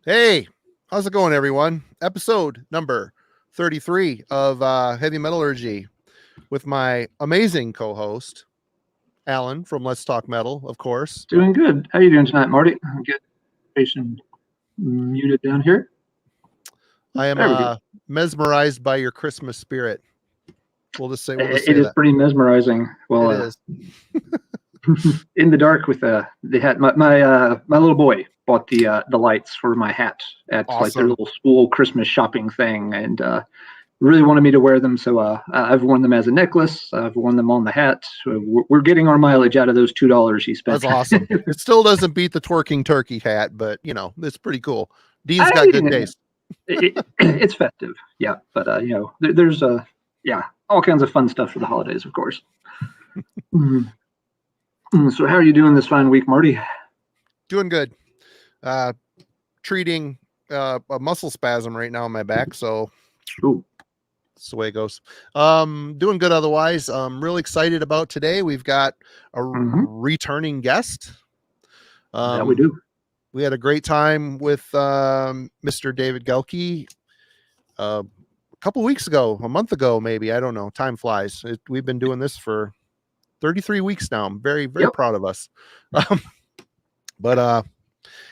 Hey, how's it going, everyone? Episode number 33 of Heavy Metallurgy with my amazing co-host, Alan from Let's Talk Metal, of course. Doing good. How you doing tonight, Marty? Get patient muted down here. I am There we go. mesmerized by your Christmas spirit. We'll just say It is that. pretty mesmerizing. Well, It is. In the dark with the hat. My little boy bought the lights for my hat at like their Awesome. little school Christmas shopping thing, and really wanted me to wear them. So I've worn them as a necklace. I've worn them on the hat. So we're getting our mileage out of those $2 he spent. That's awesome. It still doesn't beat the twerking turkey hat, but it's pretty cool. Dean's got good taste. It's festive, yeah. But there's all kinds of fun stuff for the holidays, of course. So how are you doing this fine week, Marty? Doing good. Treating a muscle spasm right now in my back, so Ooh. that's the way it goes. Doing good otherwise. I'm really excited about today. We've got a returning guest. That we do. We had a great time with Mr. David Gelke a couple weeks ago, a month ago, maybe. I don't know. Time flies. We've been doing this for 33 weeks now. I'm very, very proud of us. But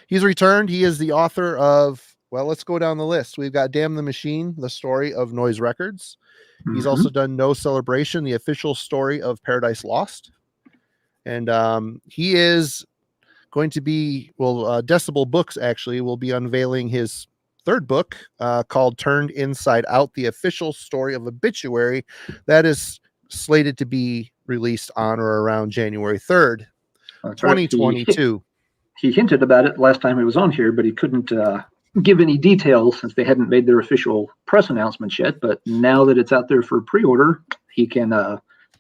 he's returned. He is the author of, well, let's go down the list. We've got Damn the Machine, the story of Noise Records. He's also done No Celebration, the official story of Paradise Lost. And he is going to be, Decibel Books actually will be unveiling his third book called Turned Inside Out, the official story of Obituary. That is slated to be released on or around January 3rd, 2022. He hinted about it last time he was on here, but he couldn't give any details since they hadn't made their official press announcements yet. But now that it's out there for pre-order, he can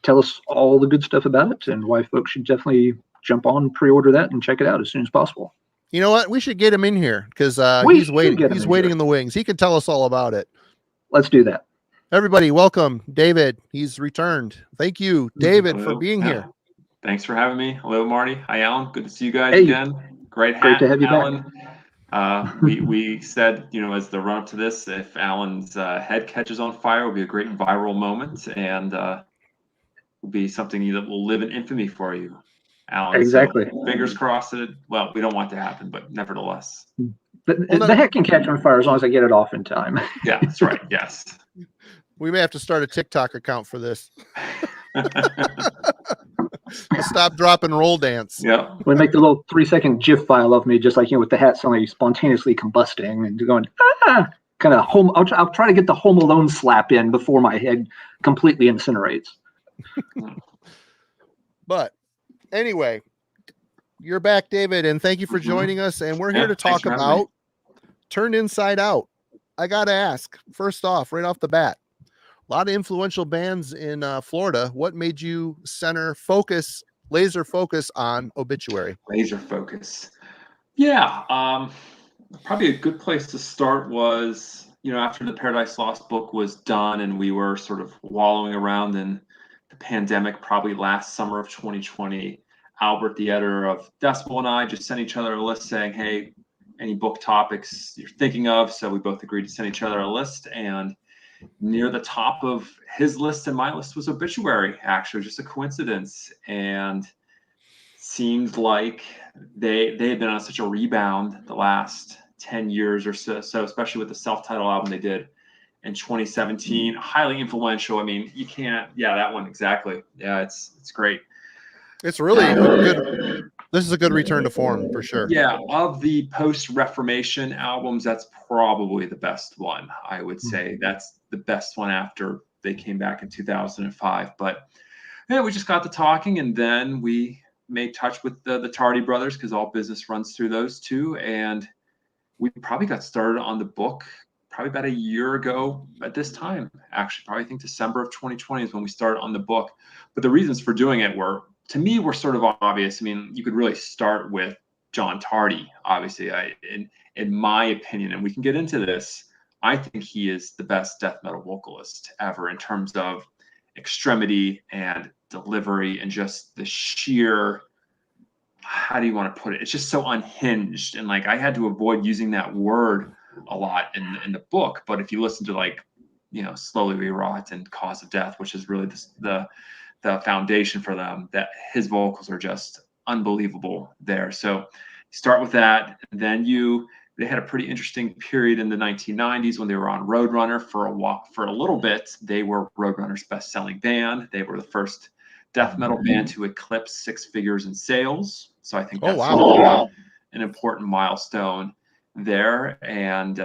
tell us all the good stuff about it and why folks should definitely jump on, pre-order that, and check it out as soon as possible. You know what? We should get him in here because he's waiting. He's waiting in the wings. He can tell us all about it. Let's do that. Everybody, welcome David. He's returned. Thank you, David, for being here. Thanks for having me. Hello, Marty. Hi, Alan. Good to see you guys again. Great to have you, Alan. We said, as the run up to this, if Alan's head catches on fire, it will be a great viral moment and will be something that will live in infamy for you, Alan. Exactly. So fingers crossed that we don't want it to happen, but nevertheless. The head can catch on fire as long as I get it off in time. Yeah, that's right. Yes. We may have to start a TikTok account for this. Stop, drop, and roll dance. Yeah. We make the little 3-second GIF file of me, just like with the hat suddenly spontaneously combusting and going kind of home. I'll try to get the Home Alone slap in before my head completely incinerates. But anyway, you're back, David, and thank you for joining us. And we're here to talk about Turned Inside Out. I gotta ask, first off, right off the bat, a lot of influential bands in Florida. What made you laser focus on Obituary? Laser focus. Yeah. Probably a good place to start was, after the Paradise Lost book was done and we were sort of wallowing around in the pandemic, probably last summer of 2020, Albert, the editor of Decibel, and I just sent each other a list saying, hey, any book topics you're thinking of. So we both agreed to send each other a list, and near the top of his list and my list was Obituary, actually, just a coincidence. And seemed like they had been on such a rebound the last 10 years or so, especially with the self-titled album they did in 2017, highly influential. I mean, you can't, that one, exactly. Yeah, it's great. It's really good. This is a good return to form for sure. Yeah, of the post-Reformation albums, that's probably the best one. I would say that's the best one after they came back in 2005. But yeah, we just got to talking, and then we made touch with the Tardy brothers because all business runs through those two, and we probably got started on the book probably about a year ago at this time. Actually, probably I think December of 2020 is when we started on the book. But the reasons for doing it were sort of obvious. I mean, you could really start with John Tardy, obviously. In my opinion, and we can get into this, I think he is the best death metal vocalist ever in terms of extremity and delivery and just the sheer how do you want to put it? It's just so unhinged, and like I had to avoid using that word a lot in the book. But if you listen to like, you know, Slowly We Rot and Cause of Death, which is really the foundation for them, that his vocals are just unbelievable there. So start with that. Then they had a pretty interesting period in the 1990s when they were on Roadrunner for a little bit. They were Roadrunner's best-selling band. They were the first death metal band to eclipse 6 figures in sales. So I think that's an important milestone there. And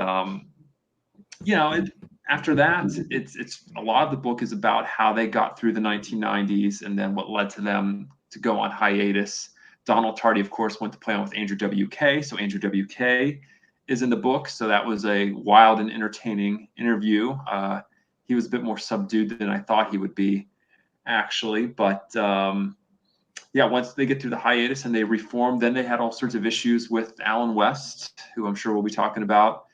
you know, after that, it's a lot of the book is about how they got through the 1990s and then what led to them to go on hiatus. Donald Tardy, of course, went to play on with Andrew WK. So Andrew WK is in the book. So that was a wild and entertaining interview. He was a bit more subdued than I thought he would be, actually. But yeah, once they get through the hiatus and they reformed, then they had all sorts of issues with Alan West, who I'm sure we'll be talking about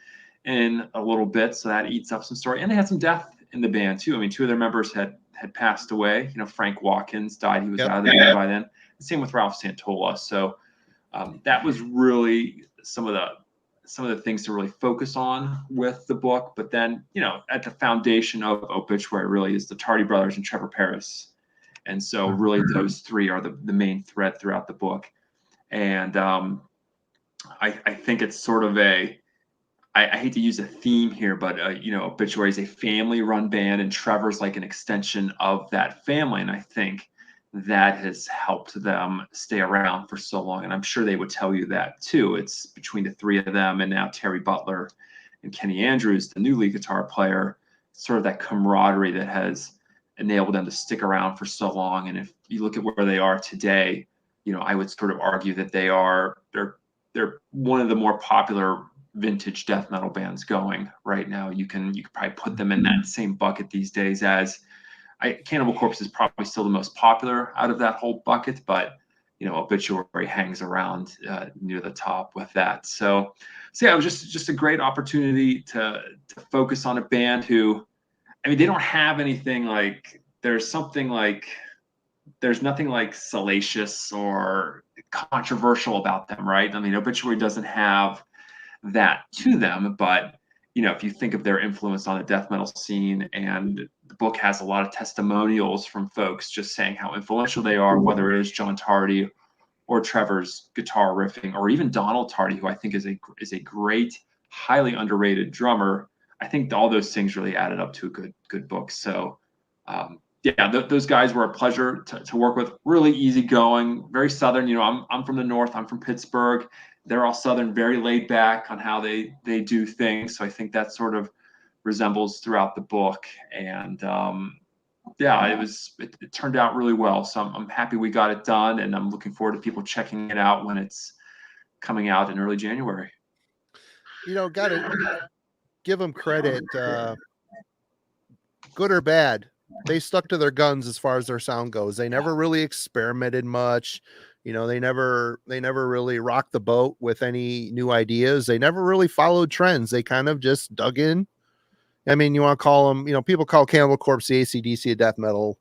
in a little bit. So that eats up some story. And they had some death in the band too. I mean, 2 of their members had passed away. You know, Frank Watkins died. He was out of the band by then. Same with Ralph Santola. So that was really some of the things to really focus on with the book. But then, you know, at the foundation of Obituary really is the Tardy brothers and Trevor Paris. And so really those 3 are the main thread throughout the book. And I think it's sort of I hate to use a theme here, but you know, Obituary is a family-run band, and Trevor's like an extension of that family. And I think that has helped them stay around for so long. And I'm sure they would tell you that too. It's between the 3 of them and now Terry Butler and Kenny Andrews, the new lead guitar player, sort of that camaraderie that has enabled them to stick around for so long. And if you look at where they are today, you know, I would sort of argue that they're one of the more popular vintage death metal bands going right now. You can probably put them in that same bucket these days as Cannibal Corpse is probably still the most popular out of that whole bucket, but you know, Obituary hangs around near the top with that. So yeah, it was just a great opportunity to focus on a band who, I mean, they don't have anything like, there's nothing like salacious or controversial about them, right? I mean, Obituary doesn't have that to them, but you know, if you think of their influence on the death metal scene, and the book has a lot of testimonials from folks just saying how influential they are, whether it is John Tardy or Trevor's guitar riffing, or even Donald Tardy, who I think is a great, highly underrated drummer. I think all those things really added up to a good book. So yeah, those guys were a pleasure to work with. Really easygoing, very Southern. You know, I'm from the North. I'm from Pittsburgh. They're all Southern, very laid back on how they do things. So I think that sort of resembles throughout the book. And yeah, it turned out really well. So I'm happy we got it done, and I'm looking forward to people checking it out when it's coming out in early January. You know, gotta give them credit, good or bad. They stuck to their guns as far as their sound goes. They never really experimented much. You know, they never really rocked the boat with any new ideas. They never really followed trends. They kind of just dug in. I mean, you want to call them, you know, people call Cannibal Corpse the AC/DC of death metal.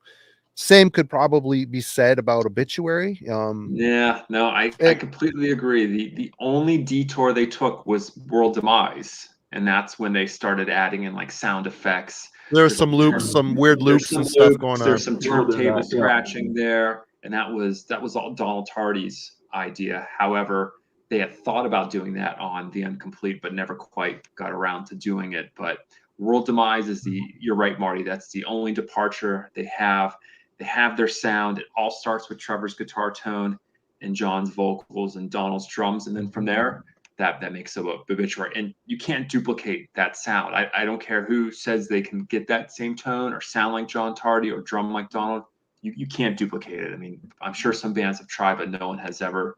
Same could probably be said about Obituary. Yeah, no, I completely agree. The only detour they took was World Demise, and that's when they started adding in like sound effects. There's some loops, some weird loops and stuff going on. There's some turntable scratching there, and that was all Donald Tardy's idea. However, they had thought about doing that on The Incomplete, but never quite got around to doing it. But World Demise is you're right, Marty, that's the only departure they have. They have their sound. It all starts with Trevor's guitar tone and John's vocals and Donald's drums, and then from there, that makes a Obituary. And you can't duplicate that sound. I don't care who says they can get that same tone or sound like John Tardy or drum like Donald. You can't duplicate it. I mean, I'm sure some bands have tried, but no one has ever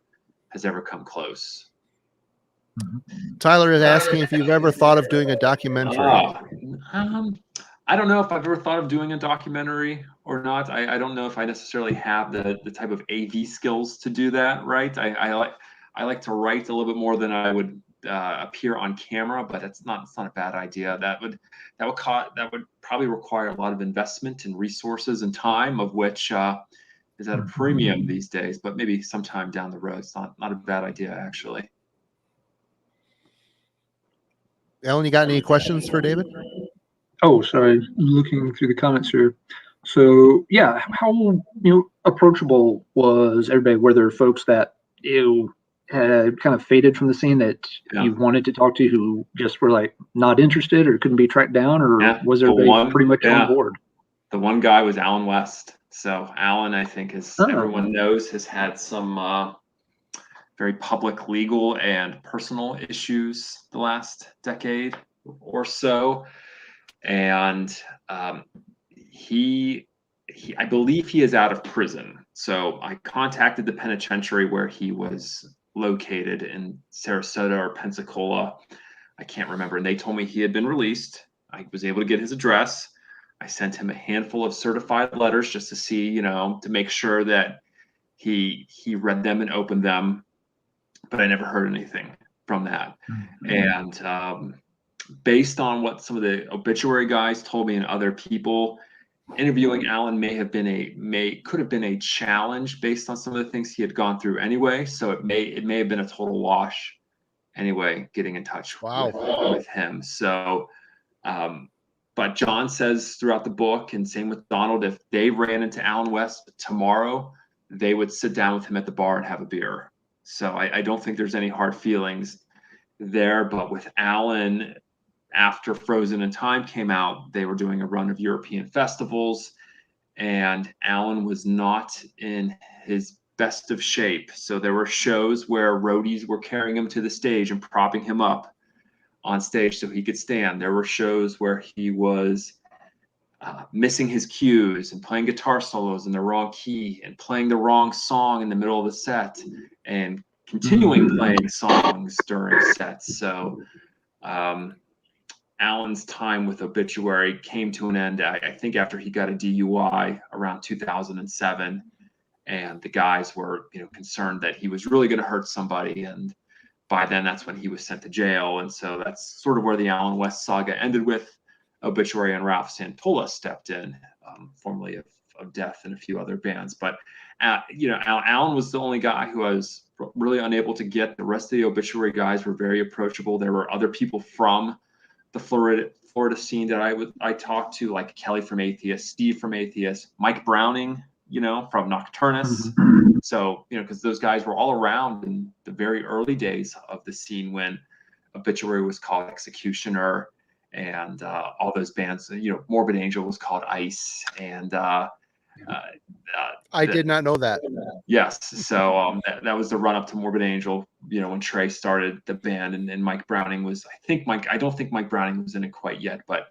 come close. Tyler is asking if you've ever thought of doing a documentary. I don't know if I've ever thought of doing a documentary or not. I don't know if I necessarily have the type of AV skills to do that, right? I like to write a little bit more than I would appear on camera, but it's not a bad idea. That would probably require a lot of investment and resources and time, of which is at a premium these days, but maybe sometime down the road. It's not a bad idea, actually. Alan, you got any questions for David? Oh, sorry, looking through the comments here. So yeah, how approachable was everybody? Were there folks that had kind of faded from the scene that you wanted to talk to who just were like not interested or couldn't be tracked down, or was everybody pretty much on board? The one guy was Alan West. So Alan, I think, everyone knows, has had some very public legal and personal issues the last decade or so, and I believe he is out of prison. So I contacted the penitentiary where he was located in Sarasota or Pensacola. I can't remember. And they told me he had been released. I was able to get his address. I sent him a handful of certified letters just to see, to make sure that he read them and opened them. But I never heard anything from that. And based on what some of the obituary guys told me and other people, interviewing Alan could have been a challenge based on some of the things he had gone through anyway. So it may have been a total wash anyway, getting in touch with him. So, but John says throughout the book, and same with Donald, if they ran into Alan West tomorrow, they would sit down with him at the bar and have a beer. So I don't think there's any hard feelings there. But with Alan, after Frozen in Time came out, they were doing a run of European festivals, and Alan was not in his best of shape. So there were shows where roadies were carrying him to the stage and propping him up on stage so he could stand. There were shows where he was missing his cues and playing guitar solos in the wrong key and playing the wrong song in the middle of the set and continuing playing songs during sets. So Alan's time with Obituary came to an end, I think, after he got a DUI around 2007, and the guys were, concerned that he was really going to hurt somebody, and by then that's when he was sent to jail. And so that's sort of where the Alan West saga ended with Obituary, and Ralph Santola stepped in, formerly of Death and a few other bands. But Alan was the only guy who was really unable to get. The rest of the Obituary guys were very approachable. There were other people from the Florida scene that I talked to, like Kelly from Atheist, Steve from Atheist, Mike Browning, from Nocturnus. So, because those guys were all around in the very early days of the scene when Obituary was called Executioner, and all those bands, Morbid Angel was called Ice, and I did not know that. Yes. So that was the run up to Morbid Angel, when Trey started the band, and Mike Browning was, I don't think Mike Browning was in it quite yet, but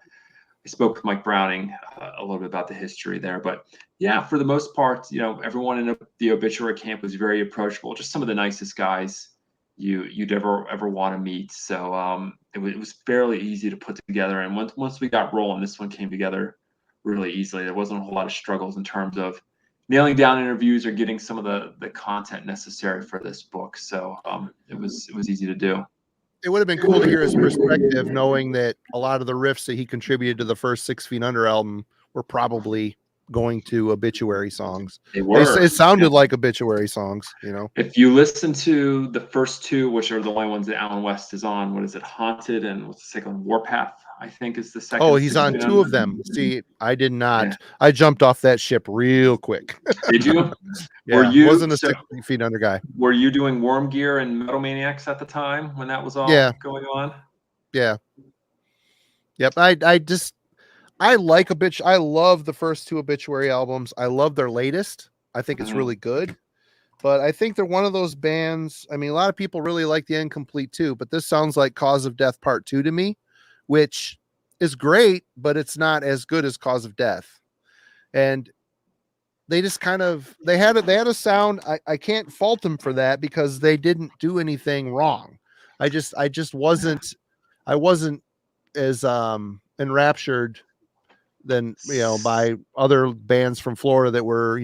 I spoke with Mike Browning a little bit about the history there. But yeah, for the most part, everyone in the Obituary camp was very approachable, just some of the nicest guys you'd ever want to meet. So it was fairly easy to put together. And once we got rolling, this one came together really easily. There wasn't a whole lot of struggles in terms of nailing down interviews or getting some of the content necessary for this book. So it was easy to do. It would have been cool to hear his perspective, knowing that a lot of the riffs that he contributed to the first 6 Feet Under album were probably going to Obituary songs. They were. It sounded like Obituary songs, If you listen to the first two, which are the only ones that Alan West is on, what is it, Haunted, and what's the second one? Warpath, I think, is the second. Oh, he's on 2 of them. See, I did not. Yeah. I jumped off that ship real quick. Did you? Yeah, wasn't a 6 Feet Under guy. Were you doing Worm Gear and Metal Maniacs at the time when that was all going on? Yeah. Yep. I like I love the first 2 Obituary albums. I love their latest. I think it's really good. But I think they're one of those bands. I mean, a lot of people really like the Incomplete too, but this sounds like Cause of Death Part 2 to me, which is great, but it's not as good as Cause of Death. And they just they had a sound. I can't fault them for that because they didn't do anything wrong. I wasn't as enraptured than by other bands from Florida that were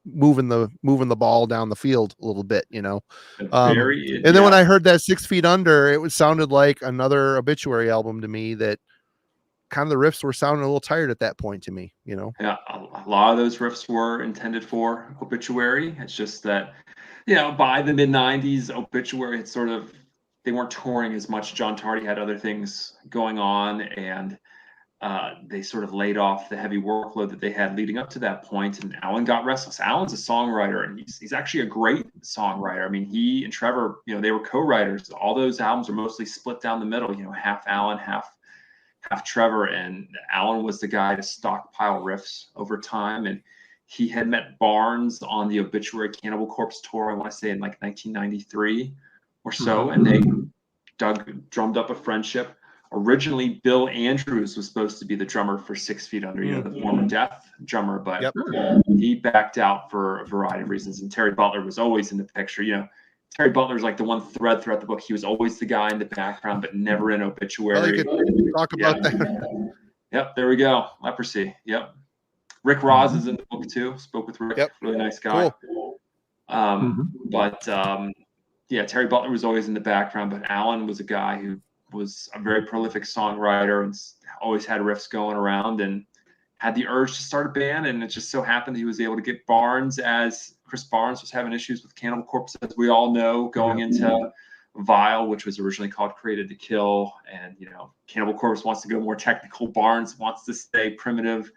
moving the ball down the field a little bit, and then when I heard that 6 Feet Under, it sounded like another Obituary album to me that kind of the riffs were sounding a little tired at that point to me, you know? Yeah, a lot of those riffs were intended for Obituary. It's just that, by the mid-90s, Obituary had sort of, they weren't touring as much. John Tardy had other things going on, and they sort of laid off the heavy workload that they had leading up to that point, and Alan got restless. Alan's a songwriter, and he's actually a great songwriter. I mean, he and Trevor, they were co-writers. All those albums are mostly split down the middle, half Alan, half Trevor, and Alan was the guy to stockpile riffs over time. And he had met Barnes on the Obituary Cannibal Corpse tour, I want to say in like 1993 or so, and they drummed up a friendship. Originally, Bill Andrews was supposed to be the drummer for 6 Feet Under, the former Death drummer, but he backed out for a variety of reasons. And Terry Butler was always in the picture. Terry Butler's like the one thread throughout the book. He was always the guy in the background, but never in Obituary. Well, you could talk about that. Yep, there we go. Leprosy. Yep. Rick Ross is in the book too. Spoke with Rick. Yep. Really nice guy. Cool. But Terry Butler was always in the background, but Alan was a guy who was a very prolific songwriter and always had riffs going around and had the urge to start a band. And it just so happened he was able to get Barnes, as Chris Barnes was having issues with Cannibal Corpse, as we all know, going into Vile, which was originally called Created to Kill. And, Cannibal Corpse wants to go more technical. Barnes wants to stay primitive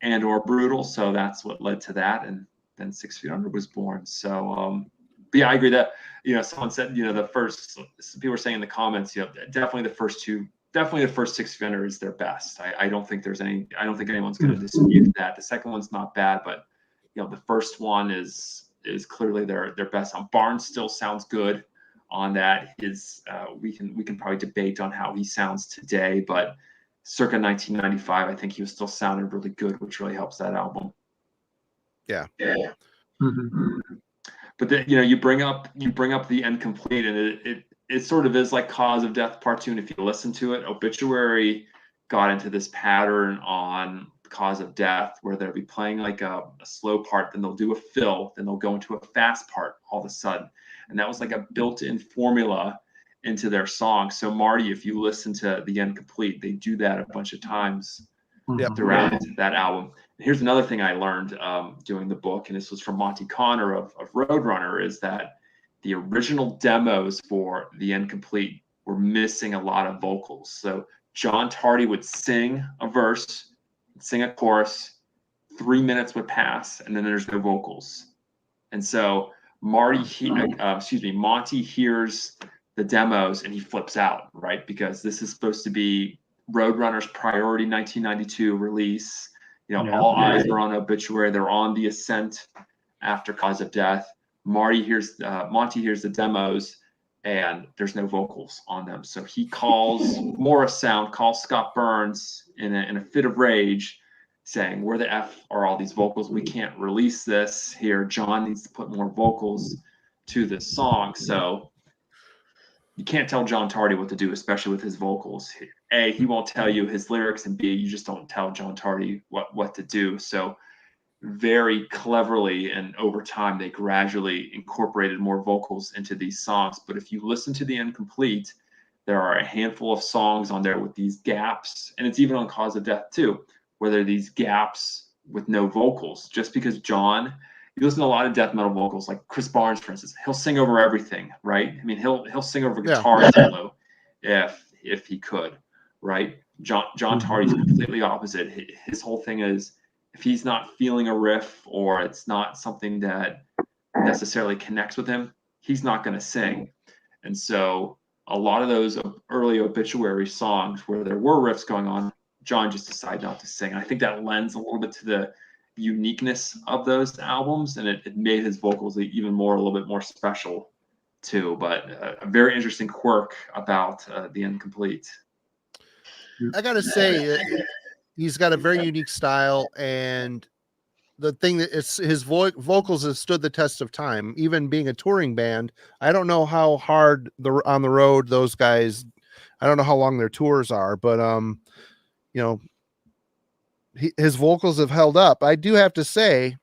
and or brutal. So that's what led to that. And then 6 Feet Under was born. So, but yeah, I agree that, someone said, the first, people were saying in the comments, definitely the first 6 Feet Under is their best. I don't think anyone's going to dispute that. The second one's not bad, but, the first one is clearly their best. Barnes still sounds good on that. We can probably debate on how he sounds today, but circa 1995, I think he was still sounding really good, which really helps that album. Yeah. But then, you bring up the Incomplete, and it sort of is like Cause of Death Part 2. And if you listen to it, Obituary got into this pattern on Cause of Death where they'll be playing like a slow part, then they'll do a fill, then they'll go into a fast part all of a sudden. And that was like a built-in formula into their song. So Marty, if you listen to the Incomplete, they do that a bunch of times throughout that album. And here's another thing I learned doing the book, and this was from Monty Connor of Roadrunner, is that the original demos for the Incomplete were missing a lot of vocals. So John Tardy would sing a verse, sing a chorus, 3 minutes would pass, and then there's no vocals. And so Monty hears the demos and he flips out, right? Because this is supposed to be Roadrunner's priority 1992 release. All eyes are on Obituary. They're on the ascent after Cause of Death. Monty hears the demos, and there's no vocals on them. So he calls Morrisound, calls Scott Burns in a fit of rage, saying, "Where the F are all these vocals? We can't release this here. John needs to put more vocals to this song." So you can't tell John Tardy what to do, especially with his vocals. A, he won't tell you his lyrics, and B, you just don't tell John Tardy what to do. So very cleverly and over time, they gradually incorporated more vocals into these songs. But if you listen to the Incomplete, there are a handful of songs on there with these gaps, and it's even on Cause of Death too, where there are these gaps with no vocals, just because John, you listen to a lot of death metal vocals, like Chris Barnes, for instance, he'll sing over everything, right? I mean, he'll sing over guitar solo if he could, right? John Tardy's completely opposite. His whole thing is, if he's not feeling a riff or it's not something that necessarily connects with him, he's not going to sing. And so a lot of those early Obituary songs where there were riffs going on, John just decided not to sing. And I think that lends a little bit to the uniqueness of those albums, and it made his vocals a little bit more special too. But a very interesting quirk about the Incomplete. I gotta say, he's got a very unique style, and the thing that his vocals have stood the test of time, even being a touring band. I don't know how hard on the road those guys, I don't know how long their tours are, but his vocals have held up. I do have to say,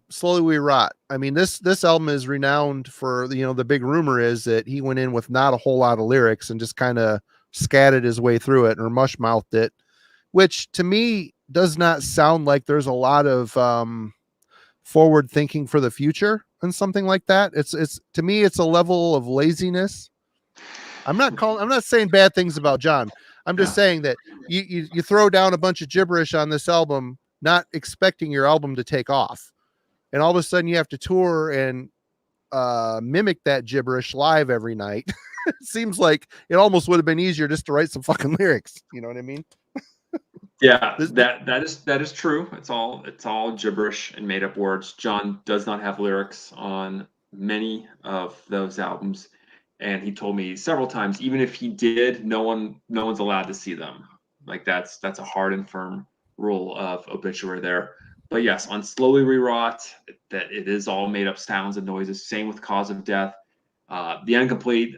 Slowly We Rot. I mean, this album is renowned for, the big rumor is that he went in with not a whole lot of lyrics and just kind of scatted his way through it or mush mouthed it, which to me does not sound like there's a lot of forward thinking for the future and something like that. It's to me, it's a level of laziness. I'm not saying bad things about John. I'm just saying that you throw down a bunch of gibberish on this album, not expecting your album to take off. And all of a sudden you have to tour and mimic that gibberish live every night. It seems like it almost would have been easier just to write some fucking lyrics. You know what I mean? Yeah, that is true. It's all gibberish and made up words. John does not have lyrics on many of those albums, and he told me several times, even if he did, no one's allowed to see them. Like that's a hard and firm rule of Obituary there. But yes, on Slowly Rewrought, that it is all made up sounds and noises. Same with Cause of Death. The Incomplete,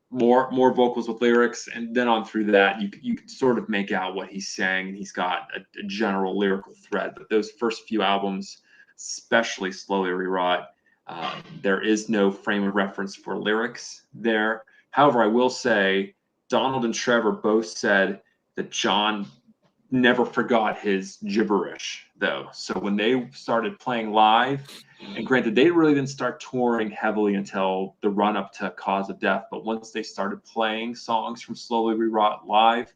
more vocals with lyrics, and then on through that, you can sort of make out what he's saying. He's got a general lyrical thread. But those first few albums, especially Slowly Rewrought, there is no frame of reference for lyrics there. However, I will say Donald and Trevor both said that John never forgot his gibberish, though. So when they started playing live, and granted, they really didn't start touring heavily until the run up to Cause of Death, but once they started playing songs from Slowly Rewrought live,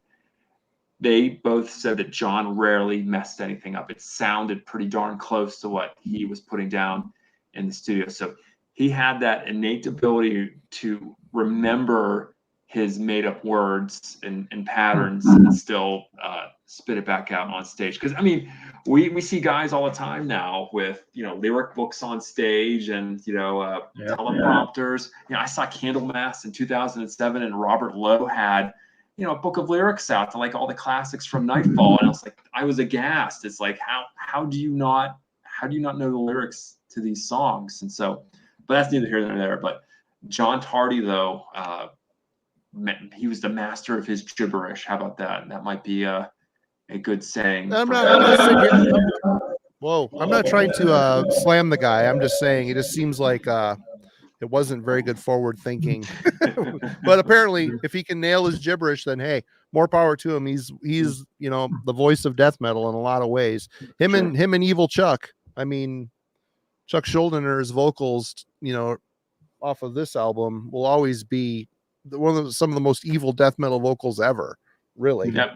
they both said that John rarely messed anything up. It sounded pretty darn close to what he was putting down in the studio. So he had that innate ability to remember his made up words and patterns and still spit it back out on stage. Because I mean, we see guys all the time now with lyric books on stage and teleprompters. I saw Candlemass in 2007, and Robert Lowe had a book of lyrics out to like all the classics from Nightfall, and I was aghast. It's like how do you not know the lyrics to these songs? And so, but that's neither here nor there. But John Tardy, though, he was the master of his gibberish. How about that? That might be a good saying. I'm not trying to slam the guy. I'm just saying it just seems like it wasn't very good forward thinking. But apparently, if he can nail his gibberish, then hey, more power to him. He's the voice of death metal in a lot of ways. Him and Evil Chuck. I mean, Chuck Schuldiner's vocals, off of this album will always be some of the most evil death metal vocals ever. Really. Yep.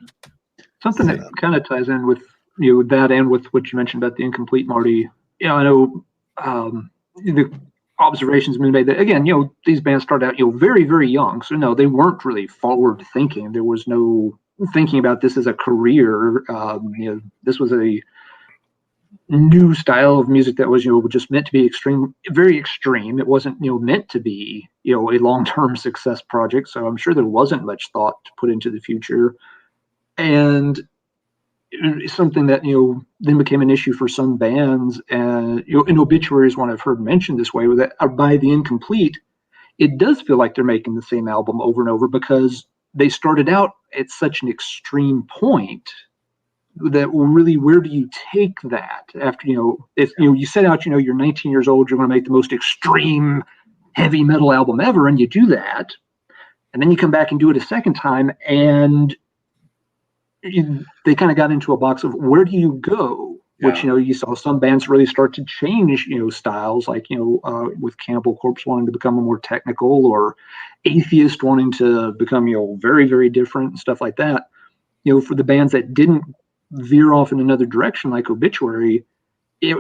Something that kind of ties in with that and with what you mentioned about the Incomplete, Marty. I know the observations been made that again, these bands started out, very, very young. So no, they weren't really forward thinking. There was no thinking about this as a career. This was a new style of music that was, just meant to be very extreme. It wasn't, meant to be, a long-term success project. So I'm sure there wasn't much thought to put into the future. And something that, then became an issue for some bands. And, in Obituary is one I've heard mentioned this way, with that by the Incomplete, it does feel like they're making the same album over and over because they started out at such an extreme point that really, where do you take that after, if you set out, you're 19 years old, you're going to make the most extreme heavy metal album ever, and you do that, and then you come back and do it a second time, and they kind of got into a box of where do you go, which, you saw some bands really start to change, styles, like, with Cannibal Corpse wanting to become more technical, or Atheist wanting to become, very, very different and stuff like that. For the bands that didn't veer off in another direction like Obituary, it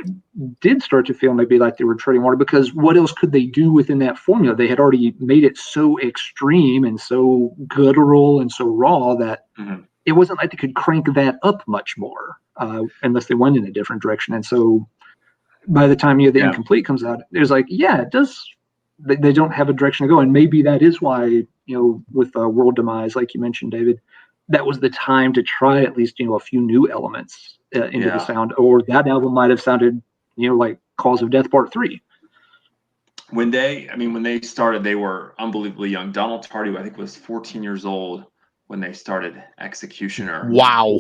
did start to feel maybe like they were treading water, because what else could they do within that formula? They had already made it so extreme and so guttural and so raw that it wasn't like they could crank that up much more unless they went in a different direction. And so by the time the Incomplete comes out, there's like, it does. They don't have a direction to go, and maybe that is why with World Demise, like you mentioned, David, that was the time to try at least a few new elements into the sound, or that album might have sounded like Cause of Death Part 3. When they started, they were unbelievably young. Donald Tardy, I think, was 14 years old when they started Executioner. Wow.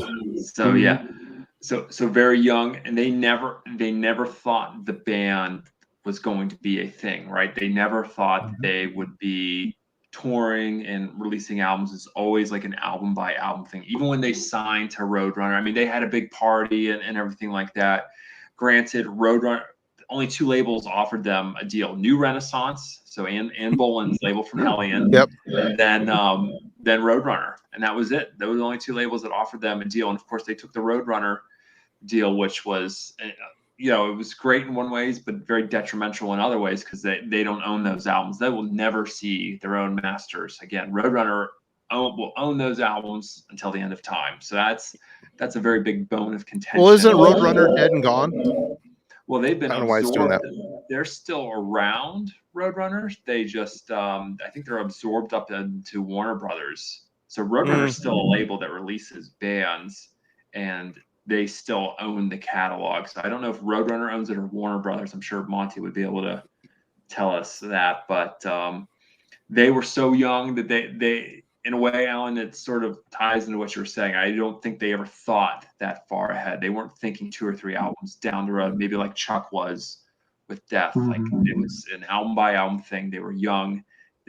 So so very young, and they never thought the band was going to be a thing, right? They never thought they would be touring and releasing albums is always like an album by album thing. Even when they signed to Roadrunner, I mean, they had a big party and everything like that. Granted, Roadrunner, only 2 labels offered them a deal: New Renaissance, so Ann Boland's label from Hellion, and then Roadrunner, and that was it. Those were the only 2 labels that offered them a deal, and of course they took the Roadrunner deal, which was, you know, it was great in one ways, but very detrimental in other ways, because they don't own those albums. They will never see their own masters again. Roadrunner will own those albums until the end of time. So that's a very big bone of contention. Well, isn't Roadrunner dead and gone? Well, they've been absorbed. They're still around, Roadrunners. They just, I think they're absorbed up into Warner Brothers. So Roadrunner's still a label that releases bands, and they still own the catalog. So I don't know if Roadrunner owns it or Warner Brothers. I'm sure Monty would be able to tell us that. But they were so young that they in a way, Alan, it sort of ties into what you were saying. I don't think they ever thought that far ahead. They weren't thinking 2 or 3 albums down the road, maybe like Chuck was with Death. Like, it was an album by album thing. They were young.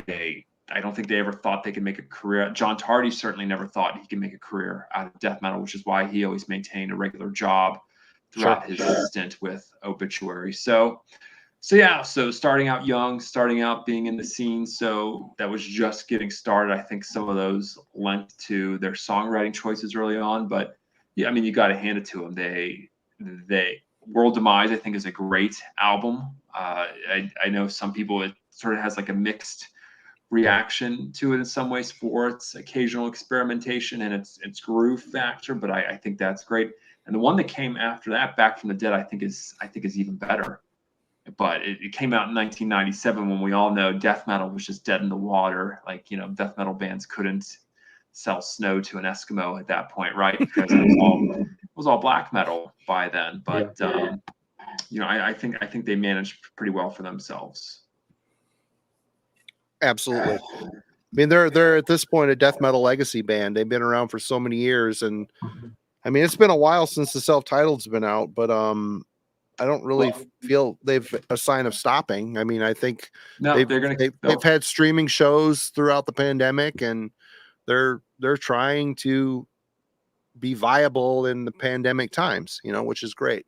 I don't think they ever thought they could make a career. John Tardy certainly never thought he could make a career out of death metal, which is why he always maintained a regular job throughout his stint with Obituary. So starting out young, starting out being in the scene, so that was just getting started. I think some of those lent to their songwriting choices early on, but yeah, I mean, you got to hand it to them. They World Demise, I think, is a great album. I know some people, it sort of has like a mixed reaction to it in some ways for its occasional experimentation and its groove factor, but I think that's great. And the one that came after that, Back from the Dead, I think is even better. But it came out in 1997, when we all know death metal was just dead in the water. Like, you know, death metal bands couldn't sell snow to an Eskimo at that point, right? Because it was all black metal by then. But you know, I think they managed pretty well for themselves. Absolutely. I mean, they're at this point a death metal legacy band. They've been around for so many years, and I mean, it's been a while since the self-titled's been out, but I don't really feel they've a sign of stopping. I mean, I think they've had streaming shows throughout the pandemic, and they're trying to be viable in the pandemic times, you know, which is great.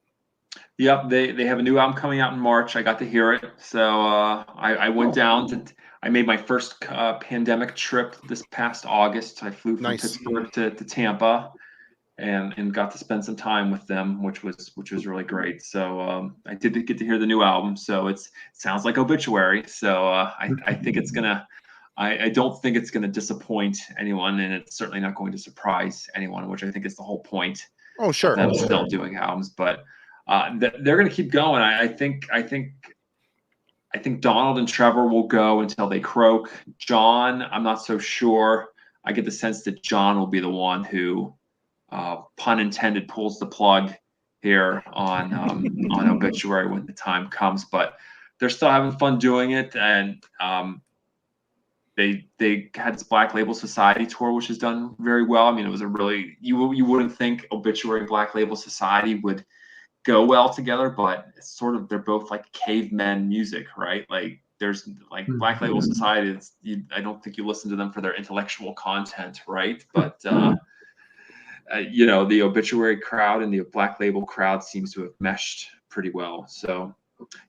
Yep, they have a new album coming out in March. I got to hear it, so I went down to. I made my first pandemic trip this past August. I flew from Pittsburgh to Tampa, and got to spend some time with them, which was really great. So I did get to hear the new album. So it sounds like Obituary. So I think it's gonna. I don't think it's gonna disappoint anyone, and it's certainly not going to surprise anyone, which I think is the whole point. Oh, sure. Of them still doing albums, but they're gonna keep going. I think Donald and Trevor will go until they croak. John, I'm not so sure. I get the sense that John will be the one who, pun intended, pulls the plug here on Obituary when the time comes. But they're still having fun doing it, and they had this Black Label Society tour, which has done very well. I mean, it was a really you wouldn't think Obituary and Black Label Society would go well together, but it's sort of, they're both like cavemen music, right? Like there's like Black Label Society, I don't think you listen to them for their intellectual content, right? But you know, the Obituary crowd and the Black Label crowd seems to have meshed pretty well. So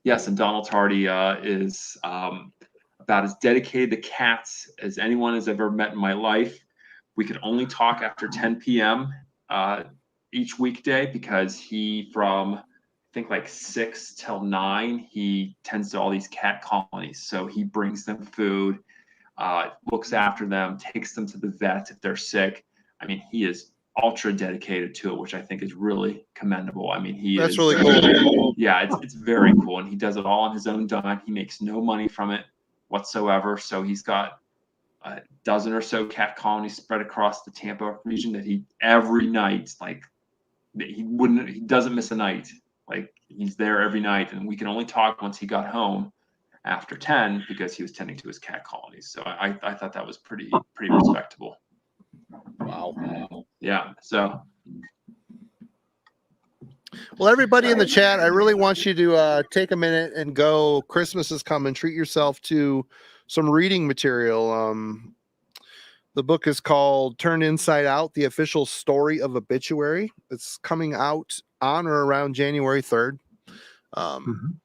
yes, and Donald Tardy is about as dedicated to cats as anyone has ever met in my life. We could only talk after 10 p.m. Each weekday, because he, from I think like 6 till 9, he tends to all these cat colonies. So he brings them food, looks after them, takes them to the vet if they're sick. I mean, he is ultra dedicated to it, which I think is really commendable. I mean, that's really cool. Yeah, it's very cool, and he does it all on his own dime. He makes no money from it whatsoever. So he's got a dozen or so cat colonies spread across the Tampa region that he every night, like, he doesn't miss a night. Like, he's there every night, and we can only talk once he got home after 10 because he was tending to his cat colonies. So I thought that was pretty respectable. Wow. Yeah. So. Well, everybody in the chat, I really want you to take a minute and go. Christmas is coming. Treat yourself to some reading material. The book is called Turned Inside Out, the official story of obituary. It's coming out on or around January 3rd. I'm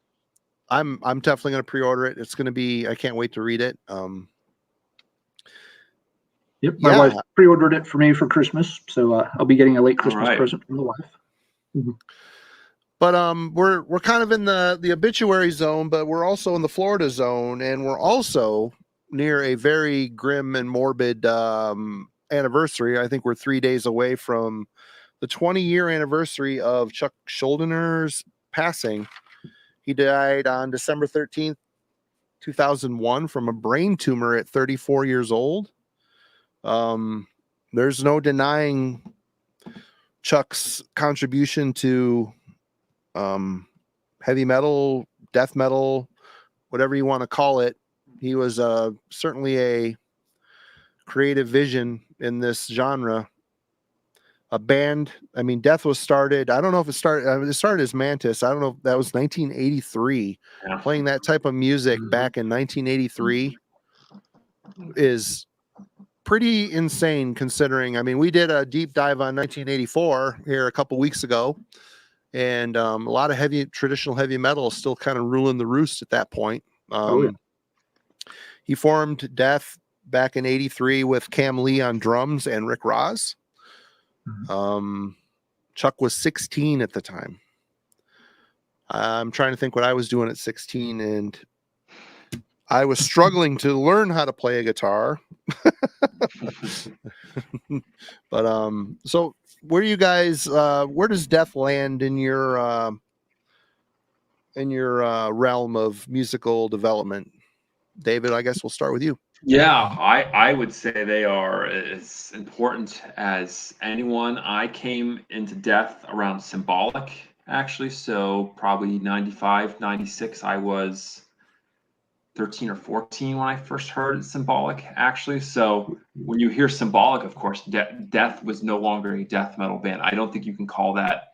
definitely going to pre-order it. It's going to be, I can't wait to read it. Yep, my wife pre-ordered it for me for Christmas, so I'll be getting a late Christmas present from the wife. But we're kind of in the obituary zone, but we're also in the Florida zone, and we're also near a very grim and morbid anniversary. I think we're 3 days away from the 20-year anniversary of Chuck Schuldiner's passing. He died on December 13th, 2001 from a brain tumor at 34 years old. There's no denying Chuck's contribution to heavy metal, death metal, whatever you want to call it. He was certainly a creative vision in this genre. A band, I mean, Death was started, I don't know if it started as Mantis. I don't know if that was 1983. Yeah. Playing that type of music back in 1983 is pretty insane considering, I mean, we did a deep dive on 1984 here a couple weeks ago, and a lot of traditional heavy metal is still kind of ruling the roost at that point. He formed Death back in 83 with Cam Lee on drums and Rick Ross. Chuck was 16 at the time. I'm trying to think what I was doing at 16, and I was struggling to learn how to play a guitar. But so where do you guys where does Death land in your realm of musical development? David, I guess we'll start with you. Yeah, I would say they are as important as anyone. I came into Death around Symbolic, actually. So probably 95, 96. I was 13 or 14 when I first heard Symbolic, actually. So when you hear Symbolic, of course, Death was no longer a death metal band. I don't think you can call that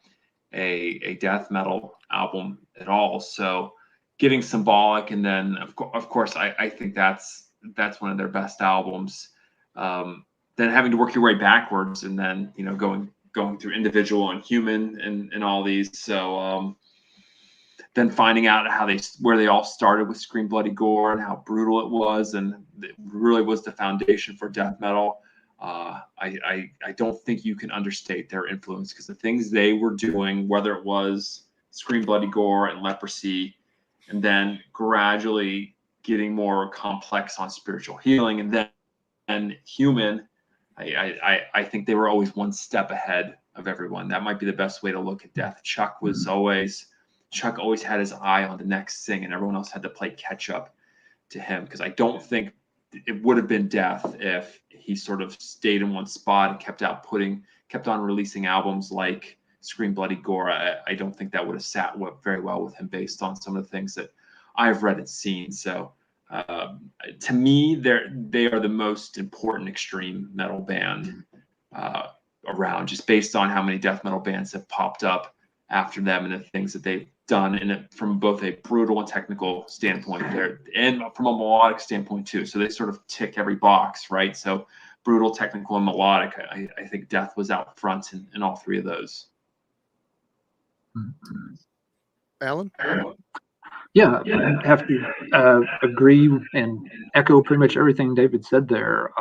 a death metal album at all. So getting Symbolic, and then of course I think that's one of their best albums. Then having to work your way backwards, and then going through Individual and Human and all these. So then finding out where they all started with Scream Bloody Gore and how brutal it was, and it really was the foundation for death metal. I don't think you can understate their influence, because the things they were doing, whether it was Scream Bloody Gore and Leprosy, and then gradually getting more complex on spiritual healing, and then Human, I think they were always one step ahead of everyone. That might be the best way to look at Death. Chuck always had his eye on the next thing, and everyone else had to play catch up to him, because I don't think it would have been Death if he sort of stayed in one spot and kept on releasing albums like Scream Bloody Gore. I don't think that would have sat very well with him, based on some of the things that I've read and seen. So to me, they are the most important extreme metal band around, just based on how many death metal bands have popped up after them and the things that they've done from both a brutal and technical standpoint there, and from a melodic standpoint too. So they sort of tick every box, right? So brutal, technical, and melodic. I think Death was out front in all three of those. Alan? Yeah, I have to agree and echo pretty much everything David said there.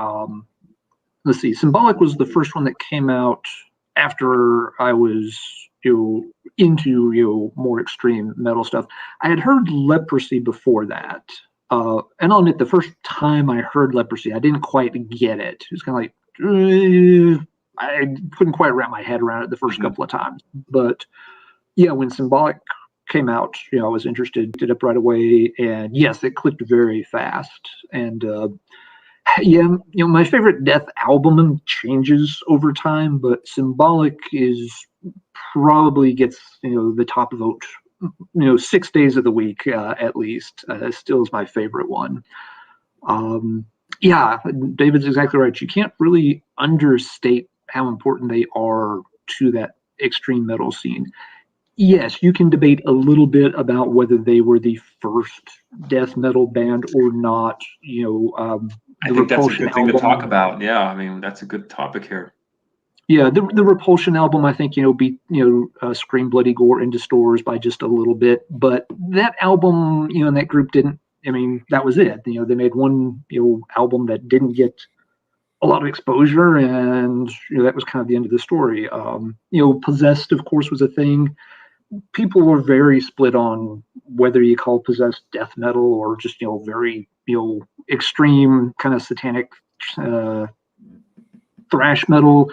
Let's see, Symbolic was the first one that came out after I was into more extreme metal stuff. I had heard Leprosy before that, and I'll admit the first time I heard Leprosy, I didn't quite get it. It was kind of like I couldn't quite wrap my head around it the first couple of times. But yeah, when Symbolic came out, I was interested, did it right away, and yes, it clicked very fast. And my favorite Death album changes over time, but Symbolic probably gets the top vote 6 days of the week at least. Still is my favorite one. Yeah, David's exactly right. You can't really understate how important they are to that extreme metal scene. Yes, you can debate a little bit about whether they were the first death metal band or not. I think that's a good thing to talk about. Yeah, I mean, that's a good topic here. Yeah, the Repulsion album, I think, beat Scream Bloody Gore into stores by just a little bit, but that album, and that group didn't. I mean, that was it. They made one album that didn't get a lot of exposure, and that was kind of the end of the story. Possessed, of course, was a thing. People were very split on whether you call Possessed death metal or just very extreme kind of satanic thrash metal.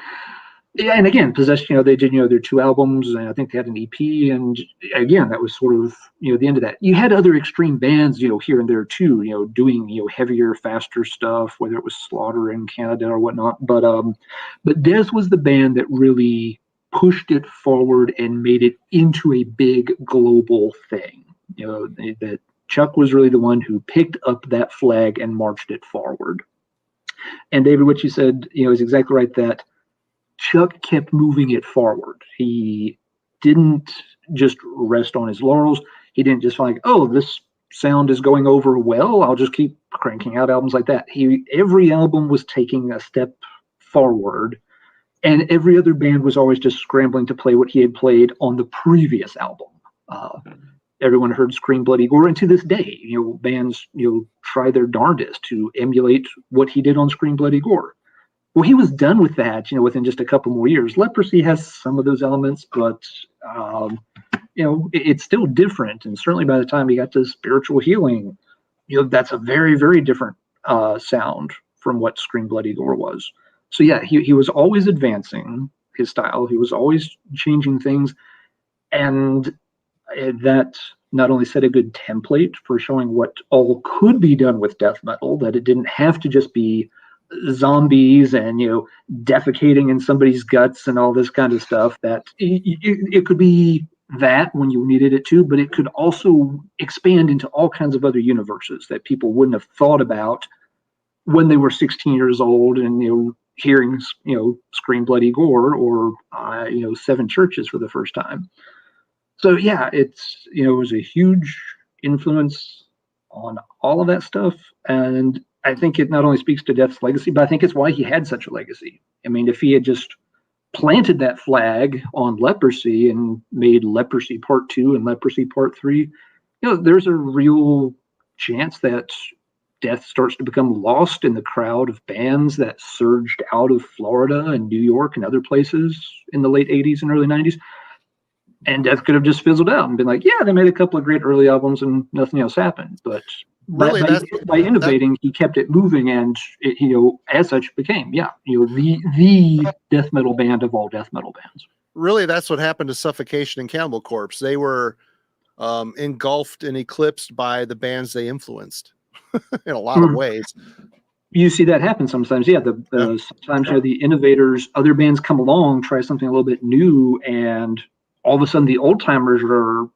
Yeah, and again, Possessed, they did their 2 albums, and I think they had an EP, and again, that was sort of the end of that. You had other extreme bands here and there too, doing heavier, faster stuff, whether it was Slaughter in Canada or whatnot. But Death was the band that really pushed it forward and made it into a big global thing. That Chuck was really the one who picked up that flag and marched it forward. And David, what you said, is exactly right, that Chuck kept moving it forward. He didn't just rest on his laurels. He didn't just like, oh, this sound is going over well, I'll just keep cranking out albums like that. Every album was taking a step forward, and every other band was always just scrambling to play what he had played on the previous album. Everyone heard Scream Bloody Gore, and to this day, bands try their darndest to emulate what he did on Scream Bloody Gore. Well, he was done with that, within just a couple more years. Leprosy has some of those elements, but it's still different. And certainly by the time he got to Spiritual Healing, that's a very, very different sound from what Scream Bloody Gore was. So yeah, he was always advancing his style. He was always changing things, and that not only set a good template for showing what all could be done with death metal, that it didn't have to just be zombies and defecating in somebody's guts and all this kind of stuff, that it could be that when you needed it to, but it could also expand into all kinds of other universes that people wouldn't have thought about when they were 16 years old and hearing Scream Bloody Gore or 7 Churches for the first time. So yeah, it was a huge influence on all of that stuff, and I think it not only speaks to Death's legacy, but I think it's why he had such a legacy. I mean, if he had just planted that flag on Leprosy and made Leprosy Part 2 and Leprosy Part 3, there's a real chance that Death starts to become lost in the crowd of bands that surged out of Florida and New York and other places in the late 80s and early 90s. And Death could have just fizzled out and been like, yeah, they made a couple of great early albums and nothing else happened. But really, by innovating, he kept it moving, and it, as such, became the death metal band of all death metal bands. Really, that's what happened to Suffocation and Cannibal Corpse. They were engulfed and eclipsed by the bands they influenced in a lot of ways. You see that happen sometimes. Yeah, sometimes the innovators, other bands come along, try something a little bit new, and all of a sudden the old timers are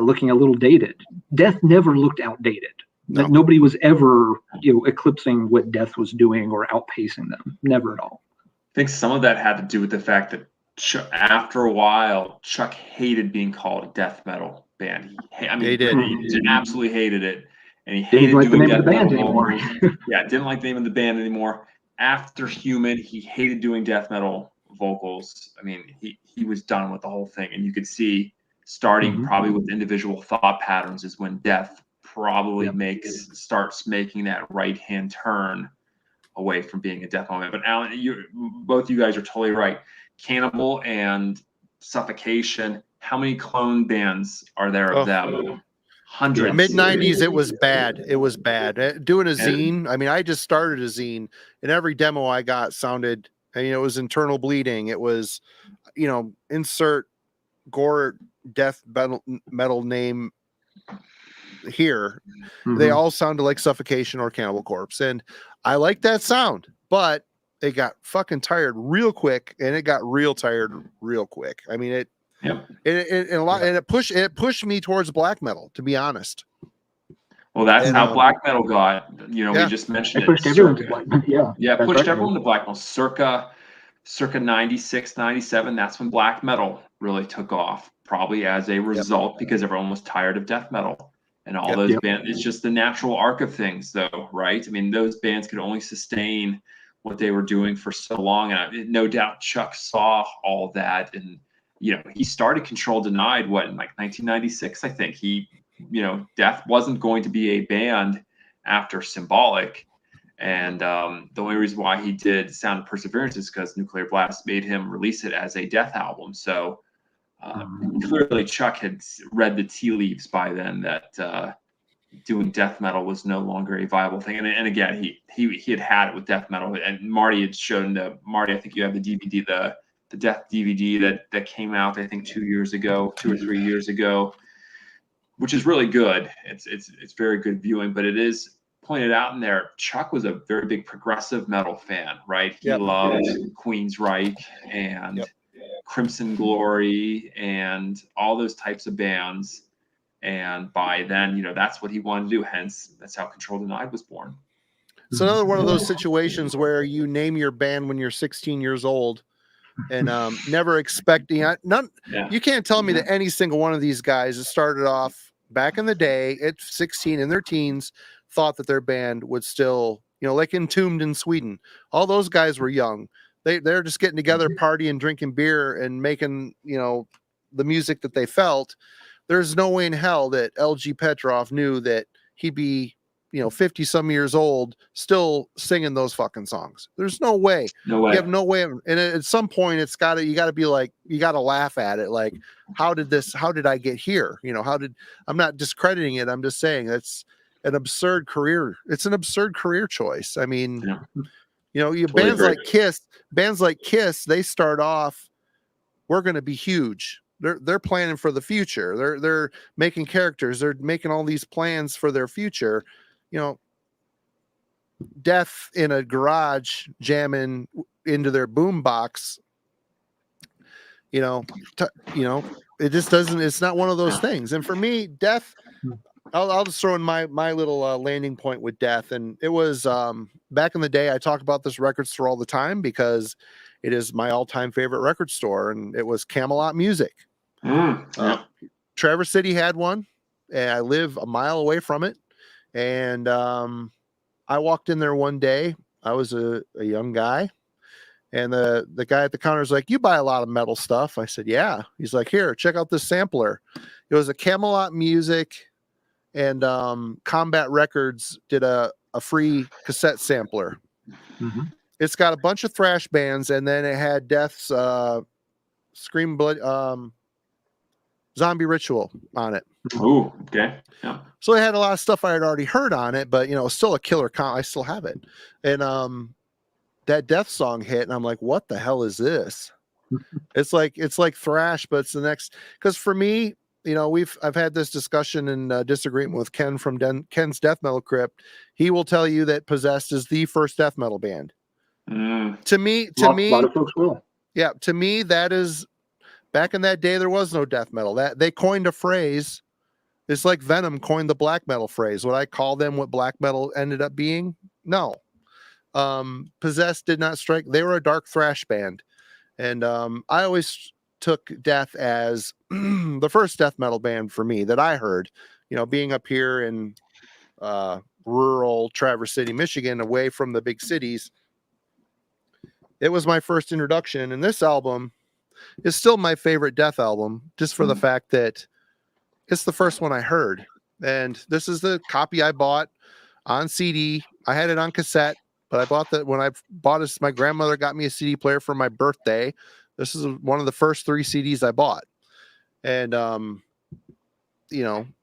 looking a little dated. Death never looked outdated. No. Nobody was ever eclipsing what Death was doing or outpacing them. Never at all. I think some of that had to do with the fact that after a while, Chuck hated being called a death metal band. He absolutely hated it, and he hated doing the name of the band anymore. Didn't like the name of the band anymore. After Human, he hated doing death metal vocals. I mean, he was done with the whole thing, and you could see starting probably with individual thought patterns is when Death probably starts making that right hand turn away from being a death metal band. But Alan, both you guys are totally right. Cannibal and Suffocation, how many clone bands are there of them? Hundreds. Mid-90s, it was bad. It was bad. Doing a zine, I mean, I just started a zine, and every demo I got sounded, it was Internal Bleeding. It was, insert gore death metal name here. They all sounded like Suffocation or Cannibal Corpse, and I like that sound, but it got fucking tired real quick, and it got real tired real quick. I mean, it pushed me towards black metal, to be honest. Well, that's how black metal got. We just mentioned it. Pushed everyone to black metal. Pushed everyone to black metal. Circa 96, 97. That's when black metal really took off. probably as a result because everyone was tired of death metal and all Yep. those Yep. bands. It's just the natural arc of things, though, right? I mean, those bands could only sustain what they were doing for so long, and no doubt Chuck saw all that. And he started Control Denied in like 1996, I think. Death wasn't going to be a band after Symbolic. And the only reason why he did Sound of Perseverance is because Nuclear Blast made him release it as a Death album. So clearly Chuck had read the tea leaves by then that doing death metal was no longer a viable thing. And again, he had it with death metal. And Marty had shown Marty, I think you have the DVD, the Death DVD that came out, I think 2 or 3 years ago, which is really good. It's very good viewing, but it is pointed out in there, Chuck was a very big progressive metal fan, right? He loved Queensryche and Crimson Glory and all those types of bands. And by then, that's what he wanted to do. Hence, that's how Control Denied was born. It's another one of those situations where you name your band when you're 16 years old and never expecting you can't tell me that any single one of these guys that started off back in the day at 16 in their teens thought that their band would still, like Entombed in Sweden. All those guys were young. They're just getting together, partying, drinking beer and making, the music that they felt. There's no way in hell that LG Petrov knew that he'd be, 50 some years old, still singing those fucking songs. There's no way. No way. You have no way. And at some point you got to be like, you got to laugh at it. Like, how did I get here? I'm not discrediting it. I'm just saying it's an absurd career. It's an absurd career choice. I mean, bands like Kiss, they start off, we're going to be huge. They're planning for the future. They're making characters. They're making all these plans for their future. Death in a garage jamming into their boombox. It just doesn't. It's not one of those things. And for me, Death. I'll just throw in my little landing point with Death. And it was back in the day. I talk about this record store all the time because it is my all-time favorite record store, and it was Camelot Music. Traverse City had one, and I live a mile away from it. And I walked in there one day. I was a young guy, and the guy at the counter was like, "You buy a lot of metal stuff?" I said, "Yeah." He's like, "Here, check out this sampler." It was a Camelot Music and Combat Records did a free cassette sampler. Mm-hmm. It's got a bunch of thrash bands, and then it had Death's Scream Blood Zombie Ritual on it. Oh, okay. Yeah. So it had a lot of stuff I had already heard on it, but still a killer I still have it. And that Death song hit, and I'm like, what the hell is this? It's like thrash, but it's the next, because for me, I've had this discussion and disagreement with Ken from Ken's Death Metal Crypt. He will tell you that Possessed is the first death metal band. To me, a lot of folks will. Yeah, to me, that is, back in that day, there was no death metal. That they coined a phrase. It's like Venom coined the black metal phrase. Would I call them what black metal ended up being? No. Possessed did not strike. They were a dark thrash band. And I always took Death as the first death metal band for me that I heard, being up here in rural Traverse City, Michigan, away from the big cities. It was my first introduction. And this album is still my favorite Death album, just for the fact that it's the first one I heard. And this is the copy I bought on CD. I had it on cassette, but I bought that when I bought this. My grandmother got me a CD player for my birthday. This is one of the first 3 CDs I bought. And,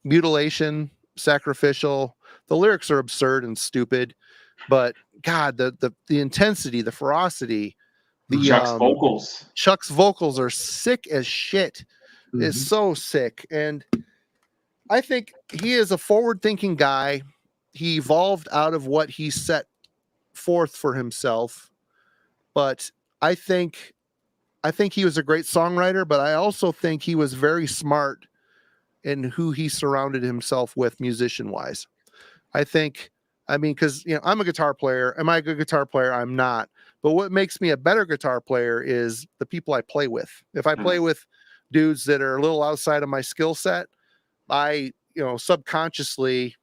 Mutilation, Sacrificial. The lyrics are absurd and stupid, but God, the intensity, the ferocity, Chuck's vocals are sick as shit. Mm-hmm. It's so sick. And I think he is a forward-thinking guy. He evolved out of what he set forth for himself. But I think he was a great songwriter, but I also think he was very smart in who he surrounded himself with musician-wise. Because I'm a guitar player. Am I a good guitar player? I'm not. But what makes me a better guitar player is the people I play with. If I play with dudes that are a little outside of my skill set, I, subconsciously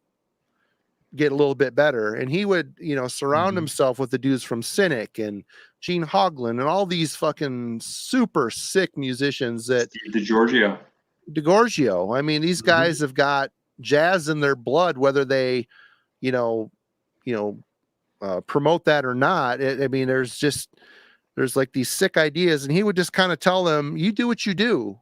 get a little bit better. And he would, surround himself with the dudes from Cynic and Gene Hoglan and all these fucking super sick musicians that DiGiorgio. I mean, these guys have got jazz in their blood, whether they, promote that or not. I mean, there's like these sick ideas, and he would just kind of tell them, you do what you do.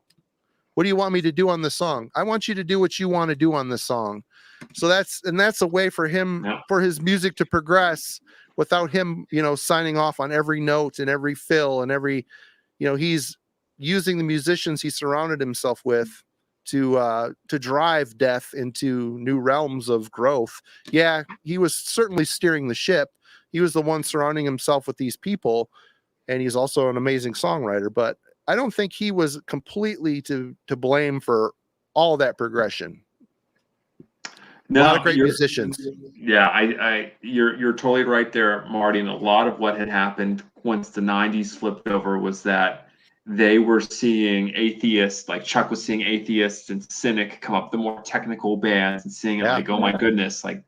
What do you want me to do on this song? I want you to do what you want to do on this song. So that's a way for him, for his music to progress without him, signing off on every note and every fill and every, he's using the musicians he surrounded himself with to drive Death into new realms of growth. Yeah, he was certainly steering the ship. He was the one surrounding himself with these people, and he's also an amazing songwriter, but I don't think he was completely to blame for all that progression. No, a lot of great musicians. Yeah, you're totally right there, Marty. And a lot of what had happened once the 90s flipped over was that they were seeing atheists, like Chuck was seeing atheists and Cynic come up, the more technical bands, and seeing it like, oh my goodness, like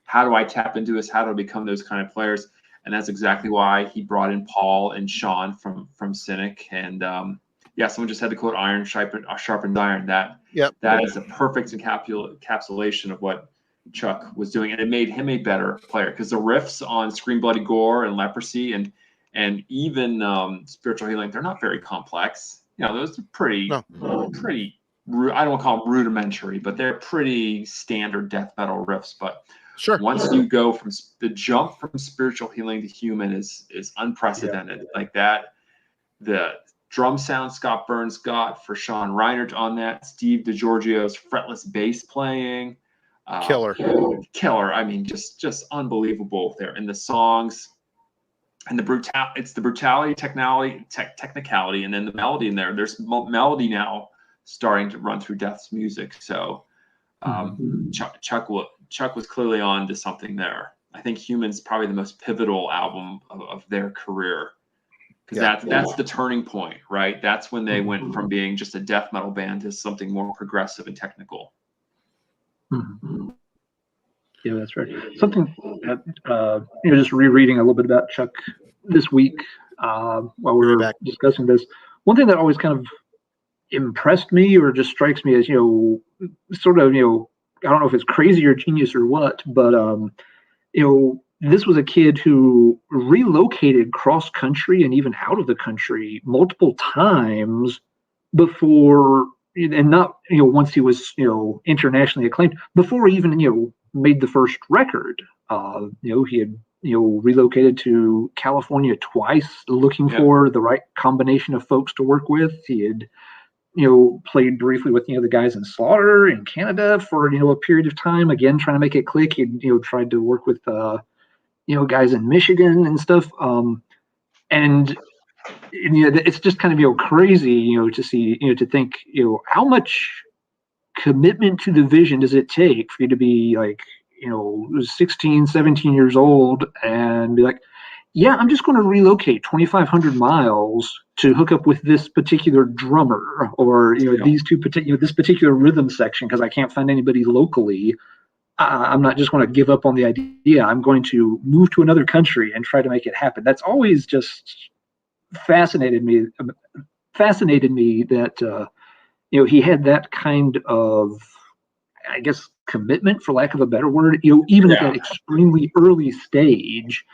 how do I tap into this? How do I become those kind of players? And that's exactly why he brought in Paul and Sean from Cynic. And someone just had to quote "Iron sharpened iron." That is a perfect encapsulation of what Chuck was doing, and it made him a better player because the riffs on "Scream Bloody Gore" and "Leprosy" and even "Spiritual Healing," they're not very complex. Those are pretty. I don't call them rudimentary, but they're pretty standard death metal riffs. But sure, once you go from the jump from Spiritual Healing to Human is unprecedented. Like that, the drum sound Scott Burns got for Sean Reinert on that, Steve DiGiorgio's fretless bass playing, killer. I mean, just unbelievable there. And the songs and it's the brutality, technicality, and then the melody in there. There's melody now starting to run through Death's music. So Chuck was clearly on to something there. I think Human's probably the most pivotal album of their career. Because that's the turning point, right? That's when they went from being just a death metal band to something more progressive and technical. Yeah, that's right. Something just rereading a little bit about Chuck this week while we were discussing this. One thing that always kind of impressed me or just strikes me as, sort of, I don't know if it's crazy or genius or what, but, this was a kid who relocated cross country and even out of the country multiple times before, and not, once he was, internationally acclaimed, before he even, made the first record. He had, relocated to California twice looking for the right combination of folks to work with. He had, played briefly with, the guys in Slaughter in Canada for, a period of time, again, trying to make it click. He, tried to work with, guys in Michigan and stuff. And it's just kind of, crazy, to see, to think, how much commitment to the vision does it take for you to be like, 16, 17 years old and be like, yeah, I'm just going to relocate 2,500 miles to hook up with this particular drummer or, these two particular, this particular rhythm section because I can't find anybody locally. I'm not just going to give up on the idea. I'm going to move to another country and try to make it happen. That's always just fascinated me that, he had that kind of, I guess, commitment, for lack of a better word, even at that extremely early stage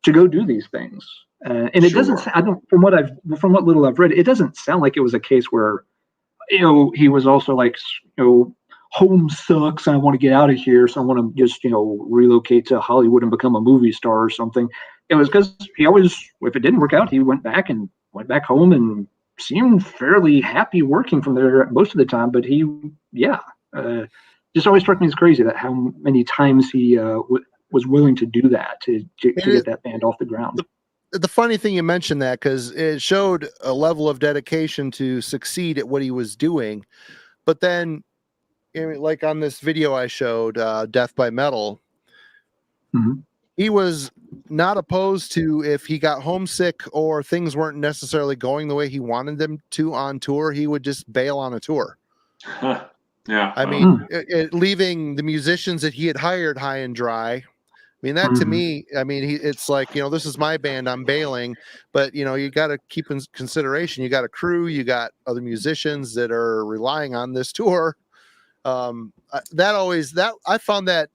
to go do these things. And it doesn't, from what little I've read, it doesn't sound like it was a case where, he was also like, home sucks and I want to get out of here, so I want to just, relocate to Hollywood and become a movie star or something. It was because he always, if it didn't work out, he went back home and seemed fairly happy working from there most of the time. But he, just always struck me as crazy that how many times he was willing to do that to get that band off the ground. The funny thing you mentioned that, because it showed a level of dedication to succeed at what he was doing. But then, like on this video I showed, Death by Metal, he was not opposed to, if he got homesick or things weren't necessarily going the way he wanted them to on tour, he would just bail on a tour. Yeah. I mean, leaving the musicians that he had hired high and dry. I mean, that to me, I mean, it's like, this is my band, I'm bailing, but you got to keep in consideration, you got a crew, you got other musicians that are relying on this tour. I found that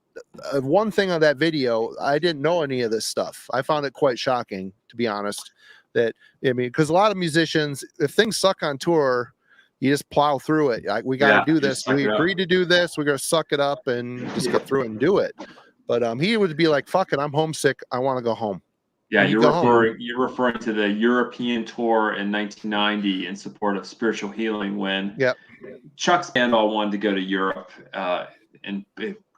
one thing on that video, I didn't know any of this stuff. I found it quite shocking, to be honest. Because a lot of musicians, if things suck on tour, you just plow through it. Like, we got to do this. We agreed to do this. We're going to suck it up and just get through it and do it. But he would be like, "Fuck it, I'm homesick. I want to go home." Yeah, you're referring to the European tour in 1990 in support of spiritual healing, when Chuck's band all wanted to go to Europe and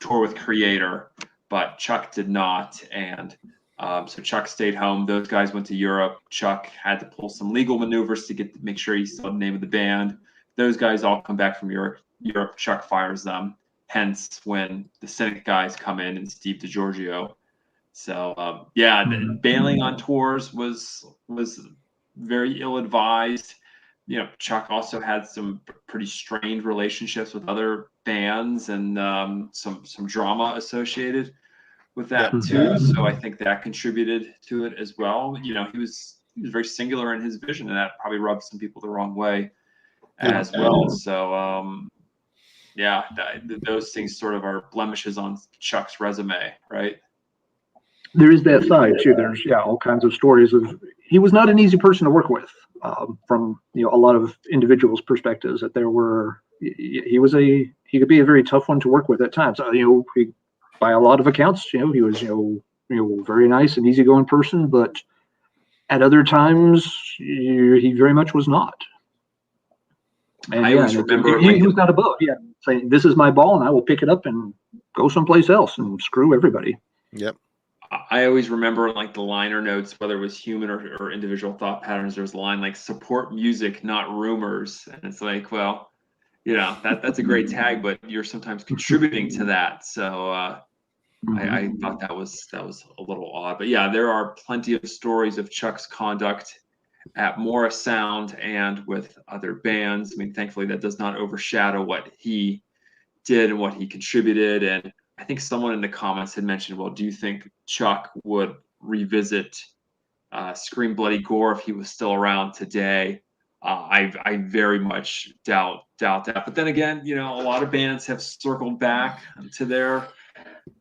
tour with Creator, but Chuck did not, and so Chuck stayed home. Those guys went to Europe. Chuck had to pull some legal maneuvers to make sure he still had the name of the band. Those guys all come back from Europe. Chuck fires them. Hence, when the Cynic guys come in and Steve DiGiorgio. So bailing on tours was very ill-advised. Chuck also had some pretty strained relationships with other bands, and some drama associated with that too. So I think that contributed to it as well. He was very singular in his vision, and that probably rubbed some people the wrong way as well. So those things sort of are blemishes on Chuck's resume, right? There is that side too. There's all kinds of stories of, he was not an easy person to work with, from a lot of individuals' perspectives. That he could be a very tough one to work with at times. By a lot of accounts, he was very nice and easygoing person, but at other times he very much was not. And I always remember he was not above. Saying, "This is my ball, and I will pick it up and go someplace else and screw everybody." Yep. I always remember, like, the liner notes, whether it was human or individual thought patterns, there was a line like "support music, not rumors," and it's like, well, that's a great tag, but you're sometimes contributing to that. So I thought that was a little odd. But yeah, there are plenty of stories of Chuck's conduct at Morris Sound and with other bands. I mean, thankfully, that does not overshadow what he did and what he contributed. And I think someone in the comments had mentioned, well, do you think Chuck would revisit Scream Bloody Gore if he was still around today? I very much doubt that. But then again, a lot of bands have circled back to their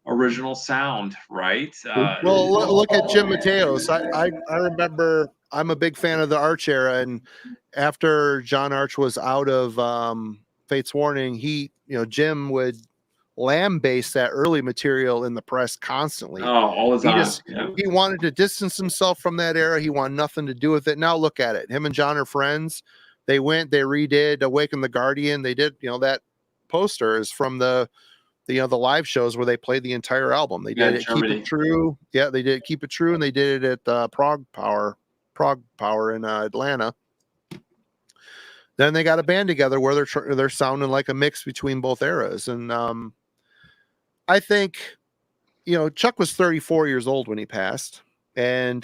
original sound, right? Well, look at Jim Mateos. I remember, I'm a big fan of the Arch era, and after John Arch was out of Fate's Warning, Jim would lambaste that early material in the press constantly. Oh, all the time. He wanted to distance himself from that era. He wanted nothing to do with it. Now look at it. Him and John are friends. They redid Awaken the Guardian. They did, that poster is from the live shows where they played the entire album. They did it, Keep It True. Yeah, they did Keep It True, and they did it at Prague Power in Atlanta. Then they got a band together where they're sounding like a mix between both eras. And I think, Chuck was 34 years old when he passed, and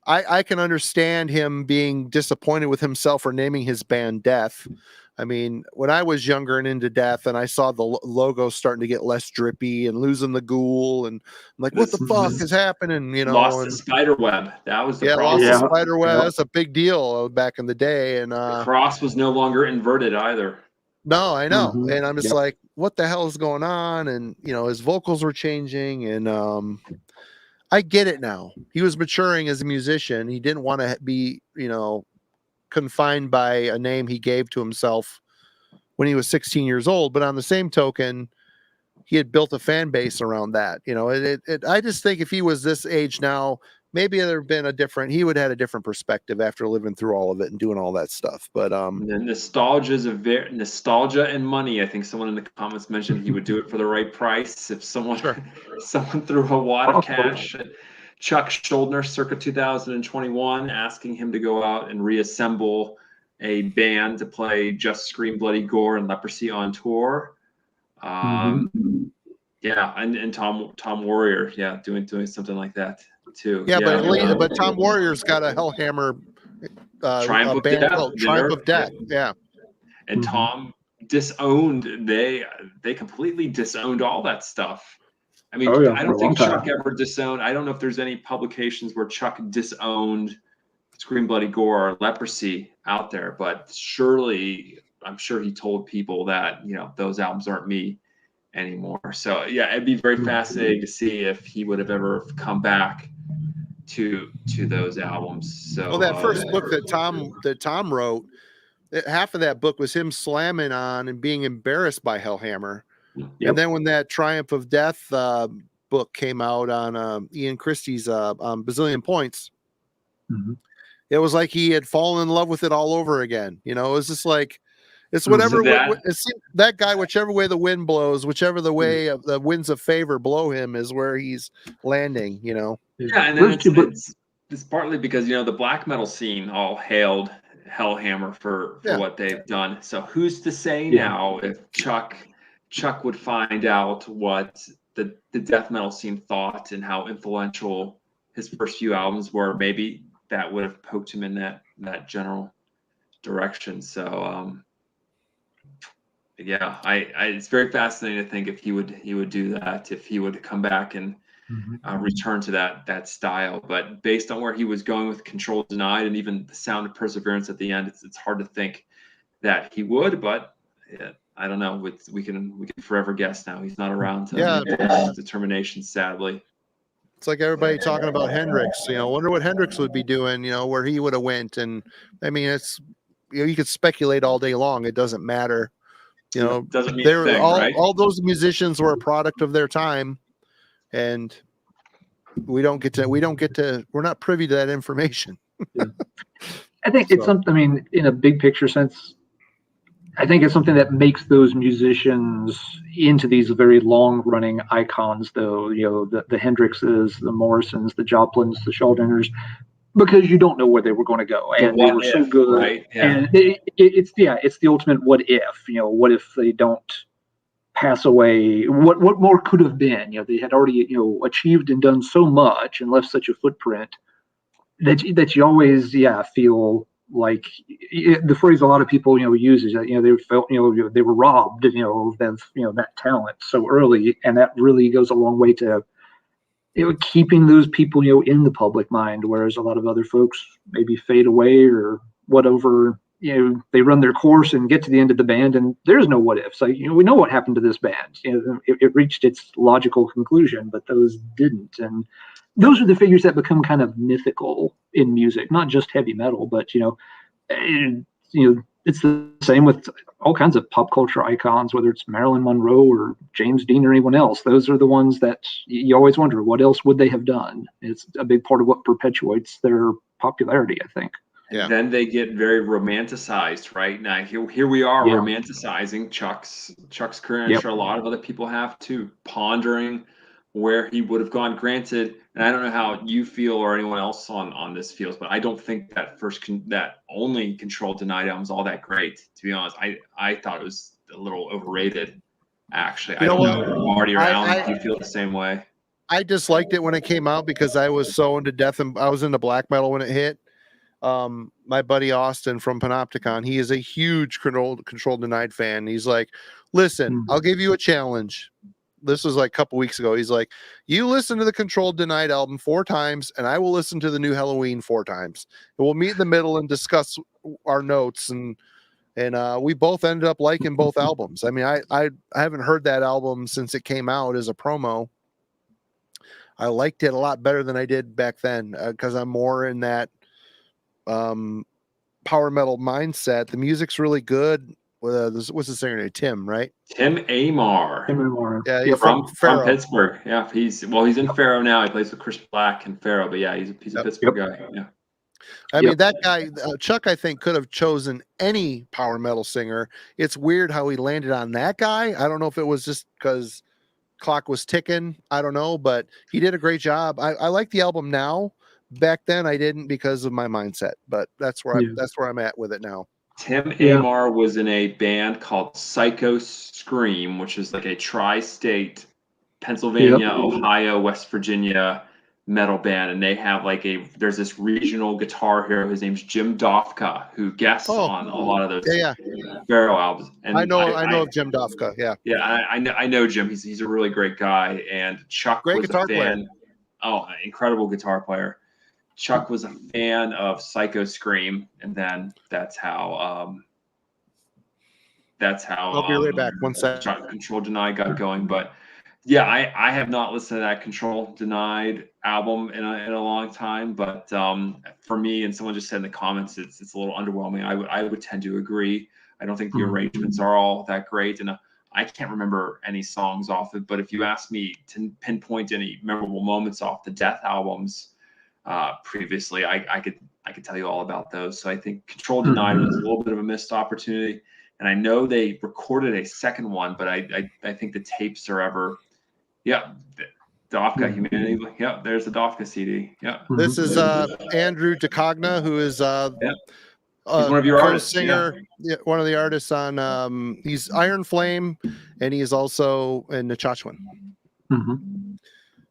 I can understand him being disappointed with himself for naming his band Death. I mean, when I was younger and into Death, and I saw the logo starting to get less drippy and losing the ghoul, and I'm like, what the fuck is happening? Lost the spider web. That was the problem. Lost the spider web. That's a big deal back in the day. And the cross was no longer inverted either. No, I know. And I'm just like, what the hell is going on? And his vocals were changing, and I get it now. He was maturing as a musician. He didn't want to be, confined by a name he gave to himself when he was 16 years old. But on the same token, he had built a fan base around that. I just think if he was this age now, maybe there would have been he would have had a different perspective after living through all of it and doing all that stuff. But the nostalgia and money. I think someone in the comments mentioned he would do it for the right price. If someone threw a wad of cash at Chuck Schuldiner circa 2021, asking him to go out and reassemble a band to play Just Scream Bloody Gore and Leprosy on tour. Yeah, and Tom Warrior, yeah, doing something like that too. Yeah, Yeah, but Tom Warrior's got a Hellhammer Triumph a of band Death, called Triumph of Death. Yeah. And Tom disowned, they completely disowned all that stuff. I mean, Oh, yeah, I for don't a think long Chuck time. ever disowned. I don't know if there's any publications where Chuck disowned Scream Bloody Gore or Leprosy out there, but surely I'm sure he told people that, you know, those albums aren't me anymore. So yeah, it'd be very fascinating to see if he would have ever come back to those albums. So Well, that first book that Tom wrote, half of that book was him slamming on and being embarrassed by Hellhammer. Yep. And then when that Triumph of Death book came out on Ian Christie's Bazillion Points, it was like he had fallen in love with it all over again. You know, it was just like, it's whatever it's that guy, whichever way the wind blows, whichever the way of the winds of favor blow him is where he's landing, you know? Yeah, and then it's partly because, you know, the black metal scene all hailed Hellhammer for what they've done. So who's to say now if Chuck would find out what the death metal scene thought and how influential his first few albums were? Maybe that would have poked him in that general direction. So yeah, it's very fascinating to think if he would do that, if he would come back and return to that style. But based on where he was going with Control Denied and even the Sound of Perseverance at the end, it's hard to think that he would. But I don't know. We can forever guess now. He's not around to make those determinations, sadly. It's like everybody talking about Hendrix. You know, wonder what Hendrix would be doing. You know, where he would have went. And I mean, it's, you know, you could speculate all day long. It doesn't matter. You know, doesn't mean a thing, right? All those musicians were a product of their time, and we're not privy to that information. I think it's something, I mean, in a big picture sense, I think it's something that makes those musicians into these very long running icons, though, you know, the Hendrixes, the Morrisons, the Joplins, the Schuldiners, because you don't know where they were going to go, and they were so good, right? Yeah. And it's the ultimate what if, you know, what if they don't pass away? What more could have been? You know, they had already, you know, achieved and done so much and left such a footprint that you always feel like the phrase a lot of people, you know, use is that, you know, they felt, you know, they were robbed, you know, of, you know, that talent so early, and that really goes a long way to, you know, keeping those people, you know, in the public mind, whereas a lot of other folks maybe fade away or whatever. You know, they run their course and get to the end of the band, and there's no what ifs. Like, you know, we know what happened to this band. You know, it reached its logical conclusion, but those didn't. And those are the figures that become kind of mythical in music, not just heavy metal, but, you know, it's the same with all kinds of pop culture icons, whether it's Marilyn Monroe or James Dean or anyone else. Those are the ones that you always wonder, what else would they have done? It's a big part of what perpetuates their popularity, I think. And then they get very romanticized, right? Now here we are romanticizing Chuck's career. I'm sure a lot of other people have too, pondering where he would have gone. Granted, and I don't know how you feel or anyone else on this feels, but I don't think that only Control Denied album is all that great. To be honest, I thought it was a little overrated. Actually, I don't know, Marty or Alan, do you feel the same way? I disliked it when it came out because I was so into death, and I was into black metal when it hit. My buddy Austin from Panopticon, he is a huge Control Denied fan. He's like, listen, I'll give you a challenge. This was like a couple weeks ago. He's like, you listen to the Control Denied album 4 times, and I will listen to the new Halloween 4 times. And we'll meet in the middle and discuss our notes. And we both ended up liking both albums. I mean, I haven't heard that album since it came out as a promo. I liked it a lot better than I did back then because I'm more in that power metal mindset. The music's really good. What's the singer name? Tim, right? Tim Amar. Yeah, from Pittsburgh. Yeah, he's in Pharaoh now. He plays with Chris Black and Pharaoh, but yeah, he's a Pittsburgh guy. Yeah. I mean, that guy, Chuck, I think could have chosen any power metal singer. It's weird how he landed on that guy. I don't know if it was just because clock was ticking. I don't know, but he did a great job. I like the album now. Back then I didn't because of my mindset, but that's where I'm at with it now. Tim Amar was in a band called Psycho Scream, which is like a tri-state Pennsylvania, Ohio, West Virginia metal band, and they have like there's this regional guitar hero. His name's Jim Dofka, who guests on a lot of those Barrow albums. And I know of Jim Dofka. I know Jim. He's a really great guy, and Chuck was a fan. Player. Oh, incredible guitar player. Chuck was a fan of Psycho Scream, and then that's how I'll be right back. 1 second. Control Denied got going. But yeah, I have not listened to that Control Denied album in a long time. But for me, and someone just said in the comments, it's a little underwhelming. I would tend to agree. I don't think the arrangements are all that great, and I can't remember any songs off it. But if you ask me to pinpoint any memorable moments off the Death albums previously, I could tell you all about those. So I think Control Denied was a little bit of a missed opportunity. And I know they recorded a second one, but I think the tapes are ever, Dofka Humanity. Yeah, there's the Dofka CD. Yeah. This is Andrew DeCogna, who is he's one of your artists, singer, one of the artists on. He's Iron Flame, and he is also in Nechachwan.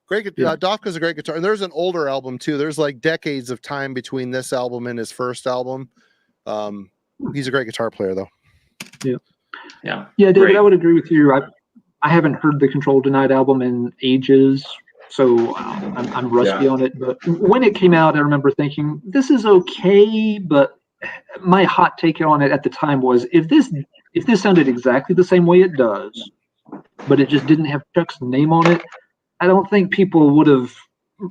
Great, Dofka's a great guitar. And there's an older album too. There's like decades of time between this album and his first album. He's a great guitar player, though. Yeah, David, great. I would agree with you. I haven't heard the Control Denied album in ages, so I'm rusty on it. But when it came out, I remember thinking, this is okay, but my hot take on it at the time was, if this sounded exactly the same way it does, but it just didn't have Chuck's name on it, I don't think people would have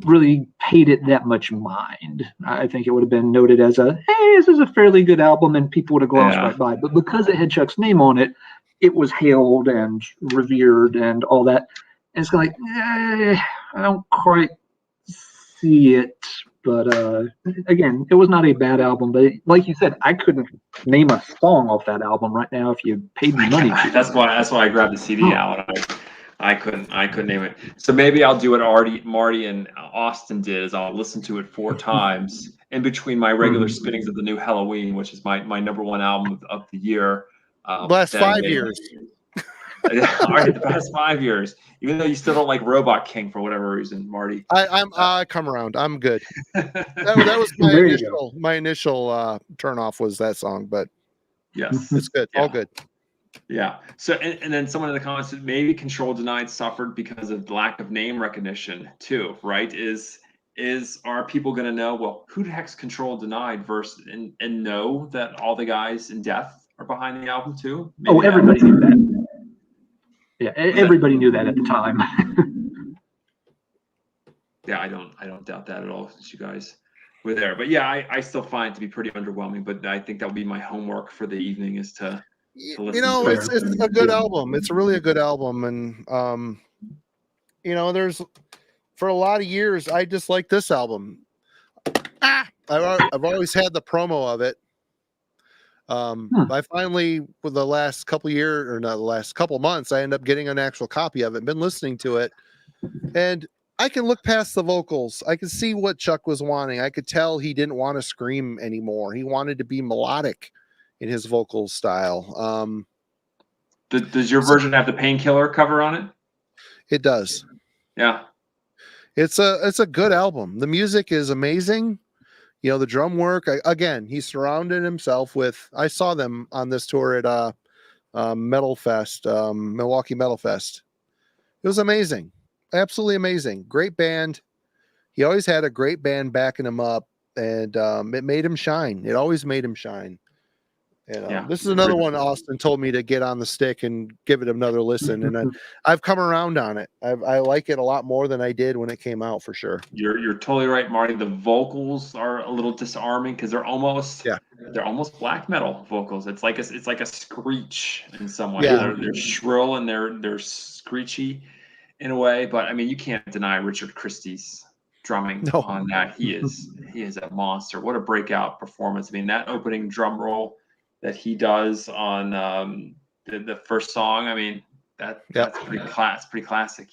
really paid it that much mind. I think it would have been noted as hey, this is a fairly good album, and people would have glossed right by. But because it had Chuck's name on it, it was hailed and revered and all that. And it's like, I don't quite see it. But again, it was not a bad album. But like you said, I couldn't name a song off that album right now if you paid me money. That's why I grabbed the CD out. I couldn't name it. So maybe I'll do what Marty and Austin did, is I'll listen to it 4 times in between my regular spinnings of the new Halloween, which is my #1 album of the year. Last 5 years. All right, the past 5 years. Even though you still don't like Robot King for whatever reason, Marty. I come around. I'm good. That was my initial turn off was that song, but yes, it's good. All good. Yeah. So and then someone in the comments said maybe Control Denied suffered because of lack of name recognition too, right? Are people going to know, well, who the heck's Control Denied versus and know that all the guys in Death are behind the album too? Maybe everybody knew that. Yeah, everybody knew that at the time. Yeah, I don't doubt that at all, since you guys were there. But yeah, I still find it to be pretty underwhelming. But I think that would be my homework for the evening, is to listen to it. It's a good album. It's really a good album, and there's for a lot of years I disliked this album. I've always had the promo of it. I finally, for the last couple years, or not the last couple months, I end up getting an actual copy of it, been listening to it, and I can look past the vocals. I can see what Chuck was wanting. I could tell he didn't want to scream anymore. He wanted to be melodic in his vocal style. Does your version have the Painkiller cover on it? It does. Yeah. It's a good album. The music is amazing. The drum work, again, he surrounded himself with, I saw them on this tour at Metal Fest, Milwaukee Metal Fest. It was amazing. Absolutely amazing. Great band. He always had a great band backing him up, and it made him shine. It always made him shine. And this is another one Austin told me to get on the stick and give it another listen, and I've come around on it. I like it a lot more than I did when it came out, for sure. You're totally right, Marty. The vocals are a little disarming because they're almost black metal vocals. It's like a screech in some way. Yeah. They're shrill and they're screechy in a way, but I mean, you can't deny Richard Christie's drumming on that. He is a monster. What a breakout performance. I mean, that opening drum roll that he does on the first song, I mean, that's pretty classic,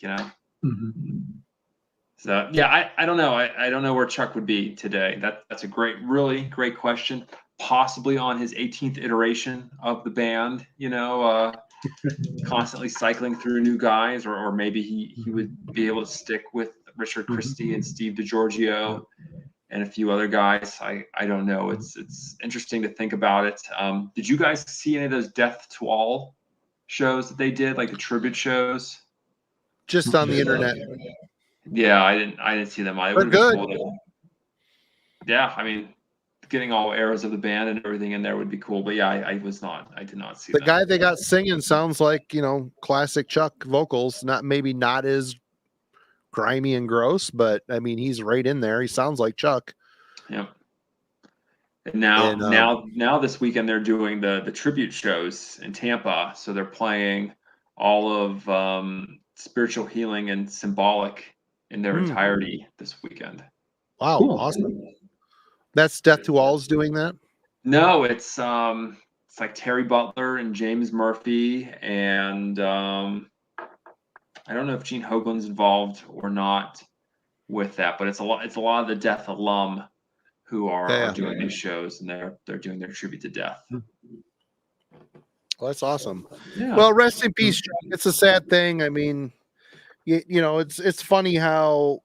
So yeah, I don't know. I don't know where Chuck would be today. That's a really great question. Possibly on his 18th iteration of the band, constantly cycling through new guys, or maybe he would be able to stick with Richard Christie and Steve DiGiorgio and a few other guys. I don't know. It's interesting to think about it. Did you guys see any of those Death to All shows that they did, like the tribute shows? Just on the internet. Yeah, I didn't see them. They're good. Cool. Yeah, I mean, getting all eras of the band and everything in there would be cool. But yeah, I did not see the that. guy they got singing sounds like, classic Chuck vocals. Maybe not as grimy and gross, but I mean, he's right in there. He sounds like Chuck. Yep. And now this weekend they're doing the tribute shows in Tampa. So they're playing all of Spiritual Healing and Symbolic in their entirety this weekend. Wow, cool. Awesome. That's Death to All's doing that? No, it's like Terry Butler and James Murphy, and I don't know if Gene Hoglan's involved or not with that, but it's a lot of the Death alum who are doing these shows, and they're doing their tribute to Death. Well, that's awesome. Yeah. Well, rest in peace, Chuck. It's a sad thing. I mean, it's funny how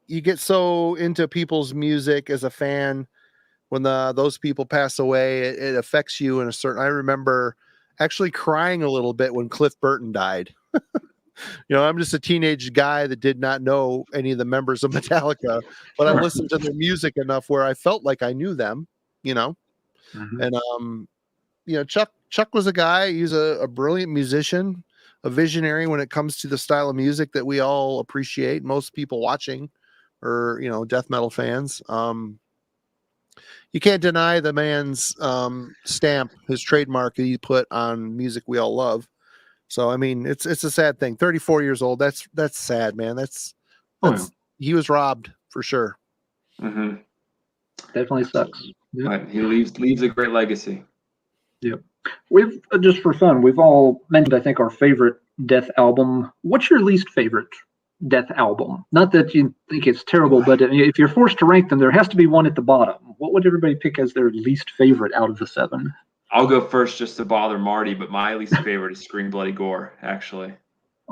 you get so into people's music as a fan. When those people pass away, it affects you in a certain. I remember actually crying a little bit when Cliff Burton died. I'm just a teenage guy that did not know any of the members of Metallica, but I listened to their music enough where I felt like I knew them. And Chuck was a guy. He's a brilliant musician, a visionary when it comes to the style of music that we all appreciate. Most people watching are death metal fans. You can't deny the man's stamp, his trademark that he put on music we all love. So I mean, it's a sad thing. 34 years old. That's sad, man. That's he was robbed for sure. Mm-hmm. Definitely sucks. Yep. Right. He leaves a great legacy. Yep. We've just for fun, we've all mentioned, I think, our favorite Death album. What's your least favorite Death album? Not that you think it's terrible, but if you're forced to rank them, there has to be one at the bottom. What would everybody pick as their least favorite out of the 7? I'll go first just to bother Marty, but my least favorite is Scream Bloody Gore, actually.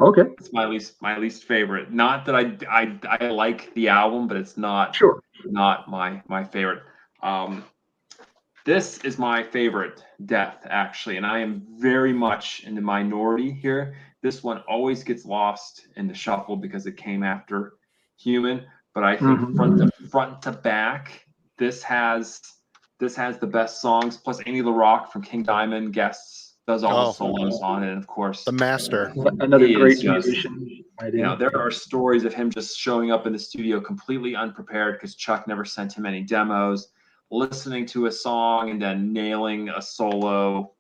Okay. It's my least favorite. Not that I like the album, but it's not not my favorite. This is my favorite Death, actually, and I am very much in the minority here. This one always gets lost in the shuffle because it came after Human, but I think front to back, this has the best songs. Plus, Andy LaRocque from King Diamond does all the solos on it, and of course, the master, another great musician. There are stories of him just showing up in the studio completely unprepared because Chuck never sent him any demos, listening to a song and then nailing a solo,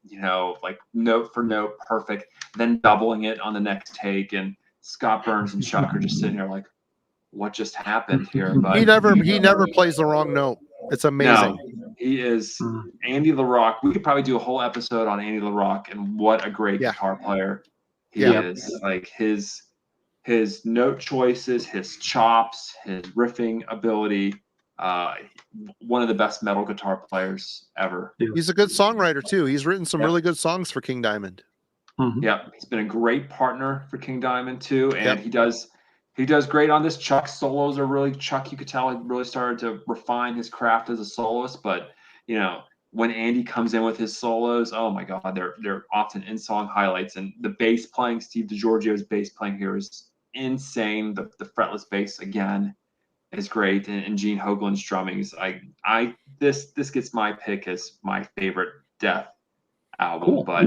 like note for note, perfect, then doubling it on the next take. And Scott Burns and Chuck are just sitting there like, what just happened here? But he never plays the wrong note. It's amazing. No, he is Andy LaRocque. We could probably do a whole episode on Andy LaRocque and what a great guitar player he is. Like his note choices, his chops, his riffing ability. One of the best metal guitar players ever. He's a good songwriter too. He's written some really good songs for King Diamond. Yeah, he's been a great partner for King Diamond too, and he does great on this. Chuck's solos are really Chuck. You could tell he really started to refine his craft as a soloist. But when Andy comes in with his solos, oh my God, they're often in song highlights. And the bass playing, Steve DiGiorgio's bass playing here is insane. The fretless bass again is great, and Gene Hoglan's drumming is this gets my pick as my favorite Death album. Cool. But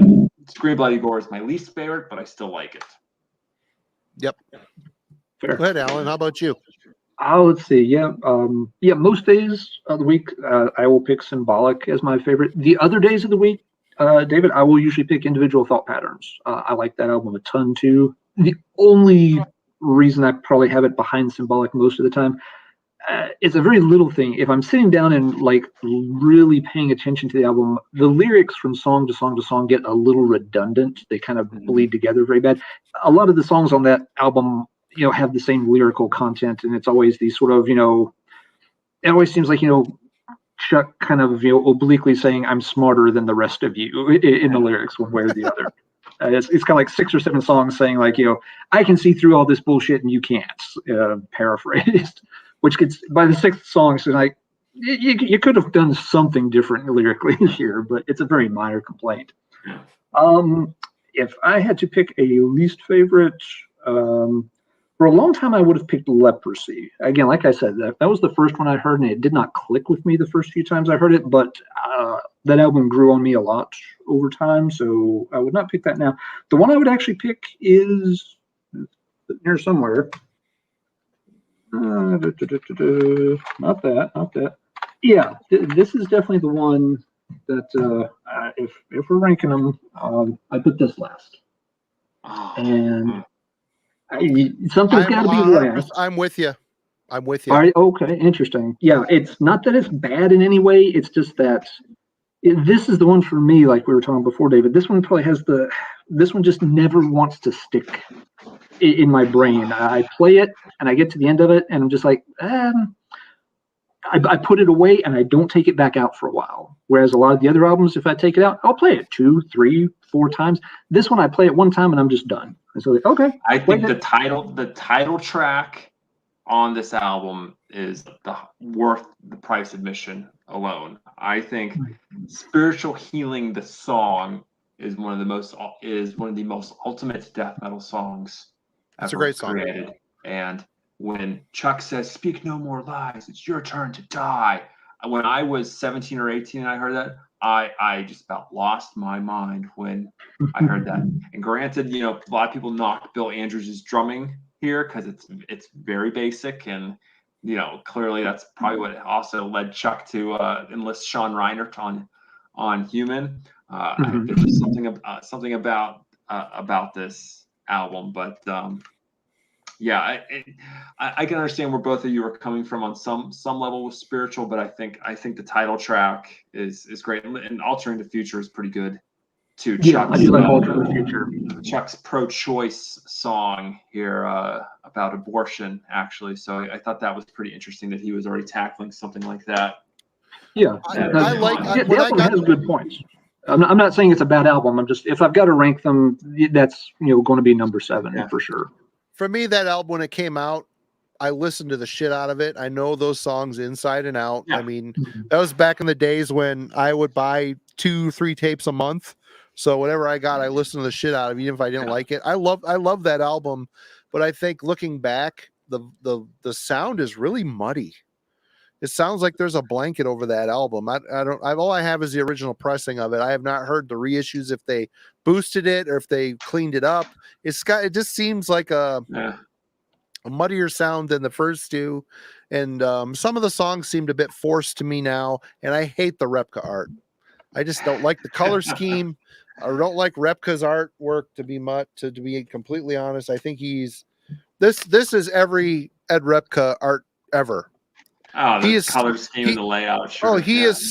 Scream Bloody Gore is my least favorite, but I still like it. Yep. Fair. Go ahead, Alan. How about you? Let's see. Most days of the week, I will pick Symbolic as my favorite. The other days of the week, David, I will usually pick Individual Thought Patterns. I like that album a ton too. The only reason I probably have it behind Symbolic most of the time, it's a very little thing. If I'm sitting down and like really paying attention to the album, the lyrics from song to song to song get a little redundant. They kind of bleed together very bad. A lot of the songs on that album, have the same lyrical content, and it's always these sort of, it always seems like, Chuck kind of, obliquely saying, I'm smarter than the rest of you in the lyrics, one way or the other. It's kind of like 6 or 7 songs saying like, I can see through all this bullshit and you can't, paraphrased, which gets, by the 6th song, so like, you could have done something different lyrically here, but it's a very minor complaint. If I had to pick a least favorite, for a long time I would have picked Leprosy. Again, like I said, that was the first one I heard, and it did not click with me the first few times I heard it, but that album grew on me a lot over time, so I would not pick that now. The one I would actually pick is here somewhere. Not that. Yeah, this is definitely the one that if we're ranking them, I put this last. And something's got to be last. I'm with you. All right. Okay. Interesting. Yeah. It's not that it's bad in any way. It's just that this is the one for me. Like we were talking before, David. This one probably has this one just never wants to stick in my brain. I play it and I get to the end of it and I'm just like, I put it away and I don't take it back out for a while. Whereas a lot of the other albums, if I take it out, I'll play it 2, 3, 4 times. This one I play it one time and I'm just done. And so okay. I think the title track on this album is worth the price admission alone. I think Spiritual Healing, the song, is one of the most ultimate death metal songs ever. It's a great song. Created. And when Chuck says, "Speak no more lies, it's your turn to die." When I was 17 or 18 and I heard that, I just about lost my mind when I heard that. And granted, a lot of people knocked Bill Andrews' drumming here because it's very basic, and clearly that's probably what also led Chuck to enlist Sean Reinert on Human. There's just something about this album, but yeah, I can understand where both of you are coming from on some level with Spiritual, but I think the title track is great, and Altering the Future is pretty good too. Yeah, I do like Altering the Future. Chuck's pro-choice song here about abortion, actually. So I thought that was pretty interesting that he was already tackling something like that. Yeah, the album has good points. I'm not saying it's a bad album. I'm just, if I've got to rank them, that's going to be number 7 for sure. For me, that album, when it came out, I listened to the shit out of it. I know those songs inside and out. Yeah. I mean, that was back in the days when I would buy 2-3 tapes a month. So whatever I got, I listened to the shit out of it, even if I didn't like it. I love that album, but I think looking back, the sound is really muddy. It sounds like there's a blanket over that album. All I have is the original pressing of it. I have not heard the reissues, if they boosted it or if they cleaned it up. It just seems like a muddier sound than the first two. And some of the songs seemed a bit forced to me now. And I hate the Repka art. I just don't like the color scheme. I don't like Repka's artwork, to be completely honest. I think this is every Ed Repka art ever. Oh, the color scheme and the layout. Sure, he is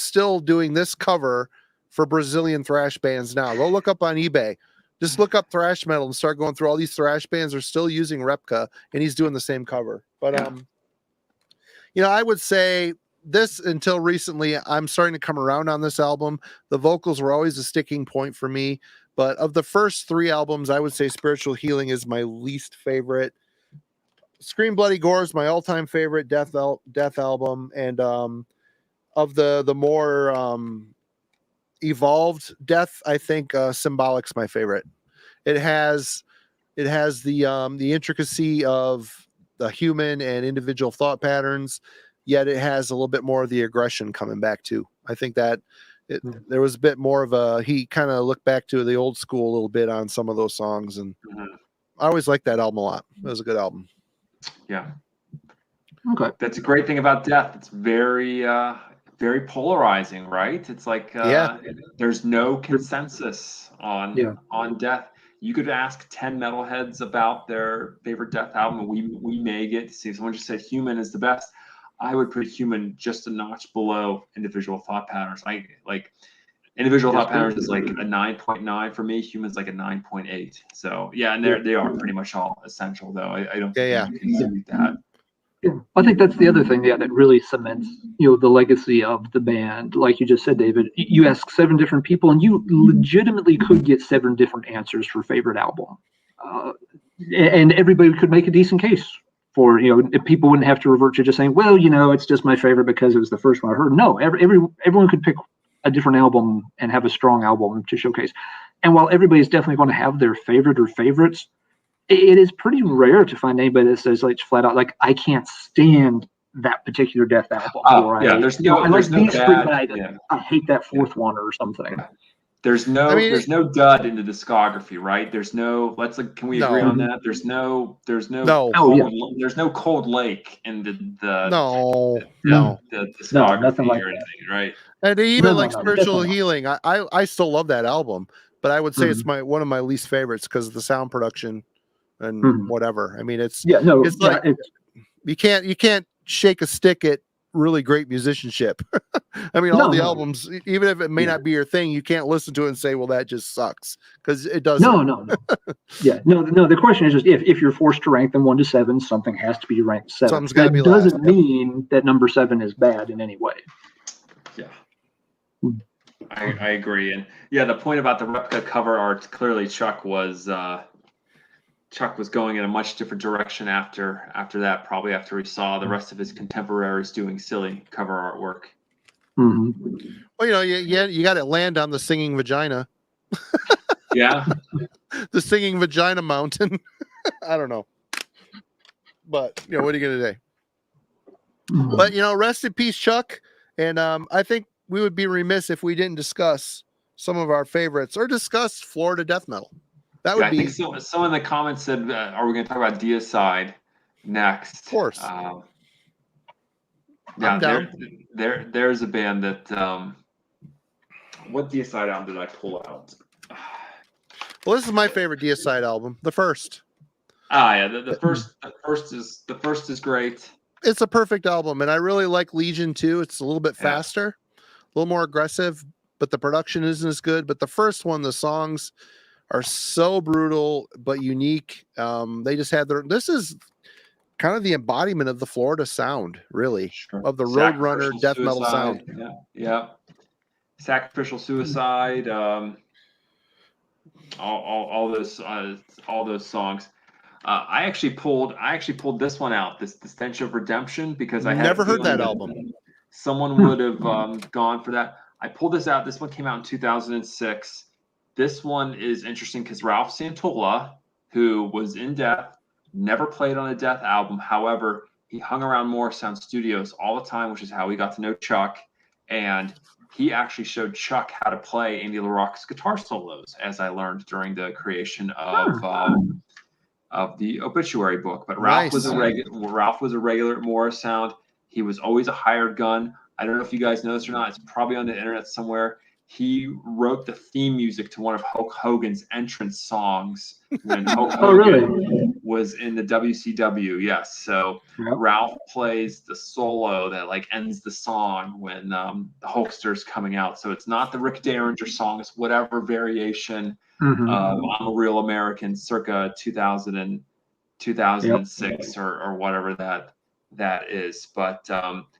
still doing this cover for Brazilian thrash bands now. Go look up on eBay. Just look up thrash metal and start going through all these thrash bands are still using Repka, and he's doing the same cover. But I would say this, until recently, I'm starting to come around on this album. The vocals were always a sticking point for me, but of the first 3 albums, I would say Spiritual Healing is my least favorite. Scream Bloody Gore is my all-time favorite death album, and of the more evolved death, I think Symbolic's my favorite. It has the intricacy of the human and individual thought patterns, yet it has a little bit more of the aggression coming back too. I think that there was a bit more of he kind of looked back to the old school a little bit on some of those songs, and I always liked that album a lot. It was a good album. Yeah. Okay. That's a great thing about death. It's very very polarizing, right? It's like there's no consensus on death. You could ask 10 metalheads about their favorite death album, and we may get to see. Someone just said Human is the best. I would put Human just a notch below Individual Thought Patterns. Individual Thought Patterns is like a 9.9 for me. Human's like a 9.8. So yeah, and they are pretty much all essential, though. I don't think you can dispute that. Yeah, I think that's the other thing, that really cements, the legacy of the band. Like you just said, David, you ask 7 different people, and you legitimately could get 7 different answers for favorite album, and everybody could make a decent case for, if people wouldn't have to revert to just saying, well, it's just my favorite because it was the first one I heard. No, everyone could pick a different album and have a strong album to showcase. And while everybody's definitely going to have their favorite or favorites, it is pretty rare to find anybody that says like flat out, like, I can't stand that particular Death album. Or there's no bad. I hate that fourth one or something. Yeah. There's no dud in the discography, right? There's no. Can we agree on that? There's no. There's no Cold Lake in the discography nothing like or anything, right? And even Spiritual Healing, I still love that album, but I would say it's one of my least favorites because of the sound production and whatever. I mean, it's like you can't shake a stick at really great musicianship. I mean, all the albums, even if it may not be your thing, you can't listen to it and say, well, that just sucks, because it doesn't. No. The question is just if you're forced to rank them 1 to 7, something has to be ranked 7. Something's got to be doesn't mean that number 7 is bad in any way. Yeah. I agree. And the point about the replica cover art, clearly Chuck was going in a much different direction after that, probably after he saw the rest of his contemporaries doing silly cover artwork. Well, you got to land on the singing vagina. Yeah. The singing vagina mountain. I don't know. But, what are you going to do? But, rest in peace, Chuck. And I think we would be remiss if we didn't discuss some of our favorites or discuss Florida death metal. That would be. I think someone in the comments said, "Are we going to talk about Deicide next?" Of course. There's a band that. What Deicide album did I pull out? Well, this is my favorite Deicide album, the first. The first is great. It's a perfect album, and I really like Legion too. It's a little bit faster, a little more aggressive, but the production isn't as good. But the first one, the songs are so brutal but unique. They just had this is kind of the embodiment of the Florida sound, really, of the Roadrunner death metal sound. Yeah. Sacrificial Suicide, all those songs. I actually pulled this one out, the Stench of Redemption, because I had never heard that album. Someone would have gone for that. I pulled this out. This one came out in 2006. This one is interesting because Ralph Santola, who was in Death, never played on a Death album. However, he hung around Morrisound Studios all the time, which is how we got to know Chuck. And he actually showed Chuck how to play Andy LaRocque's guitar solos, as I learned during the creation of the Obituary book. But Ralph was a regular at Morrisound. He was always a hired gun. I don't know if you guys know this or not. It's probably on the internet somewhere. He wrote the theme music to one of Hulk Hogan's entrance songs when Hulk Hogan was in the WCW. Yes, so Ralph plays the solo that ends the song when the Hulkster's coming out. So it's not the Rick Derringer song; it's whatever variation of "I'm a Real American" circa 2006 or whatever that is. But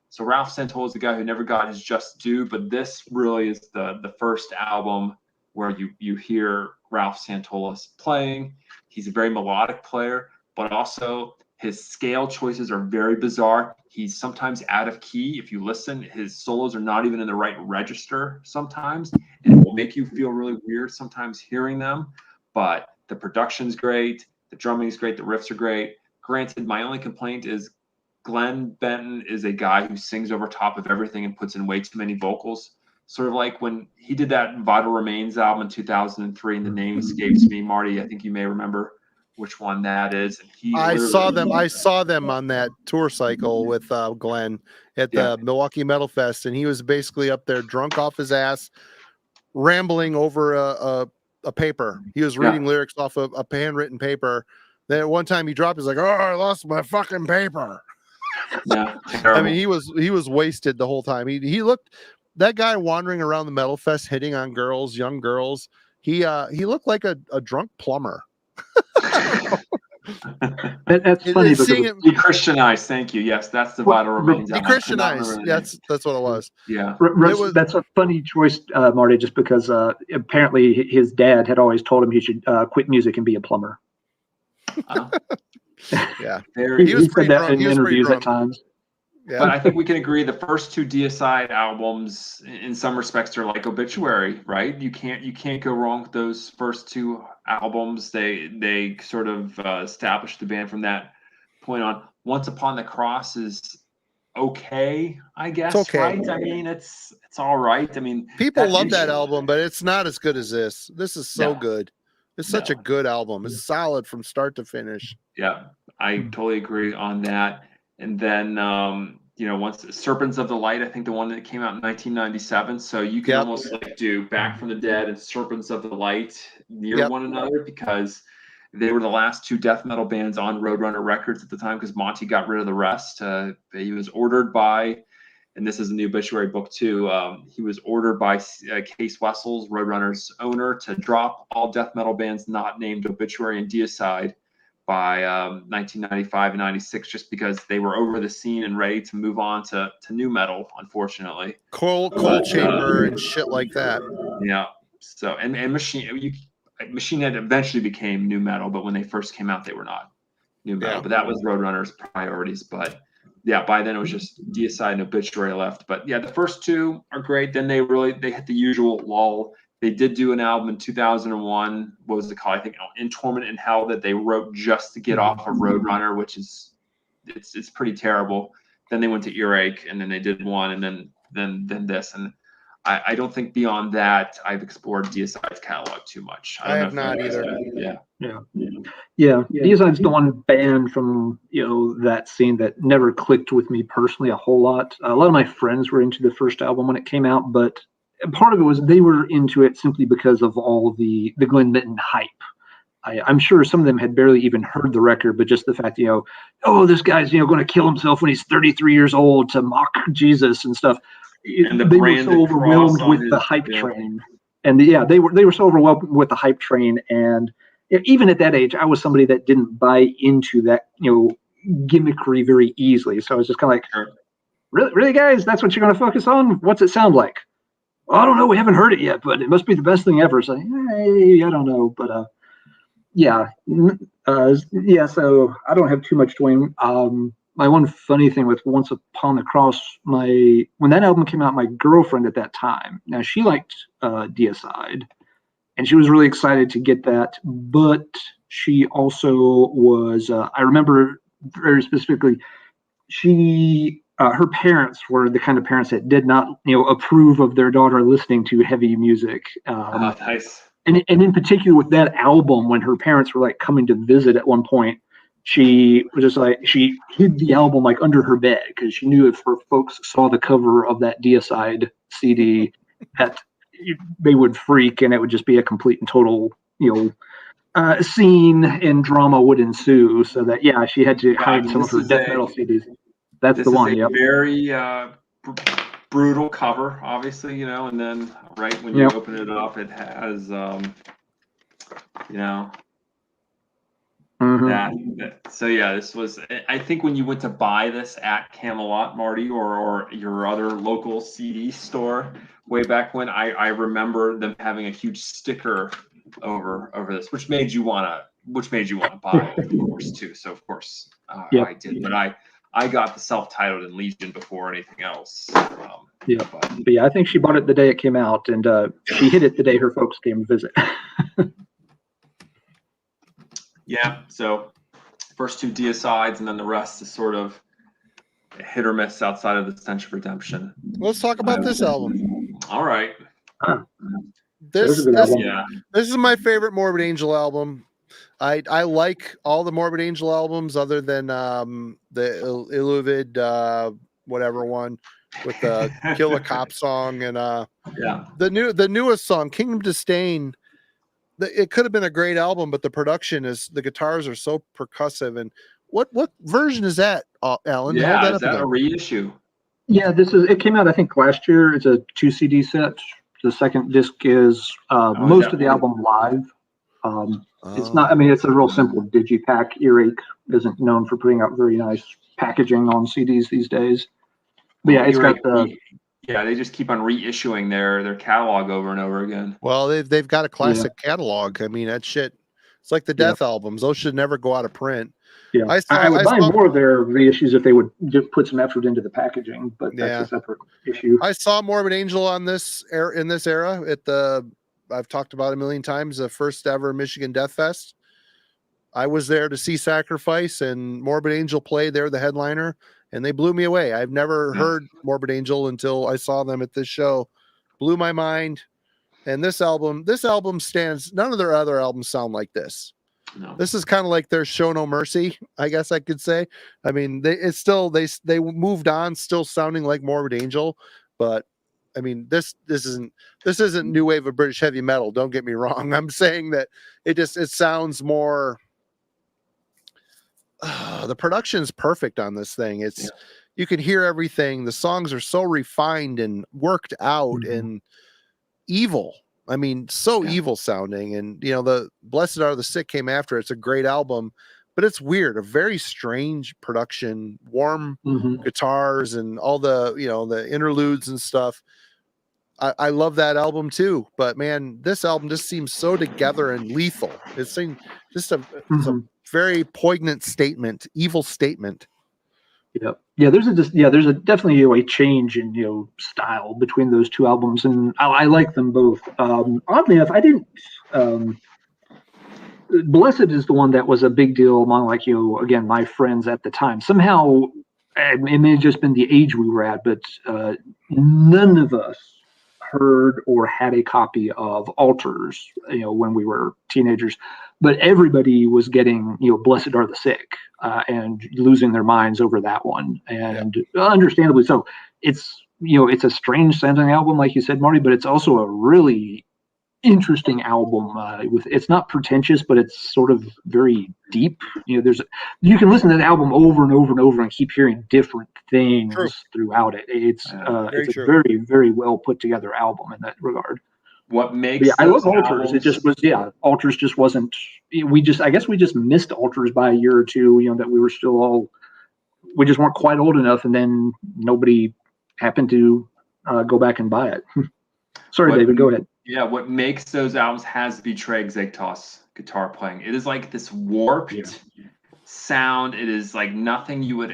so Ralph Santola is the guy who never got his just due, but this really is the first album where you hear Ralph Santola playing. He's a very melodic player, but also his scale choices are very bizarre. He's sometimes out of key. If you listen, his solos are not even in the right register sometimes, and it will make you feel really weird sometimes hearing them. But the production's great, the drumming's great, the riffs are great. Granted, my only complaint is Glenn Benton is a guy who sings over top of everything and puts in way too many vocals. Sort of like when he did that Vital Remains album in 2003, and the name escapes me. Marty, I think you may remember which one that is. And I saw them on that tour cycle with Glenn at the Milwaukee Metal Fest, and he was basically up there drunk off his ass, rambling over a paper. He was reading lyrics off of a handwritten paper. Then at one time he dropped, he's like, "Oh, I lost my fucking paper." Yeah, I mean, he was wasted the whole time. He looked, that guy wandering around the Metal Fest hitting on girls, young girls. He looked like a drunk plumber. That's funny because de-Christianized. Thank you. Yes, that's the vital remains. De-Christianized. That's what it was. Yeah. That's a funny choice, Marty, just because apparently his dad had always told him he should quit music and be a plumber. Yeah. He said that in interviews at times. Yeah. But I think we can agree the first two Deicide albums, in some respects, are like Obituary, right? You can't go wrong with those first two albums. They sort of established the band from that point on. Once Upon the Cross is okay, I guess. It's okay. Right? I mean, it's all right. I mean, people love that album, but it's not as good as this. This is so good. It's such a good album. It's solid from start to finish. Yeah, I totally agree on that. And then, once Serpents of the Light, I think the one that came out in 1997. So you can almost like do Back from the Dead and Serpents of the Light near one another, because they were the last two death metal bands on Roadrunner Records at the time, because Monty got rid of the rest. He was ordered by, and this is in the Obituary book too, he was ordered by Case Wessels, Roadrunner's owner, to drop all death metal bands not named Obituary and Deicide by 1995 and 96, just because they were over the scene and ready to move on to new metal, unfortunately. Cold Chamber and shit like that. Yeah. So and Machine Head eventually became new metal, but when they first came out, they were not new metal. But that was Roadrunner's priorities. But yeah, by then it was just Deicide and Obituary left. But yeah, the first two are great. Then they hit the usual lull. They did do an album in 2001. What was it called? I think In Torment in Hell, that they wrote just to get off of Roadrunner, which is it's pretty terrible. Then they went to Earache, and then they did one, and then this. And I don't think beyond that I've explored Deicide's catalog too much. I have not either. Yeah. Deicide's the one band from that scene that never clicked with me personally a whole lot. A lot of my friends were into the first album when it came out, but part of it was they were into it simply because of all the Glenn Mitten hype. I'm sure some of them had barely even heard the record, but just the fact, this guy's going to kill himself when he's 33 years old to mock Jesus and stuff. And they were so overwhelmed with the hype train, and they were so overwhelmed with the hype train. And even at that age, I was somebody that didn't buy into that gimmickry very easily. So I was just kind of like, really, guys, that's what you're going to focus on? What's it sound like? Well, I don't know. We haven't heard it yet, but it must be the best thing ever. So, hey, I don't know. But, so I don't have too much to win. My one funny thing with Once Upon the Cross, when that album came out, my girlfriend at that time, now she liked Deicide, and she was really excited to get that. But she also was, I remember very specifically, her parents were the kind of parents that did not, approve of their daughter listening to heavy music. Nice. And in particular with that album, when her parents were like coming to visit at one point, she was just like, she hid the album like under her bed, because she knew if her folks saw the cover of that Deicide CD, that they would freak, and it would just be a complete and total, scene and drama would ensue. So that she had to hide some of her death metal CDs. That's the one. Yeah. Very brutal cover, obviously, and then right when you open it up, it has, So this was. I think when you went to buy this at Camelot, Marty, or your other local CD store way back when, I remember them having a huge sticker over this, which made you want to buy it, of course, too. So of course I did, but I got the self-titled in Legion before anything else. But I think she bought it the day it came out, and she hid it the day her folks came to visit. So first two Deicides, and then the rest is sort of hit or miss outside of the Stench of Redemption. Let's talk about this album. All right. This is my favorite Morbid Angel album. I like all the Morbid Angel albums other than the Illuvid whatever one with the Kill a Cop song and the newest song, Kingdom Disdain. It could have been a great album, but the production the guitars are so percussive. And what version is that, Alan? Yeah, is that a reissue? Yeah, it came out I think last year. It's a 2 CD set. The second disc is most of the album live. It's not. I mean, it's a real simple digipack. Earache isn't known for putting out very nice packaging on CDs these days. But yeah, it's got the. Yeah, they just keep on reissuing their catalog over and over again. Well, they've got a classic catalog. I mean, that shit. It's like the Death albums; those should never go out of print. Yeah, I would buy more of their reissues if they would just put some effort into the packaging, but that's a separate issue. I saw Morbid Angel on this in this era at the. I've talked about a million times, the first ever Michigan Death Fest. I was there to see Sacrifice, and Morbid Angel played. They're the headliner, and they blew me away. I've never heard Morbid Angel until I saw them at this show. Blew my mind. And this album stands. None of their other albums sound like this. No. This is kind of like their Show No Mercy, I guess I could say. I mean, they moved on, still sounding like Morbid Angel, but I mean, this isn't new wave of British heavy metal. Don't get me wrong. I'm saying that it sounds more. The production's perfect on this thing. You can hear everything. The songs are so refined and worked out and evil. I mean, so evil sounding. And the Blessed Are the Sick came after. It's a great album, but it's weird. A very strange production, warm guitars and all the the interludes and stuff. I love that album too, but man, this album just seems so together and lethal. It's just a very poignant statement, evil statement. Yeah. There's definitely a change in style between those two albums, and I like them both. Oddly enough, I didn't. Blessed is the one that was a big deal among again my friends at the time. Somehow, it may have just been the age we were at, but none of us heard or had a copy of Altars, when we were teenagers, but everybody was getting, Blessed Are the Sick, and losing their minds over that one. And understandably so. It's a strange sounding album, like you said, Marty, but it's also a really interesting album. It's not pretentious, but it's sort of very deep. You can listen to the album over and over and over and keep hearing different things throughout it. It's a very, very well put together album in that regard. What makes I love Altars. It just was Altars just wasn't. I guess we just missed Altars by a year or two. That we were still we just weren't quite old enough, and then nobody happened to go back and buy it. Sorry, David, go ahead. Yeah, what makes those albums has to be Trey Azagthoth's guitar playing. It is like this warped sound. It is like nothing you would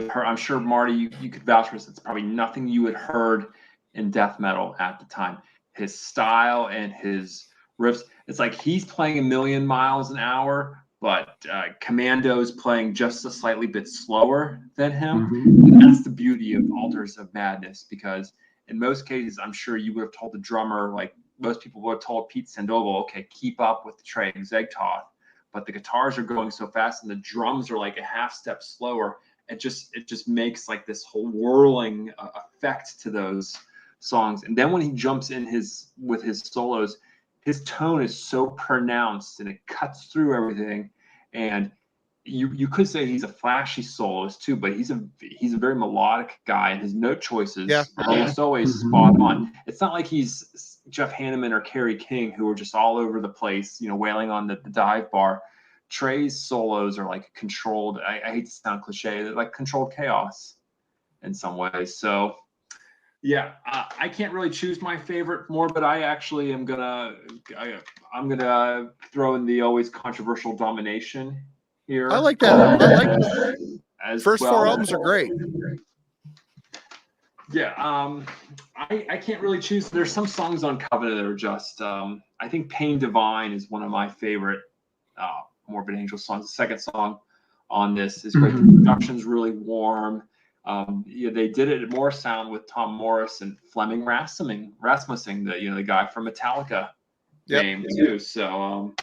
heard. I'm sure Marty, you could vouch for this. It's probably nothing you had heard in death metal at the time. His style and his riffs. It's like he's playing a million miles an hour, but Commando's playing just a slightly bit slower than him. And that's the beauty of Altars of Madness, because in most cases, I'm sure you would have told the drummer, like most people would have told Pete Sandoval, okay, keep up with Trey Azagthoth. But the guitars are going so fast and the drums are like a half step slower. It just makes like this whole whirling effect to those songs. And then when he jumps in with his solos, his tone is so pronounced and it cuts through everything. And you could say he's a flashy soloist too, but he's a very melodic guy, and his note choices are almost always spot on. It's not like he's Jeff Hanneman or Kerry King, who are just all over the place, wailing on the dive bar. Trey's solos are like controlled. I hate to sound cliche, they're like controlled chaos in some ways. So yeah, I can't really choose my favorite more, but I actually am I'm gonna throw in the always controversial Domination here. I like that. I like that. First four albums are great. Yeah, I can't really choose. There's some songs on Covenant that are just. I think Pain Divine is one of my favorite Morbid Angel songs. The second song on this is great. The production's really warm. They did it more sound with Tom Morris and Flemming Rasmussen, the guy from Metallica name too. So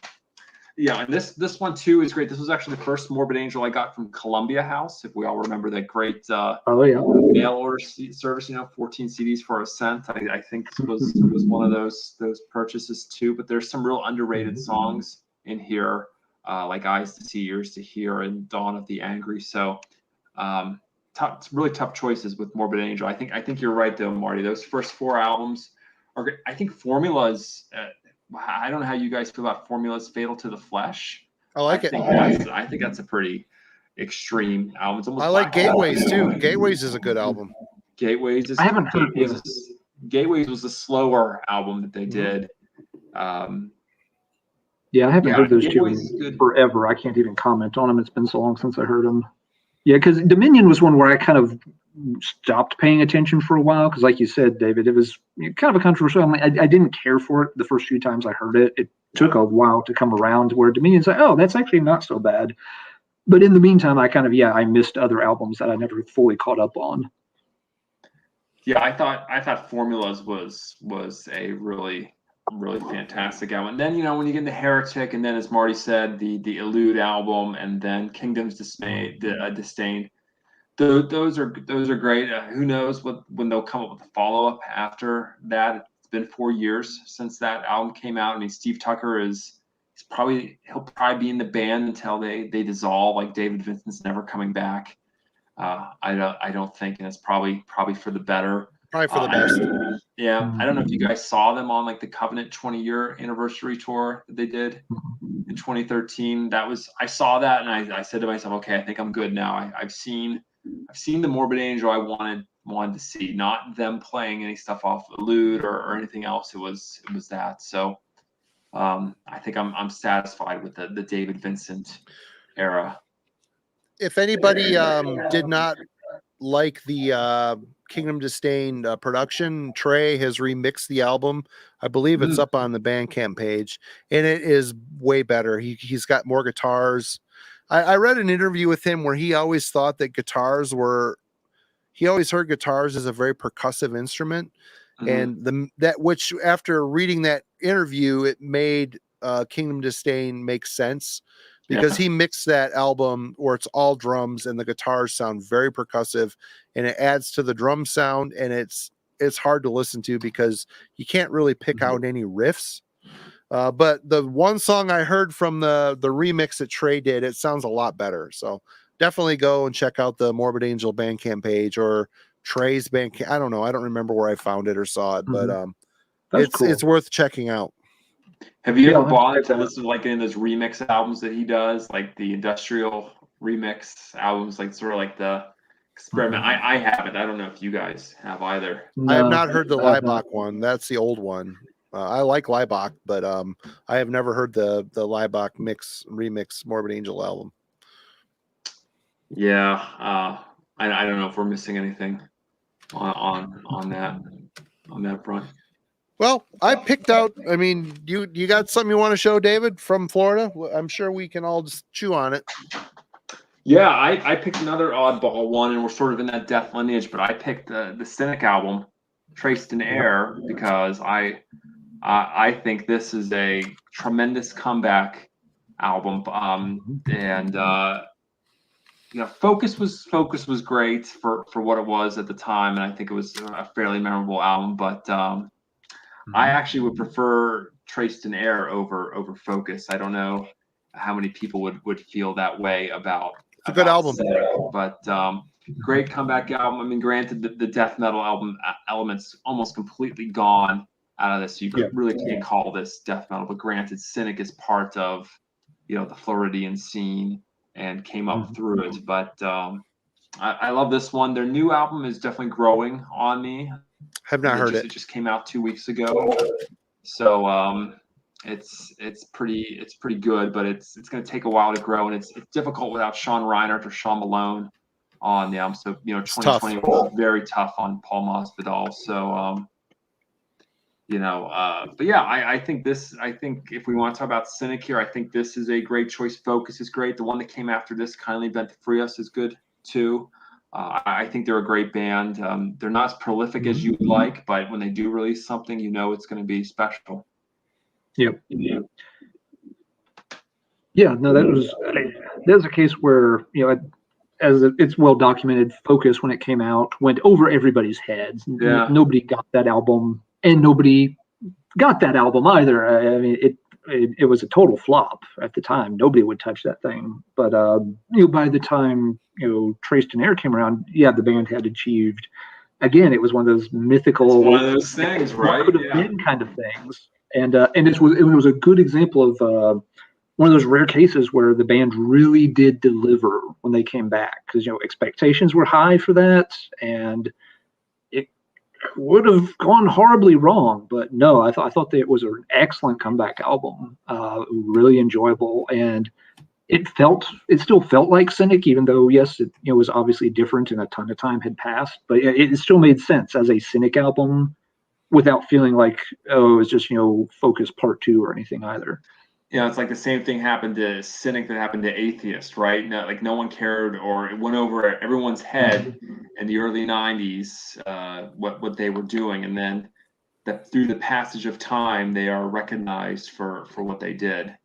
and this one too is great. This was actually the first Morbid Angel I got from Columbia House. If we all remember that great mail order service, 14 CDs for a cent. I think this was one of those purchases too. But there's some real underrated songs in here, like Eyes to See, Ears to Hear, and Dawn of the Angry. So really tough choices with Morbid Angel. I think you're right though, Marty. Those first four albums are great. I think Formula's I don't know how you guys feel about Formula's Fatal to the Flesh. I like it. I think that's a pretty extreme album. It's almost I like black metal. Gateways too. Gateways is a good album. Gateways is I haven't heard Gateways was the slower album that they did. Yeah, I haven't heard those two Gateways is good. forever. I can't even comment on them. It's been so long since I heard them. Yeah, because Dominion was one where I kind of stopped paying attention for a while because, like you said, David, it was kind of a controversial album. I didn't care for it the first few times I heard it. It took a while to come around where Dominion's like, oh, that's actually not so bad. But in the meantime, I kind of, I missed other albums that I never fully caught up on. Yeah, I thought Formulas was a really fantastic album. And then, when you get into Heretic, and then, as Marty said, the Elude album, and then Kingdom's Disdain. Those are great. Who knows when they'll come up with a follow up after that? It's been 4 years since that album came out. I mean, Steve Tucker he'll probably be in the band until they dissolve. Like David Vincent's never coming back. I don't think, and it's probably for the better. Probably for the best. Yeah, I don't know if you guys saw them on like the Covenant 20-year anniversary tour that they did in 2013. I saw that, and I said to myself, okay, I think I'm good now. I've seen the Morbid Angel I wanted to see, not them playing any stuff off Elude or anything else. It was that. So I think I'm satisfied with the David Vincent era. If anybody did not like the Kingdom Disdain production, Trey has remixed the album. I believe it's up on the Bandcamp page, and it is way better. He's got more guitars. I read an interview with him where he always thought that he always heard guitars as a very percussive instrument. And which after reading that interview, it made Kingdom Disdain make sense, because he mixed that album where it's all drums and the guitars sound very percussive, and it adds to the drum sound, and it's hard to listen to because you can't really pick out any riffs. But the one song I heard from the remix that Trey did, it sounds a lot better. So definitely go and check out the Morbid Angel Bandcamp page or Trey's Bandcamp. I don't know. I don't remember where I found it or saw it, but it's worth checking out. Have you ever bothered to listen to like any of those remix albums that he does, like the industrial remix albums, like sort of like the experiment? I haven't. I don't know if you guys have either. I have not heard the Laibach one. That's the old one. I like Laibach, but I have never heard the Laibach remix Morbid Angel album. Yeah, I don't know if we're missing anything on that front. Well, I picked out. I mean, you got something you want to show, David, from Florida? I'm sure we can all just chew on it. Yeah, I picked another oddball one, and we're sort of in that death lineage. But I picked the Cynic album, Traced in Air, because I think this is a tremendous comeback album. Focus was great for what it was at the time, and I think it was a fairly memorable album. But I actually would prefer Traced in Air over Focus. I don't know how many people would feel that way about. It's a good album, but great comeback album. I mean, granted, the death metal elements almost completely gone out of this. You really can't call this death metal. But granted, Cynic is part of the Floridian scene and came up through it. But I love this one. Their new album is definitely growing on me. Have not heard it. It just came out 2 weeks ago, so it's pretty good, but it's going to take a while to grow, and it's difficult without Sean Reinert or Sean Malone on the album. So 2020 was very tough on Paul Masvidal. So but yeah, I think if we want to talk about Cynic here, I think this is a great choice. Focus is great. The one that came after this, Kindly Bent to Free Us, is good too. I think they're a great band. They're not as prolific as you would like, but when they do release something, it's going to be special. Yep. Yeah, no, that was a case where, as it's well documented, Focus, when it came out, went over everybody's heads. Yeah. Nobody got that album, and nobody got that album either. I mean, it was a total flop at the time. Nobody would touch that thing. But by the time Traced in Air came around, the band had achieved. Again, it was one of those mythical, one of those things, right? Could have been kind of things. And it was a good example of one of those rare cases where the band really did deliver when they came back, because expectations were high for that, and it would have gone horribly wrong. But no, I thought that it was an excellent comeback album, really enjoyable, and it still felt like Cynic, even though yes, it was obviously different and a ton of time had passed, but it still made sense as a Cynic album without feeling like, oh, it was just Focus Part 2 or anything either. It's like the same thing happened to Cynic that happened to Atheist, right? No one cared, or it went over everyone's head in the early 90s, what they were doing, and then through the passage of time, they are recognized for what they did.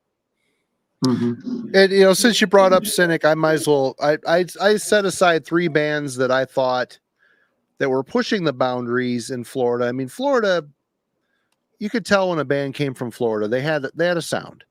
Mm-hmm. And since you brought up Cynic, I might as well. I set aside 3 bands that I thought that were pushing the boundaries in Florida. I mean, Florida, you could tell when a band came from Florida. They had a sound.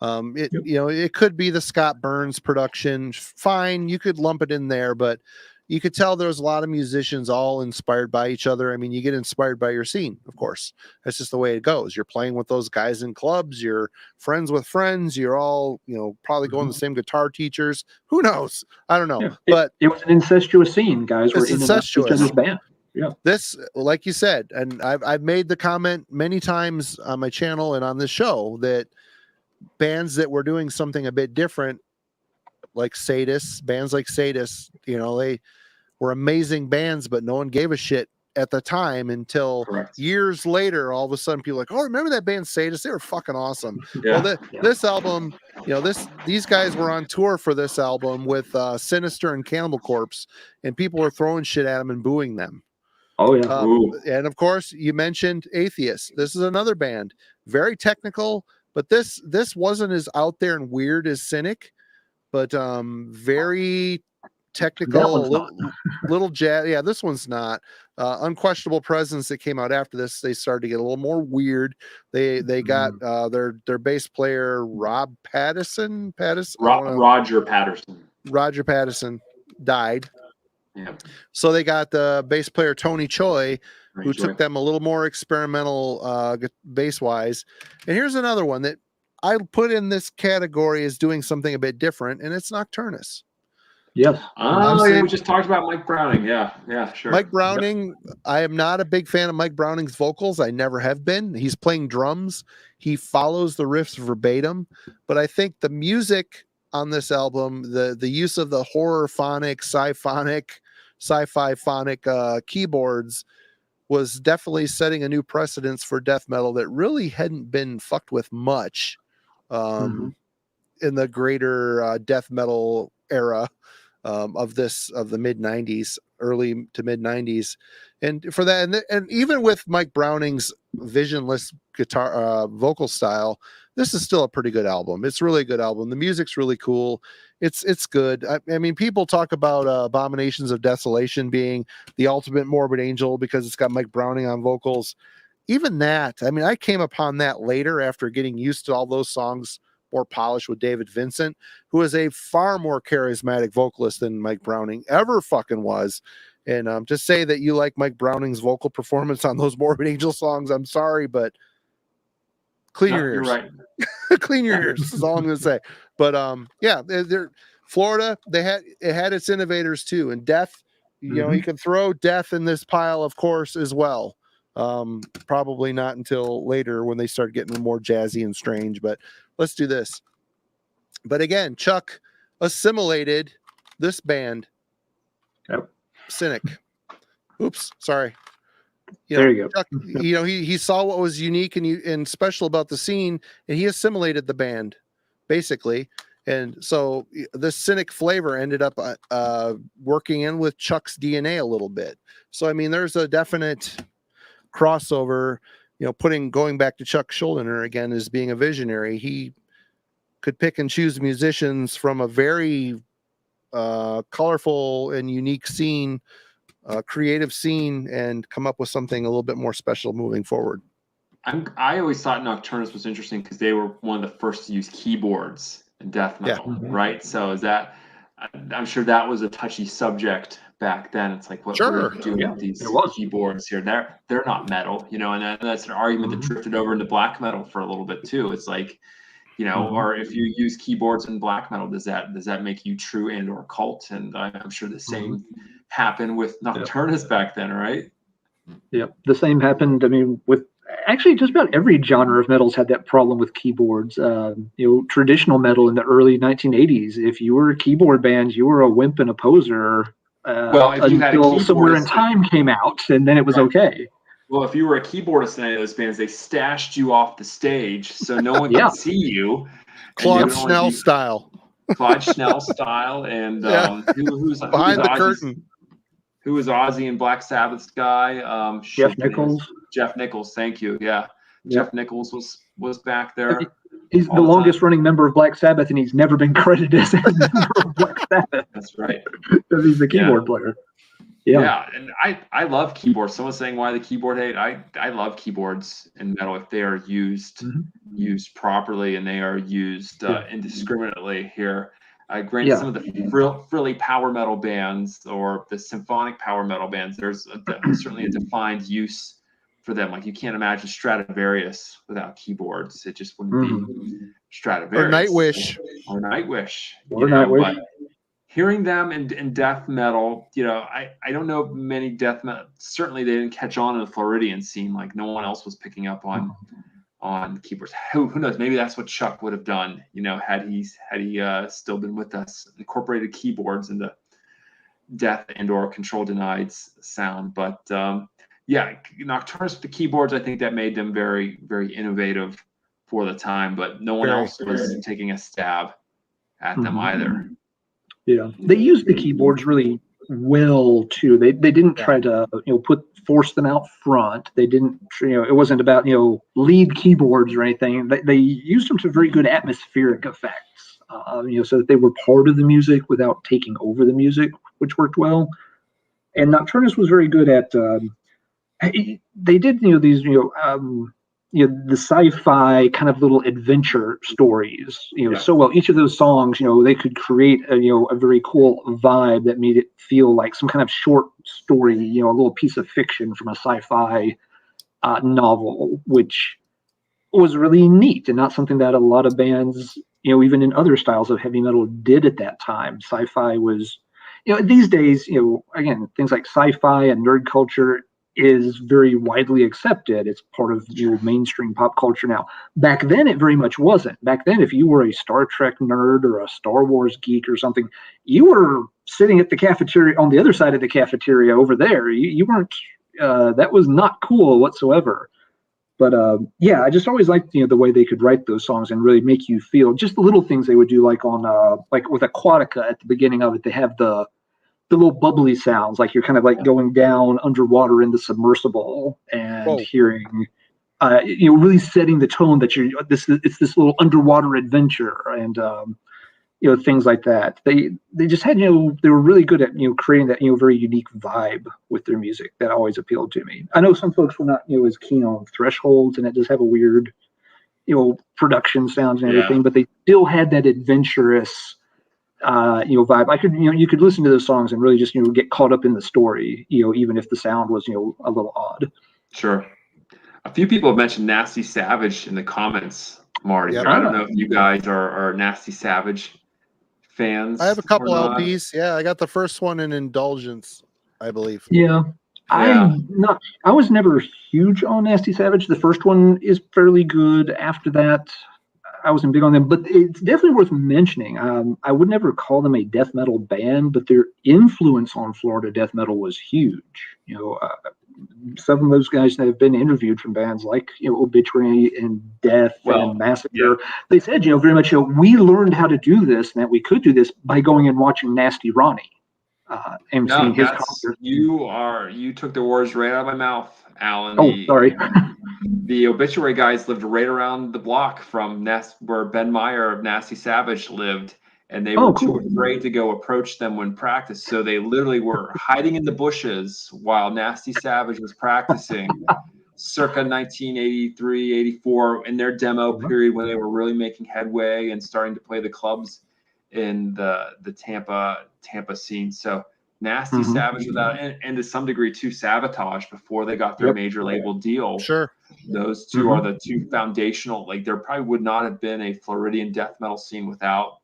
It could be the Scott Burns production. Fine, you could lump it in there, but you could tell there was a lot of musicians all inspired by each other. I mean, you get inspired by your scene, of course. That's just the way it goes. You're playing with those guys in clubs. You're friends with friends. You're all, probably going to the same guitar teachers. Who knows? I don't know. Yeah, but it was an incestuous scene. Guys were in and out each other's band. Yeah. This, like you said, and I've made the comment many times on my channel and on this show that bands that were doing something a bit different, like bands like Sadist, they were amazing bands, but no one gave a shit at the time until years later. All of a sudden, people are like, oh, remember that band Sadist? They were fucking awesome. Yeah. Well, this album, these guys were on tour for this album with Sinister and Cannibal Corpse, and people were throwing shit at them and booing them. Oh yeah. And of course, you mentioned Atheist. This is another band, very technical, but this wasn't as out there and weird as Cynic, but very technical, little jazz. Yeah, this one's not. Unquestionable Presence that came out after this, they started to get a little more weird. They got their bass player Roger Patterson died. Yeah. So they got the bass player Tony Choi, who took them a little more experimental bass wise. And here's another one that I put in this category as doing something a bit different, and it's Nocturnus. Yes. We just talked about Mike Browning. Yeah, sure. Mike Browning, I am not a big fan of Mike Browning's vocals. I never have been. He's playing drums. He follows the riffs verbatim, but I think the music on this album, the use of the horror phonic, sci-fi phonic keyboards was definitely setting a new precedence for death metal that really hadn't been fucked with much in the greater death metal era of the mid 90s, early to mid 90s. And for that, and even with Mike Browning's visionless guitar vocal style, this is still a pretty good album. It's really a good album. The music's really cool. It's good. I mean, people talk about Abominations of Desolation being the ultimate Morbid Angel because it's got Mike Browning on vocals. Even that, I mean, I came upon that later after getting used to all those songs more polished with David Vincent, who is a far more charismatic vocalist than Mike Browning ever fucking was. And just say that you like Mike Browning's vocal performance on those Morbid Angel songs, I'm sorry, but clean your ears. You're right. Clean your ears. That's all I'm going to say. But they're Florida. It had its innovators too, and Death. You can throw Death in this pile, of course, as well. Probably not until later when they start getting more jazzy and strange. But let's do this. But again, Chuck assimilated this band. Yep. Cynic. Oops, sorry. There you go. Chuck, he saw what was unique and special about the scene, and he assimilated the band, basically. And so this Cynic flavor ended up working in with Chuck's DNA a little bit. So I mean, there's a definite crossover. Going back to Chuck Schuldiner again as being a visionary, he could pick and choose musicians from a very colorful and unique scene. Creative scene, and come up with something a little bit more special moving forward. I always thought Nocturnus was interesting because they were one of the first to use keyboards in death metal, right? So I'm sure that was a touchy subject back then. It's like, what Sure. are you doing with these it was. keyboards here? They're not metal, you know, and that's an argument that drifted over into black metal for a little bit too. It's like, you know, or if you use keyboards in black metal, does that make you true and or cult? And I'm sure the same happened with Nocturnus back then, right? Yep. The same happened, I mean, with actually just about every genre of metals had that problem with keyboards. You know, traditional metal in the early 1980s, if you were a keyboard band, you were a wimp and a poser Well, if you had a until Somewhere in keyboardist- Time came out, and then it was okay. Well, if you were a keyboardist in any of those bands, they stashed you off the stage so no one could see you. Claude Schnell style. Claude Schnell style, and who's behind the Ozzy's, curtain? Who was Ozzy and Black Sabbath's guy? Jeff Nichols. Jeff Nichols, thank you. Yeah, Jeff Nichols was back there. He's the longest running member of Black Sabbath, and he's never been credited as a member of Black Sabbath. That's right. Because he's the keyboard player. Yeah, and I love keyboards. Someone's saying why the keyboard hate. I love keyboards in metal if they are used properly and they are used indiscriminately here. Granted, some of the frilly power metal bands or the symphonic power metal bands, there's certainly a defined use for them. Like you can't imagine Stradivarius without keyboards. It just wouldn't be Stradivarius. Or Nightwish. But hearing them in death metal, you know, I don't know many death metal. Certainly, they didn't catch on in the Floridian scene. Like no one else was picking up on keyboards. Who knows? Maybe that's what Chuck would have done. You know, had he still been with us, incorporated keyboards into death and/or Control Denied sound. But Nocturnus with the keyboards, I think that made them very, very innovative for the time. But no one else was taking a stab at them either. Yeah, they used the keyboards really well too. They didn't try to force them out front. They didn't it wasn't about lead keyboards or anything. They used them to very good atmospheric effects. So that they were part of the music without taking over the music, which worked well. And Nocturnus was very good at. They did these the sci-fi kind of little adventure stories, so well. Each of those songs, they could create a very cool vibe that made it feel like some kind of short story, a little piece of fiction from a sci-fi novel, which was really neat and not something that a lot of bands, even in other styles of heavy metal did at that time. Sci-fi was, these days, again, things like sci-fi and nerd culture is very widely accepted. It's part of mainstream pop culture now. Back then, it very much wasn't. Back then, if you were a Star Trek nerd or a Star Wars geek or something, you were sitting at the cafeteria on the other side of the cafeteria over there. You weren't. That was not cool whatsoever. But I just always liked the way they could write those songs and really make you feel just the little things they would do, like on like with Aquatica at the beginning of it. They have the little bubbly sounds, like you're kind of like going down underwater in the submersible and hearing, really setting the tone that it's this little underwater adventure and, things like that. They just had, they were really good at, creating that, very unique vibe with their music that always appealed to me. I know some folks were not, as keen on Thresholds, and it does have a weird, production sounds and everything, but they still had that adventurous, vibe. I could, you could listen to those songs and really just, get caught up in the story, even if the sound was, a little odd. Sure. A few people have mentioned Nasty Savage in the comments, Marty. I don't know if you guys are Nasty Savage fans. I have a couple LPs. Yeah, I got the first one in Indulgence, I believe. Yeah. I was never huge on Nasty Savage. The first one is fairly good. After that, I wasn't big on them, but it's definitely worth mentioning. I would never call them a death metal band, but their influence on Florida death metal was huge. Some of those guys that have been interviewed from bands like Obituary and Death and Massacre, they said very much we learned how to do this and that we could do this by going and watching Nasty Ronnie and seeing his concert. You took the words right out of my mouth, Alan. Sorry. The Obituary guys lived right around the block from where Ben Meyer of Nasty Savage lived, and they were too afraid to go approach them when practice. So they literally were hiding in the bushes while Nasty Savage was practicing circa 1983, 84 in their demo period when they were really making headway and starting to play the clubs in the Tampa scene. So Nasty Savage without, and to some degree too, Sabotage before they got their major label deal. Sure. Those two are the two foundational. Like there probably would not have been a Floridian death metal scene without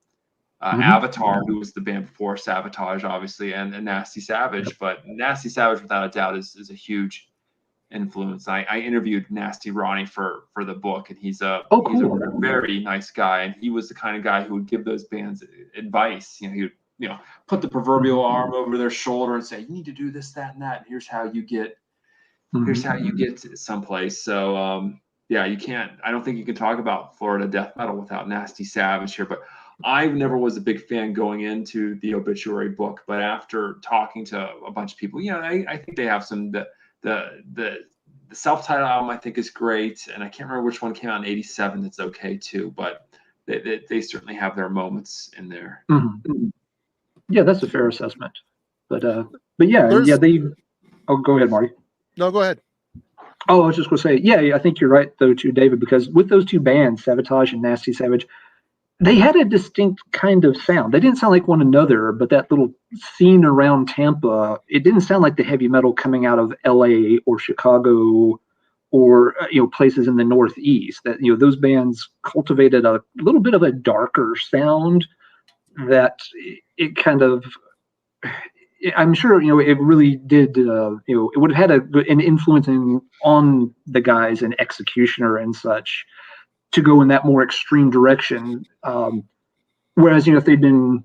Avatar, who was the band before Sabotage, obviously, and Nasty Savage. But Nasty Savage, without a doubt, is a huge influence. I interviewed Nasty Ronnie for the book, and he's a very nice guy, and he was the kind of guy who would give those bands advice. He would put the proverbial arm over their shoulder and say, you need to do this, that, and that. Here's how you get to someplace. So you can't, I don't think you can talk about Florida death metal without Nasty Savage here. But I never was a big fan going into the Obituary book, but after talking to a bunch of people, I think they have some, the self-titled album I think is great, and I can't remember which one came out in '87. That's okay too, but they certainly have their moments in there. Yeah, that's a fair assessment. But they. Oh, go ahead, Marty. No, go ahead. Oh, I was just going to say, I think you're right though too, David, because with those two bands, Sabotage and Nasty Savage, they had a distinct kind of sound. They didn't sound like one another, but that little scene around Tampa, it didn't sound like the heavy metal coming out of LA or Chicago or places in the Northeast. That those bands cultivated a little bit of a darker sound that it kind of, I'm sure it really did. It would have had an influence on the guys in Executioner and such to go in that more extreme direction. Whereas, if they'd been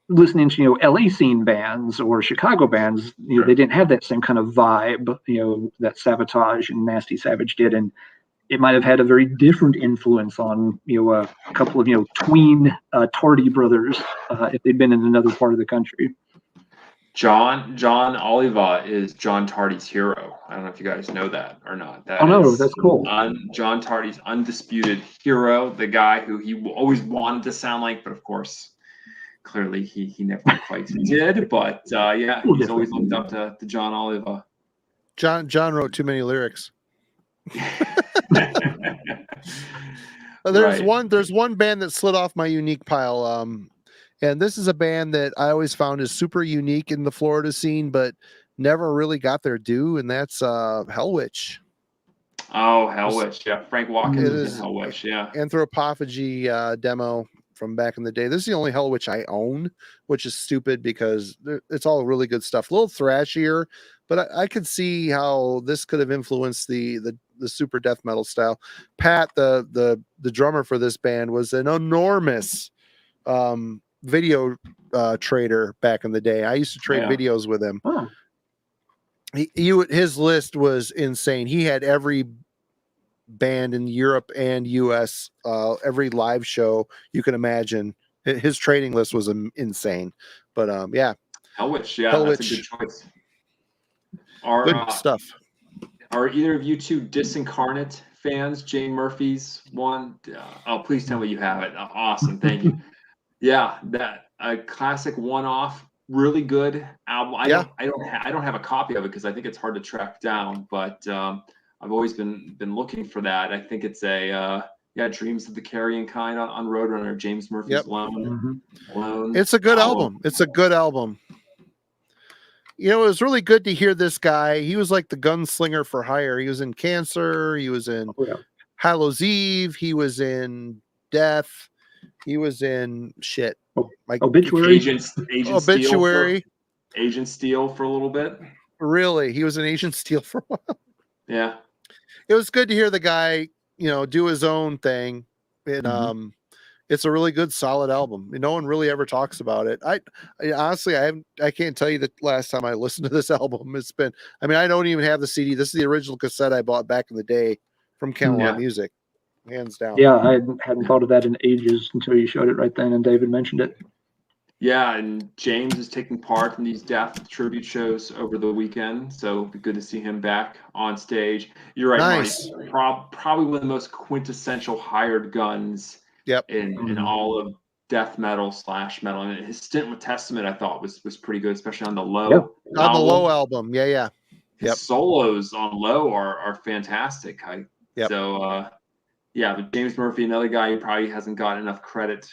listening to, LA scene bands or Chicago bands, they didn't have that same kind of vibe, that Sabotage and Nasty Savage did. And it might have had a very different influence on, a couple of, tween Tardy brothers if they'd been in another part of the country. John Oliva is John Tardy's hero. I don't know if you guys know that or not. That's cool. John Tardy's undisputed hero, the guy who he always wanted to sound like, but of course, clearly he never quite did. But he's always looked up to John Oliva. John wrote too many lyrics. There's one band that slid off my unique pile. And this is a band that I always found is super unique in the Florida scene, but never really got their due, and that's Hellwitch. Oh, Hellwitch, yeah. Frank Watkins in Hellwitch, yeah. Anthropophagy demo from back in the day. This is the only Hellwitch I own, which is stupid because it's all really good stuff. A little thrashier, but I could see how this could have influenced the super death metal style. Pat, the drummer for this band, was an enormous video trader back in the day. I used to trade videos with him. His list was insane. He had every band in Europe and US, every live show you can imagine. His trading list was insane. But Hellwitch, that's a good choice. Good stuff. Are either of you two Disincarnate fans? Jane Murphy's one. Please tell me you have it. Awesome, thank you. Yeah, that a classic one-off, really good album. I don't have a copy of it because I think it's hard to track down, but I've always been looking for that. I think it's a Dreams of the Carrion Kind on Roadrunner, James Murphy's Lone. It's a good album. It's a good album. It was really good to hear this guy. He was like the gunslinger for hire. He was in Cancer. He was in Hallows Eve. He was in Death. He was in like Obituary. Obituary. Agent Steel for a little bit. Really? He was an Agent Steel for a while. Yeah. It was good to hear the guy, do his own thing. And it's a really good, solid album. No one really ever talks about it. I honestly, I can't tell you the last time I listened to this album. It's been, I don't even have the CD. This is the original cassette I bought back in the day from Camelot Music. Hands down. Yeah, I hadn't thought of that in ages until you showed it right then and David mentioned it. Yeah, and James is taking part in these Death tribute shows over the weekend, so it'll be good to see him back on stage. You're right, nice. Marty. Probably one of the most quintessential hired guns in all of death metal / metal. And his stint with Testament, I thought, was pretty good, especially on the Low. Yep. On the Low album, His solos on Low are fantastic. But James Murphy, another guy who probably hasn't gotten enough credit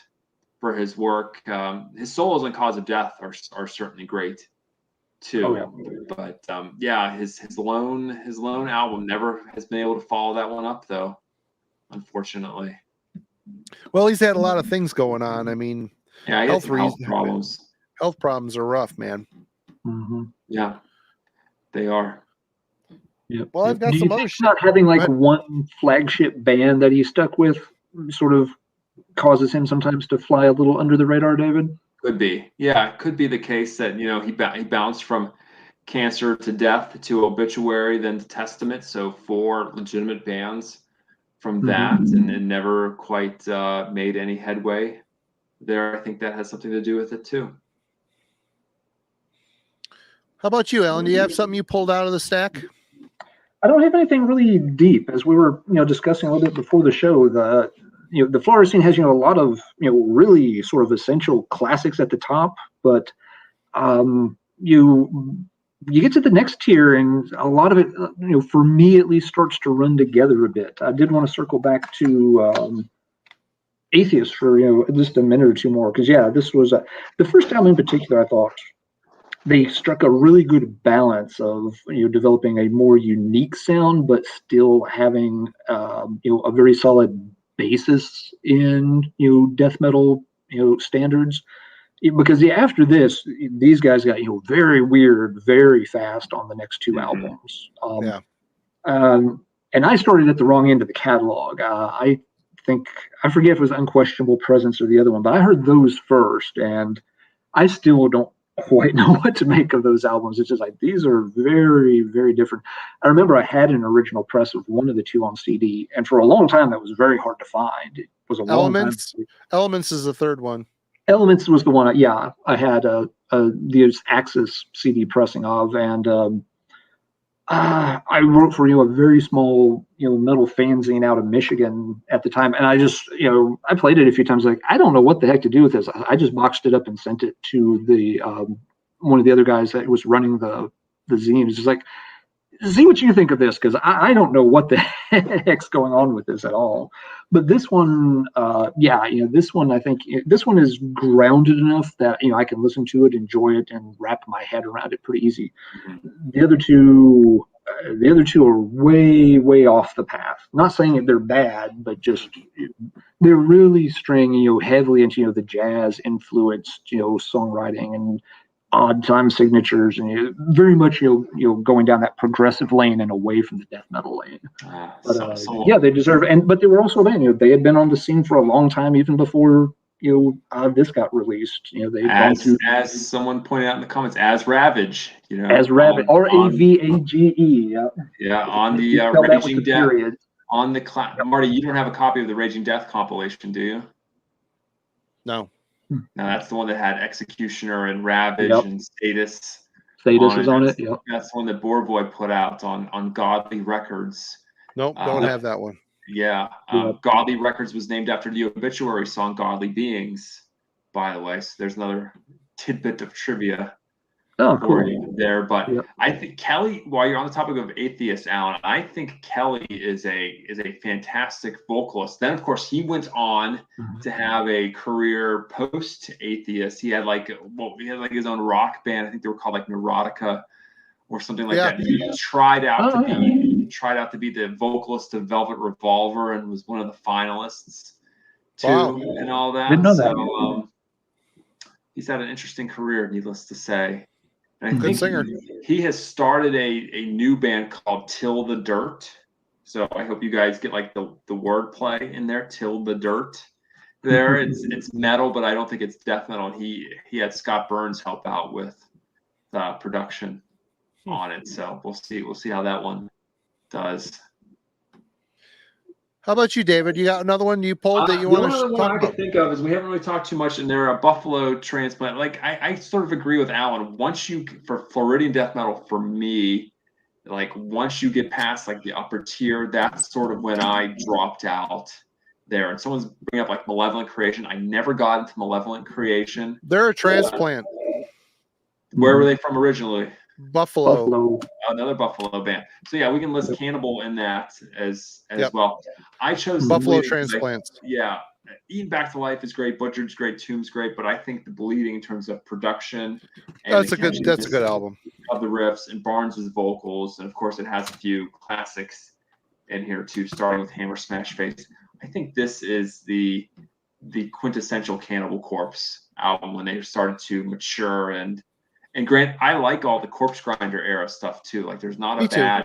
for his work. His solos on Cause of Death are certainly great. too. Oh, yeah. But yeah, his lone album never has been able to follow that one up, though, unfortunately. Well, he's had a lot of things going on. I mean, Yeah, he had some health problems. Health problems are rough, man. Mm-hmm. Yeah, they are. Yep. Well, I've got Do some you other think shit. not having like one flagship band that he's stuck with sort of causes him sometimes to fly a little under the radar, David? Could be. Yeah, it could be the case that, he bounced from Cancer to Death to Obituary, then to Testament. So 4 legitimate bands from that, and never quite made any headway there. I think that has something to do with it too. How about you, Alan? Do you have something you pulled out of the stack? I don't have anything really deep. As we were, discussing a little bit before the show, the Florida scene has, a lot of, really sort of essential classics at the top, but you get to the next tier and a lot of it, for me at least, starts to run together a bit. I did want to circle back to Atheist for, just a minute or two more, because yeah, this was the first album in particular. I thought they struck a really good balance of developing a more unique sound, but still having a very solid basis in death metal standards. Because after this, these guys got very weird very fast on the next 2 albums. And I started at the wrong end of the catalog. I forget if it was Unquestionable Presence or the other one, but I heard those first, and I still don't quite know what to make of those albums. It's just like, these are very, very different. I remember I had an original press of one of the 2 on CD, and for a long time that was very hard to find. It was a long time. Elements is the third one. Elements was the one. I had the Axis CD pressing of, and I wrote for a very small metal fanzine out of Michigan at the time, and I just I played it a few times. Like, I don't know what the heck to do with this. I just boxed it up and sent it to the one of the other guys that was running the zine. It's just like, see what you think of this, because I don't know what the heck's going on with this at all. But this one, this one, I think this one is grounded enough that I can listen to it, enjoy it, and wrap my head around it pretty easy. The other two are way, way off the path. Not saying that they're bad, but just they're really straying heavily into the jazz influenced songwriting and odd time signatures, and very much going down that progressive lane and away from the death metal lane. Yeah, they deserve it. But they were also a band. They had been on the scene for a long time, even before this got released. As someone pointed out in the comments, as Ravage, as Ravage, Ravage. Yeah, on the Raging Death. On the Marty, you don't have a copy of the Raging Death compilation, do you? No. No, that's the one that had Executioner and Ravage and Status. Status is on it. Yep. That's the one that Boy put out on Godly Records. Nope, don't have that one. Yeah. Godly Records was named after the Obituary song Godly Beings, by the way. So there's another tidbit of trivia for you there. But I think Kelly, while you're on the topic of Atheist, Alan, I think Kelly is a fantastic vocalist. Then, of course, he went on to have a career post Atheist. He had his own rock band. I think they were called like Neurotica or something like that. He tried out to be the vocalist of Velvet Revolver and was one of the finalists too, and all that. Didn't know that. He's had an interesting career, needless to say. And I think singer. He has started a new band called Till the Dirt. So I hope you guys get like the wordplay in there. Till the Dirt. There, it's metal, but I don't think it's death metal. He had Scott Burns help out with the production on it. So we'll see how that one does. How about you, David? You got another one you pulled that you want to talk about? The only one I can think of is we haven't really talked too much, and they're a Buffalo transplant. Like I sort of agree with Alan. For Floridian death metal, for me, like once you get past like the upper tier, that's sort of when I dropped out there. And someone's bringing up like Malevolent Creation. I never got into Malevolent Creation. They're a transplant. Where were they from originally? Buffalo. Another Buffalo band. So yeah, we can list Cannibal in that as well. I chose Buffalo transplants. Eating Back to Life is great, Butchered's great, Tomb's great, but I think the Bleeding in terms of production and That's a good album. Of the riffs and Barnes's vocals, and of course it has a few classics in here too, starting with Hammer Smash Face. I think this is the quintessential Cannibal Corpse album when they started to mature and Grant, I like all the Corpse Grinder era stuff too. Like there's not a bad.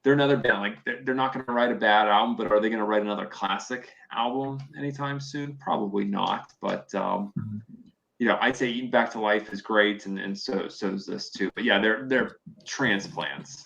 They're another band. Like they're not going to write a bad album, but are they going to write another classic album anytime soon? Probably not. But you know, I'd say Eating Back to Life is great, and so is this too. But yeah, they're transplants.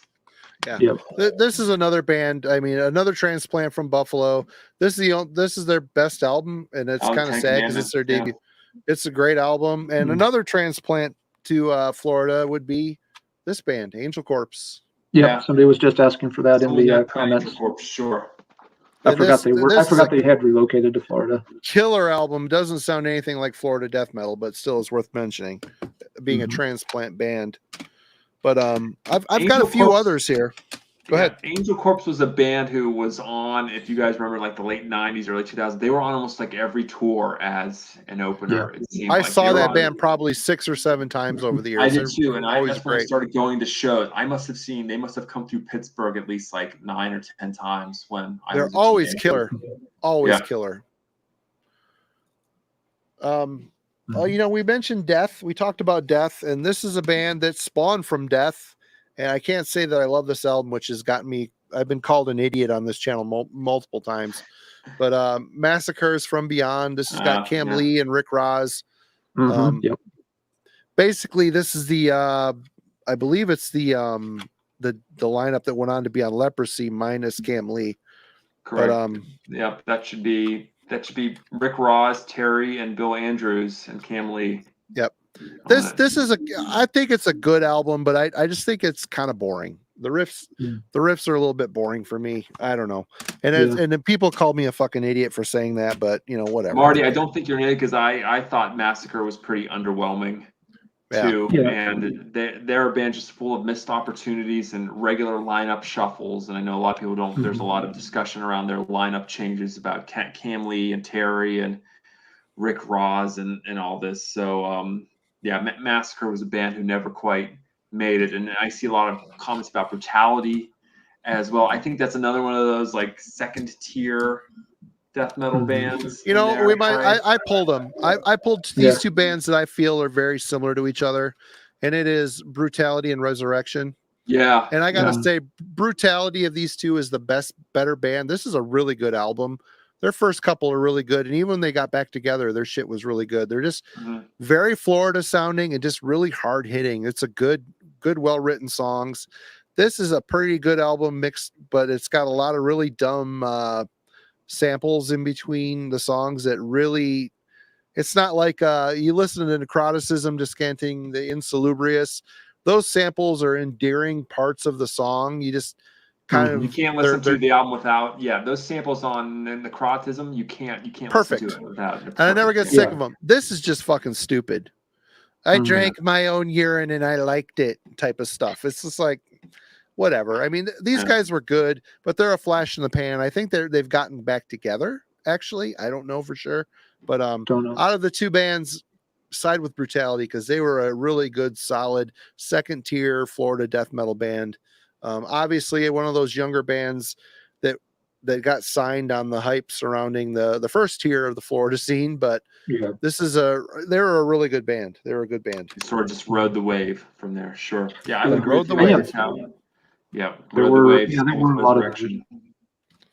Yeah, this is another band. I mean, another transplant from Buffalo. This is their best album, and it's kind of sad because it's their debut. Yeah. It's a great album, and another transplant to Florida would be this band, Angel Corpse. Yeah, somebody was just asking for that in the comments. Corpse, sure. I forgot they had relocated to Florida. Killer album. Doesn't sound anything like Florida death metal, but still is worth mentioning, being a transplant band. But I've got a few others here. Go ahead. Angel Corpse was a band who was on, if you guys remember, like the late 90s, early 2000s. They were on almost like every tour as an opener. Yeah. I saw that band probably 6 or 7 times over the years. I did too, and that's when I started going to shows. They must have come through Pittsburgh at least like 9 or 10 times when I was. They're always killer. Always killer. You know, we mentioned death. We talked about death, and this is a band that spawned from death. And I can't say that I love this album, which has gotten me. I've been called an idiot on this channel multiple times. But Massacres from Beyond. This has got Cam Lee and Rick Ross. Basically, this is the. I believe it's the lineup that went on to be on Leprosy minus Cam Lee. Correct. But, that should be Rick Ross, Terry, and Bill Andrews, and Cam Lee. Yep. This is I think it's a good album, but I just think it's kind of boring. The riffs are a little bit boring for me. I don't know. And and people called me a fucking idiot for saying that, but you know, whatever. Marty, I don't think you're an idiot because I thought Massacre was pretty underwhelming too. Yeah. And they're a band just full of missed opportunities and regular lineup shuffles. And I know a lot of people don't. There's a lot of discussion around their lineup changes about Cam Lee and Terry and Rick Ross and all this. So Massacre was a band who never quite made it, and I see a lot of comments about Brutality as well. I think that's another one of those like second tier death metal bands. You know, I pulled them. I pulled these two bands that I feel are very similar to each other, and it is Brutality and Resurrection. Yeah, and I gotta say, Brutality of these two is the better band. This is a really good album. Their first couple are really good, and even when they got back together, their shit was really good. They're just very Florida sounding and just really hard hitting. It's a good, well written songs. This is a pretty good album mixed, but it's got a lot of really dumb samples in between the songs that really. It's not like you listen to Necroticism, Descanting the Insalubrious. Those samples are endearing parts of the song. You just. You can't listen to the album without those samples on Necrotism. You can't perfect. Listen to it without. And I never get sick of them. This is just fucking stupid. I drank my own urine and I liked it type of stuff. It's just like whatever. I mean, these guys were good, but they're a flash in the pan. I think they've gotten back together. Actually, I don't know for sure, but out of the two bands, side with Brutality because they were a really good, solid second tier Florida death metal band. Obviously one of those younger bands that got signed on the hype surrounding the first tier of the Florida scene, but they're a really good band. They're a good band. Sort of just rode the wave from there. Sure. Yeah. I rode the wave. There were a lot of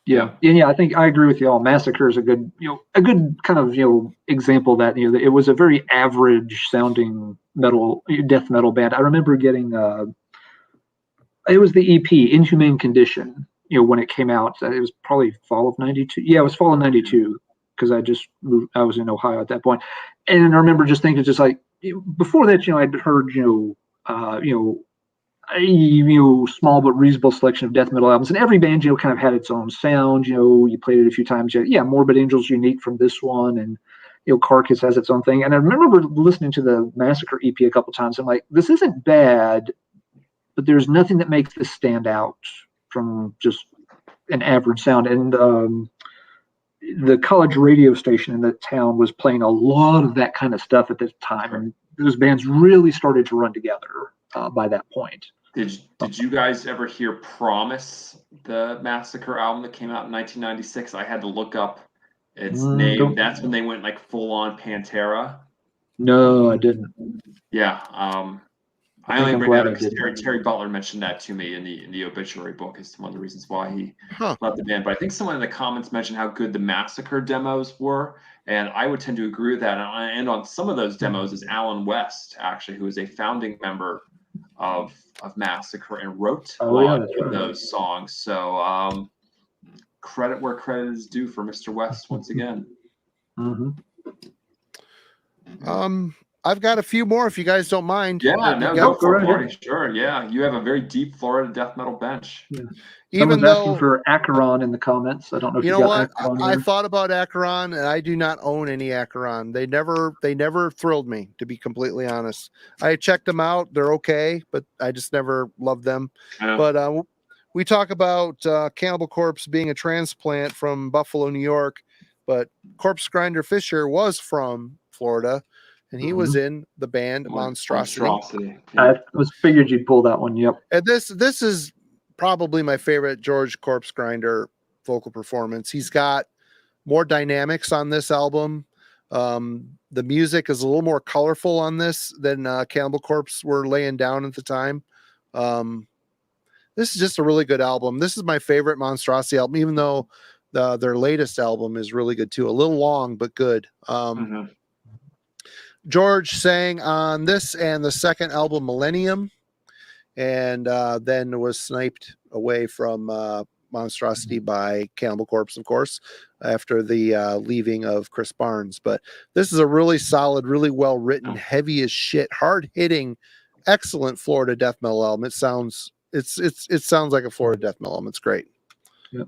I think I agree with you all. Massacre is a good kind of, example of that, it was a very average sounding death metal band. I remember getting, it was the EP Inhumane Condition, when it came out. It was probably fall of 92. Yeah, it was fall of 92 because I was in Ohio at that point. And I remember just thinking just like before that, I'd heard, a small but reasonable selection of death metal albums, and every band, kind of had its own sound. You played it a few times. Morbid Angel's unique from this one, and Carcass has its own thing. And I remember listening to the Massacre EP a couple times. I'm like, this isn't bad, but there's nothing that makes this stand out from just an average sound. And the college radio station in the town was playing a lot of that kind of stuff at the time, and those bands really started to run together by that point. Did you guys ever hear Promise, the Massacre album that came out in 1996? I had to look up its name. That's when they went like full on Pantera. No, I didn't. Yeah. I only bring that up because Terry Butler mentioned that to me in the obituary book as one of the reasons why he left the band. But I think someone in the comments mentioned how good the Massacre demos were, and I would tend to agree with that. And on some of those demos is Alan West, actually, who is a founding member of Massacre and wrote a lot of those songs. So credit where credit is due for Mr. West once again. I've got a few more if you guys don't mind. Yeah, no, go for it, Marty. Sure, yeah. You have a very deep Florida death metal bench. Yeah. Even asking for Acheron in the comments. I don't know if you know what. I thought about Acheron, and I do not own any Acheron. They never thrilled me, to be completely honest. I checked them out; they're okay, but I just never loved them. Yeah. But we talk about Cannibal Corpse being a transplant from Buffalo, New York, but Corpse Grinder Fisher was from Florida. And he was in the band Monstrosity. Yeah. I was figured you'd pull that one. Yep. And this is probably my favorite George Corpse Grinder vocal performance. He's got more dynamics on this album. The music is a little more colorful on this than Cannibal Corpse were laying down at the time. This is just a really good album. This is my favorite Monstrosity album, even though their latest album is really good too. A little long, but good. George sang on this and the second album, Millennium, and then was sniped away from Monstrosity by Cannibal Corpse, of course, after the leaving of Chris Barnes. But this is a really solid, really well-written, heavy as shit, hard-hitting, excellent Florida death metal album. It sounds like a Florida death metal album. It's great. Yeah.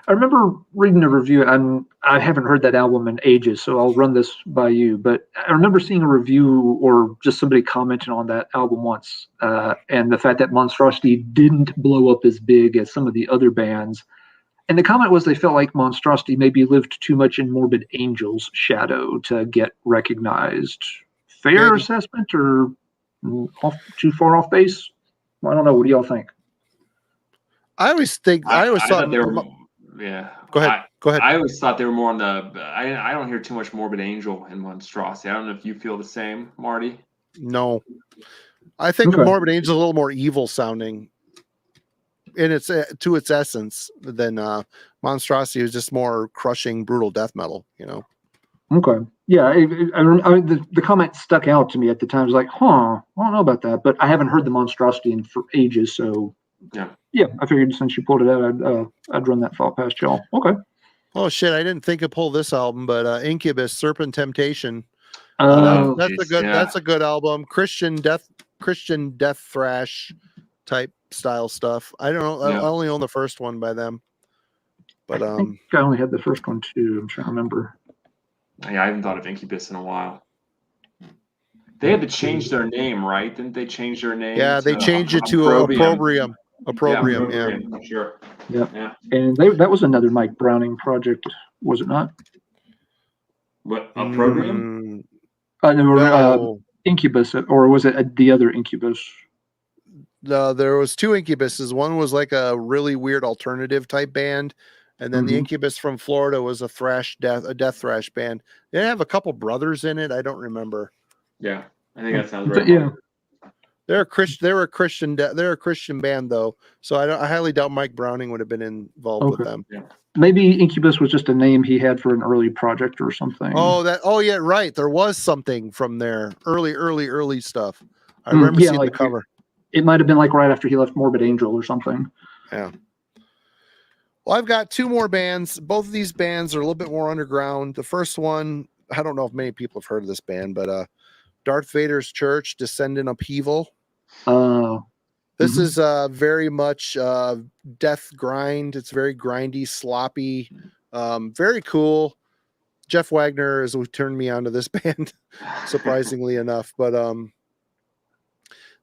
I remember reading a review, and I haven't heard that album in ages, so I'll run this by you. But I remember seeing a review or just somebody commenting on that album once, and the fact that Monstrosity didn't blow up as big as some of the other bands. And the comment was they felt like Monstrosity maybe lived too much in Morbid Angel's shadow to get recognized. Fair assessment or too far off base? I don't know. What do y'all think? I always thought they were. Yeah. Go ahead. I always thought they were more on the. I don't hear too much Morbid Angel and Monstrosity. I don't know if you feel the same, Marty. No, I think Morbid Angel is a little more evil sounding in its to its essence than Monstrosity is just more crushing, brutal death metal. You know. Okay. Yeah, the comment stuck out to me at the time. I was like, I don't know about that, but I haven't heard the Monstrosity for ages, so. Yeah, I figured since you pulled it out, I'd run that thought past y'all. Okay. Oh shit, I didn't think of pull this album, but Incubus, Serpent Temptation. That's a good album. Christian death thrash type style stuff. I don't know. I only own the first one by them. But I think I only had the first one too. I'm trying to remember. Yeah, I haven't thought of Incubus in a while. They had to change their name, right? Didn't they change their name? Yeah, they changed it to Opprobrium. Opprobrium, yeah. Sure. Yeah. And that was another Mike Browning project, was it not? What, Opprobrium? No. Incubus, or was it the other Incubus? No, there was two Incubuses. One was like a really weird alternative type band, and then the Incubus from Florida was a death thrash band. They have a couple brothers in it. I don't remember. Yeah, I think that sounds right. Yeah. They're a Christian band though, so I highly doubt Mike Browning would have been involved with them. Yeah. Maybe Incubus was just a name he had for an early project or something. Oh yeah, right. There was something from their early stuff. I remember seeing the cover. It might have been like right after he left Morbid Angel or something. Yeah. Well, I've got two more bands. Both of these bands are a little bit more underground. The first one, I don't know if many people have heard of this band, but Darth Vader's Church, Descendant Upheaval. This is very much death grind. It's very grindy, sloppy, very cool. Jeff Wagner is who turned me on to this band, surprisingly enough. But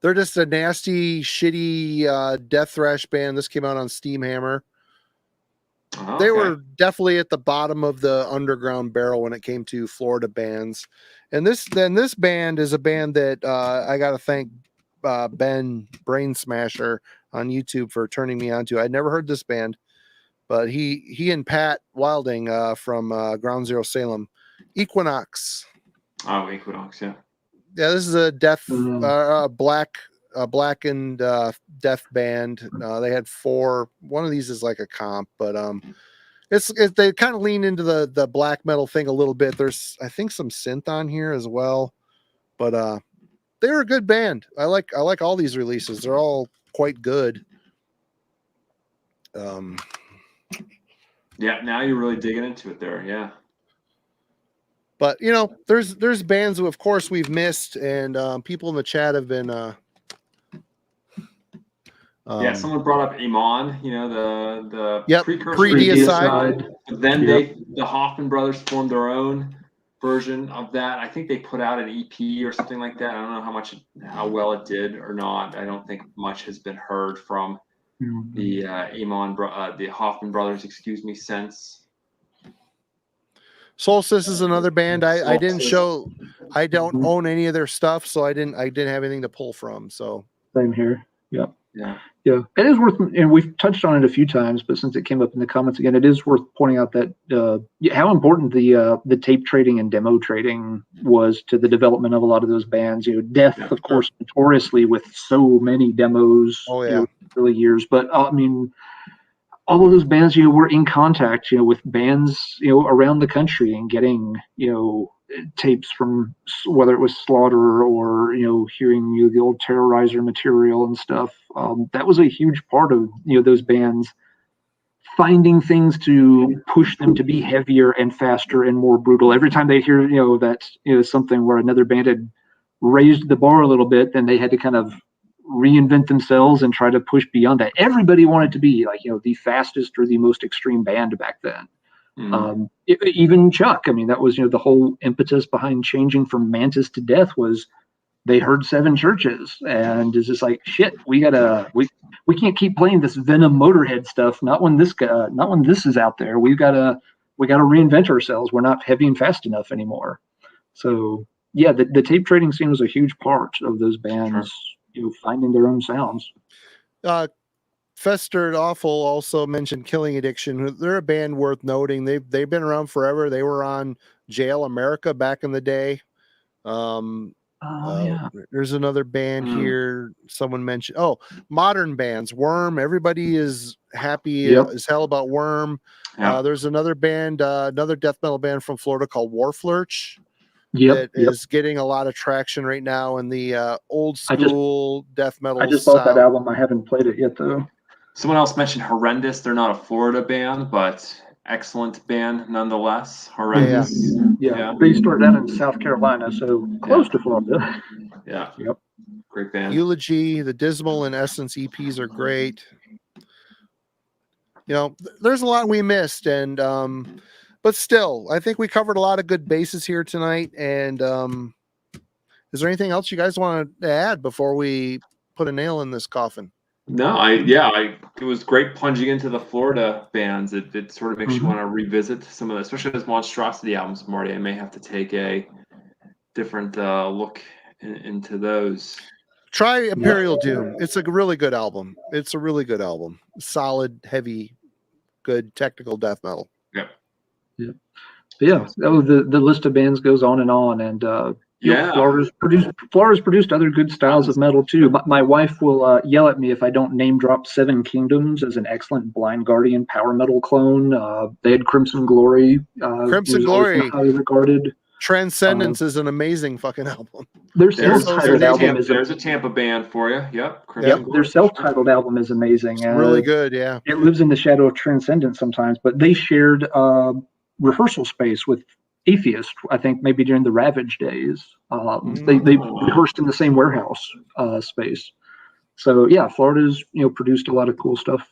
they're just a nasty, shitty death thrash band. This came out on Steam Hammer. Oh, They okay. were definitely at the bottom of the underground barrel when it came to Florida bands. And this band is a band that I got to thank Ben Brain Smasher on YouTube for turning me on to. I'd never heard this band, but he and Pat Wilding from Ground Zero Salem, Equinox. Oh, Equinox, yeah. Yeah, this is a blackened death band. They had 4. One of these is like a comp, but they kind of lean into the black metal thing a little bit. There's I think some synth on here as well, but they're a good band. I like all these releases. They're all quite good. Yeah, now you're really digging into it there. Yeah. But there's bands who of course we've missed, and people in the chat have been yeah, someone brought up Iman, the precursor Pre-Deicide. Then the Hoffman brothers formed their own version of that. I think they put out an EP or something like that. I don't know how well it did or not. I don't think much has been heard from the the Hoffman brothers, since. Solstice is another band I didn't show. I don't own any of their stuff, so I didn't have anything to pull from. So same here. Yep. Yeah. Yeah, it is worth, and we've touched on it a few times, but since it came up in the comments again, it is worth pointing out that how important the tape trading and demo trading was to the development of a lot of those bands. Death, of course, notoriously with so many demos. Oh yeah. Early years, but I mean, all of those bands, were in contact, with bands, around the country and getting, tapes from whether it was Slaughter or hearing the old Terrorizer material and stuff. That was a huge part of those bands finding things to push them to be heavier and faster and more brutal. Every time they hear that something where another band had raised the bar a little bit, then they had to kind of reinvent themselves and try to push beyond that. Everybody wanted to be like the fastest or the most extreme band back then. Even Chuck, I mean, that was the whole impetus behind changing from Mantis to Death was they heard Seven Churches and it's just like, shit, we can't keep playing this Venom Motorhead stuff, not when this is out there. We gotta reinvent ourselves. We're not heavy and fast enough anymore. So yeah, the tape trading scene was a huge part of those bands finding their own sounds. Festered Awful also mentioned Killing Addiction. They're a band worth noting. They've been around forever. They were on Jail America back in the day. There's another band here. Someone mentioned modern bands. Worm. Everybody is happy as hell about Worm. There's another band, another death metal band from Florida called Warflurch. That is getting a lot of traction right now in the old school death metal. I just bought that album. I haven't played it yet though. Someone else mentioned Horrendous. They're not a Florida band, but excellent band nonetheless. Horrendous. Yeah. They started out in South Carolina, so close to Florida. Yeah. Yep. Great band. Eulogy, the Dismal and Essence EPs are great. There's a lot we missed, and but still, I think we covered a lot of good bases here tonight. And is there anything else you guys want to add before we put a nail in this coffin? No, it was great plunging into the Florida bands. It sort of makes you want to revisit some of the, especially those Monstrosity albums, Marty. I may have to take a different look into those. Try Imperial Doom. It's a really good album. Solid, heavy, good technical death metal. Yep. Yeah. The list of bands goes on, and Florida's produced other good styles of metal too. My wife will yell at me if I don't name drop Seven Kingdoms as an excellent Blind Guardian power metal clone. They had Crimson Glory. Crimson Glory, highly regarded. Transcendence is an amazing fucking album. There's a Tampa band for you. Yep. Their self-titled album is amazing. It's really good. Yeah. It lives in the shadow of Transcendence sometimes, but they shared rehearsal space with Atheist, I think maybe during the Ravage days. They rehearsed in the same warehouse space. So yeah, Florida's produced a lot of cool stuff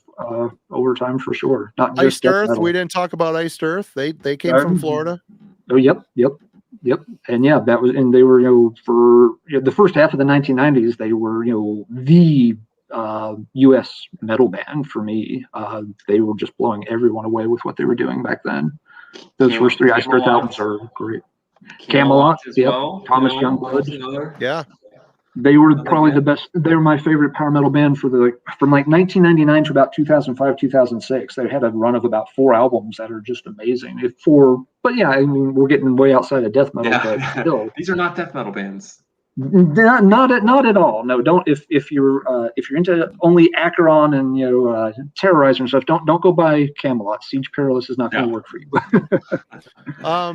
over time for sure. Not just Iced Earth. We didn't talk about Iced Earth. They came from Florida. Oh yep. And yeah, that was, and they were for the first half of the 1990s. They were the U.S. metal band for me. They were just blowing everyone away with what they were doing back then. Those first three Ice Earth albums are great. Camelot, yep. Well, Thomas Youngblood. Yeah. They were probably the best. They were my favorite power metal band from like 1999 to about 2005, 2006. They had a run of about 4 albums that are just amazing. But yeah, I mean, we're getting way outside of death metal, but still, these are not death metal bands. Not at all. No, don't. If you're into only Acheron and Terrorizer and stuff, don't go buy Camelot. Siege Perilous is not going to work for you.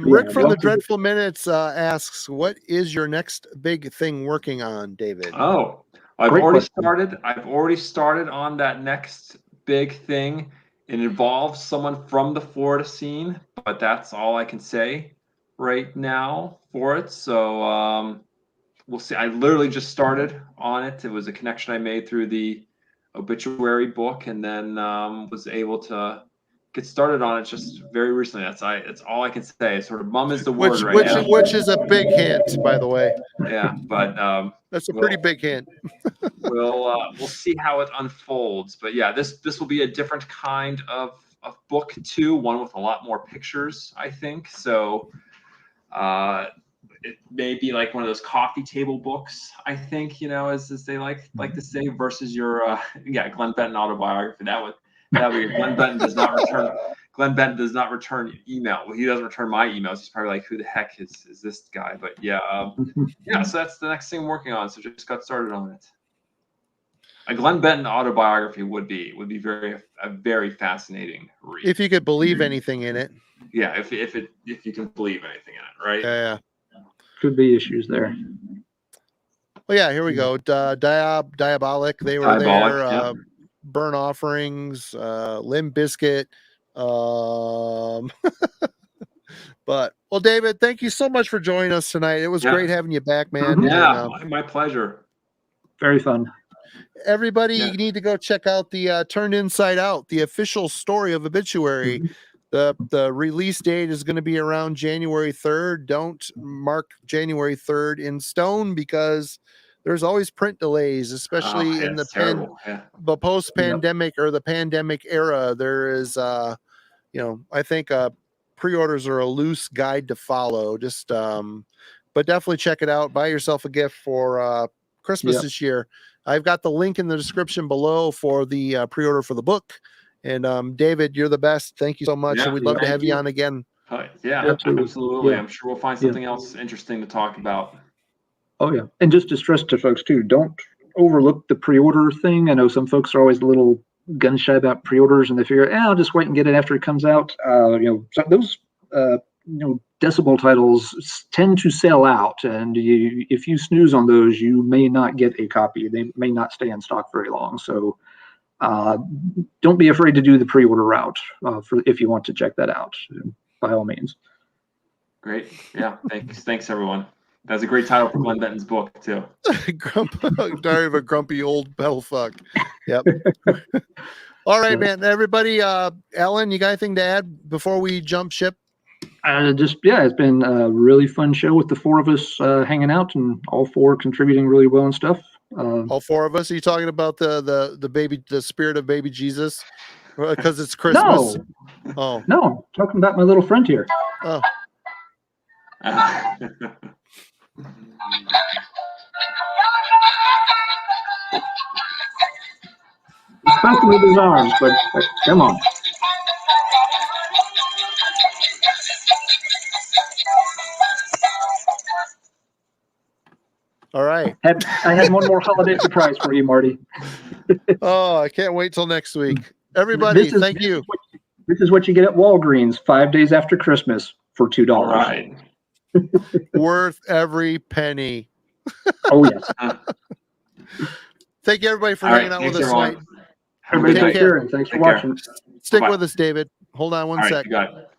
Rick from the Dreadful Minutes asks, "What is your next big thing working on, David?" Oh, I've already started on that next big thing. It involves someone from the Florida scene, but that's all I can say right now for it. So we'll see. I literally just started on it. It was a connection I made through the obituary book, and then was able to get started on it just very recently. That's all I can say. Sort of mum is the word right now. Which is a big hint, by the way. Yeah, but that's a pretty big hint. we'll see how it unfolds. But yeah, this will be a different kind of book too. One with a lot more pictures, I think. So it may be like one of those coffee table books, I think, as they like to say, versus your Glenn Benton autobiography. That would be Glenn Benton does not return. Glenn Benton does not return email. Well, he doesn't return my emails. He's probably like, who the heck is this guy? But yeah. So that's the next thing I'm working on. So just got started on it. A Glenn Benton autobiography would be a very fascinating read. If you could believe anything in it. Yeah, if you can believe anything in it, right? Yeah. Could be issues there. Well, yeah, here we go. Diabolic, they were there. Yeah. Burn Offerings, Limb Bizkit. But well, David, thank you so much for joining us tonight. It was great having you back, man. Yeah, my pleasure. Very fun. Everybody, you need to go check out the Turned Inside Out, the official story of Obituary. The release date is going to be around January 3rd. Don't mark January 3rd in stone because there's always print delays, especially in the post-pandemic or the pandemic era. There is, I think pre-orders are a loose guide to follow. Just, but definitely check it out. Buy yourself a gift for Christmas this year. I've got the link in the description below for the pre-order for the book. And David, you're the best. Thank you so much. And we'd love to have you on again. Absolutely. I'm sure we'll find something else interesting to talk about. Oh, yeah. And just to stress to folks, too, don't overlook the pre-order thing. I know some folks are always a little gun shy about pre-orders, and they figure, I'll just wait and get it after it comes out. So those, Decibel titles tend to sell out. And if you snooze on those, you may not get a copy. They may not stay in stock very long. So don't be afraid to do the pre-order route if you want to check that out, by all means. Great. Yeah. Thanks, everyone. That's a great title for Glenn Benton's book, too. Diary of a Grumpy Old Metal Fuck. Yep. All right, man. Everybody, Alan, you got anything to add before we jump ship? It's been a really fun show with the 4 of us hanging out and all 4 contributing really well and stuff. All 4 of us? Are you talking about the spirit of baby Jesus? Because it's Christmas. No, I'm talking about my little friend here. Oh. He's fighting with his arms, but come on. All right. I had one more holiday surprise for you, Marty. Oh, I can't wait till next week. Everybody, thank you. This is what you get at Walgreens 5 days after Christmas for $2. All right. Worth every penny. Oh, yes. Thank you, everybody, for hanging out with us tonight. Everybody take care. Thanks for watching. Stick with us, David. Hold on one sec. You got it.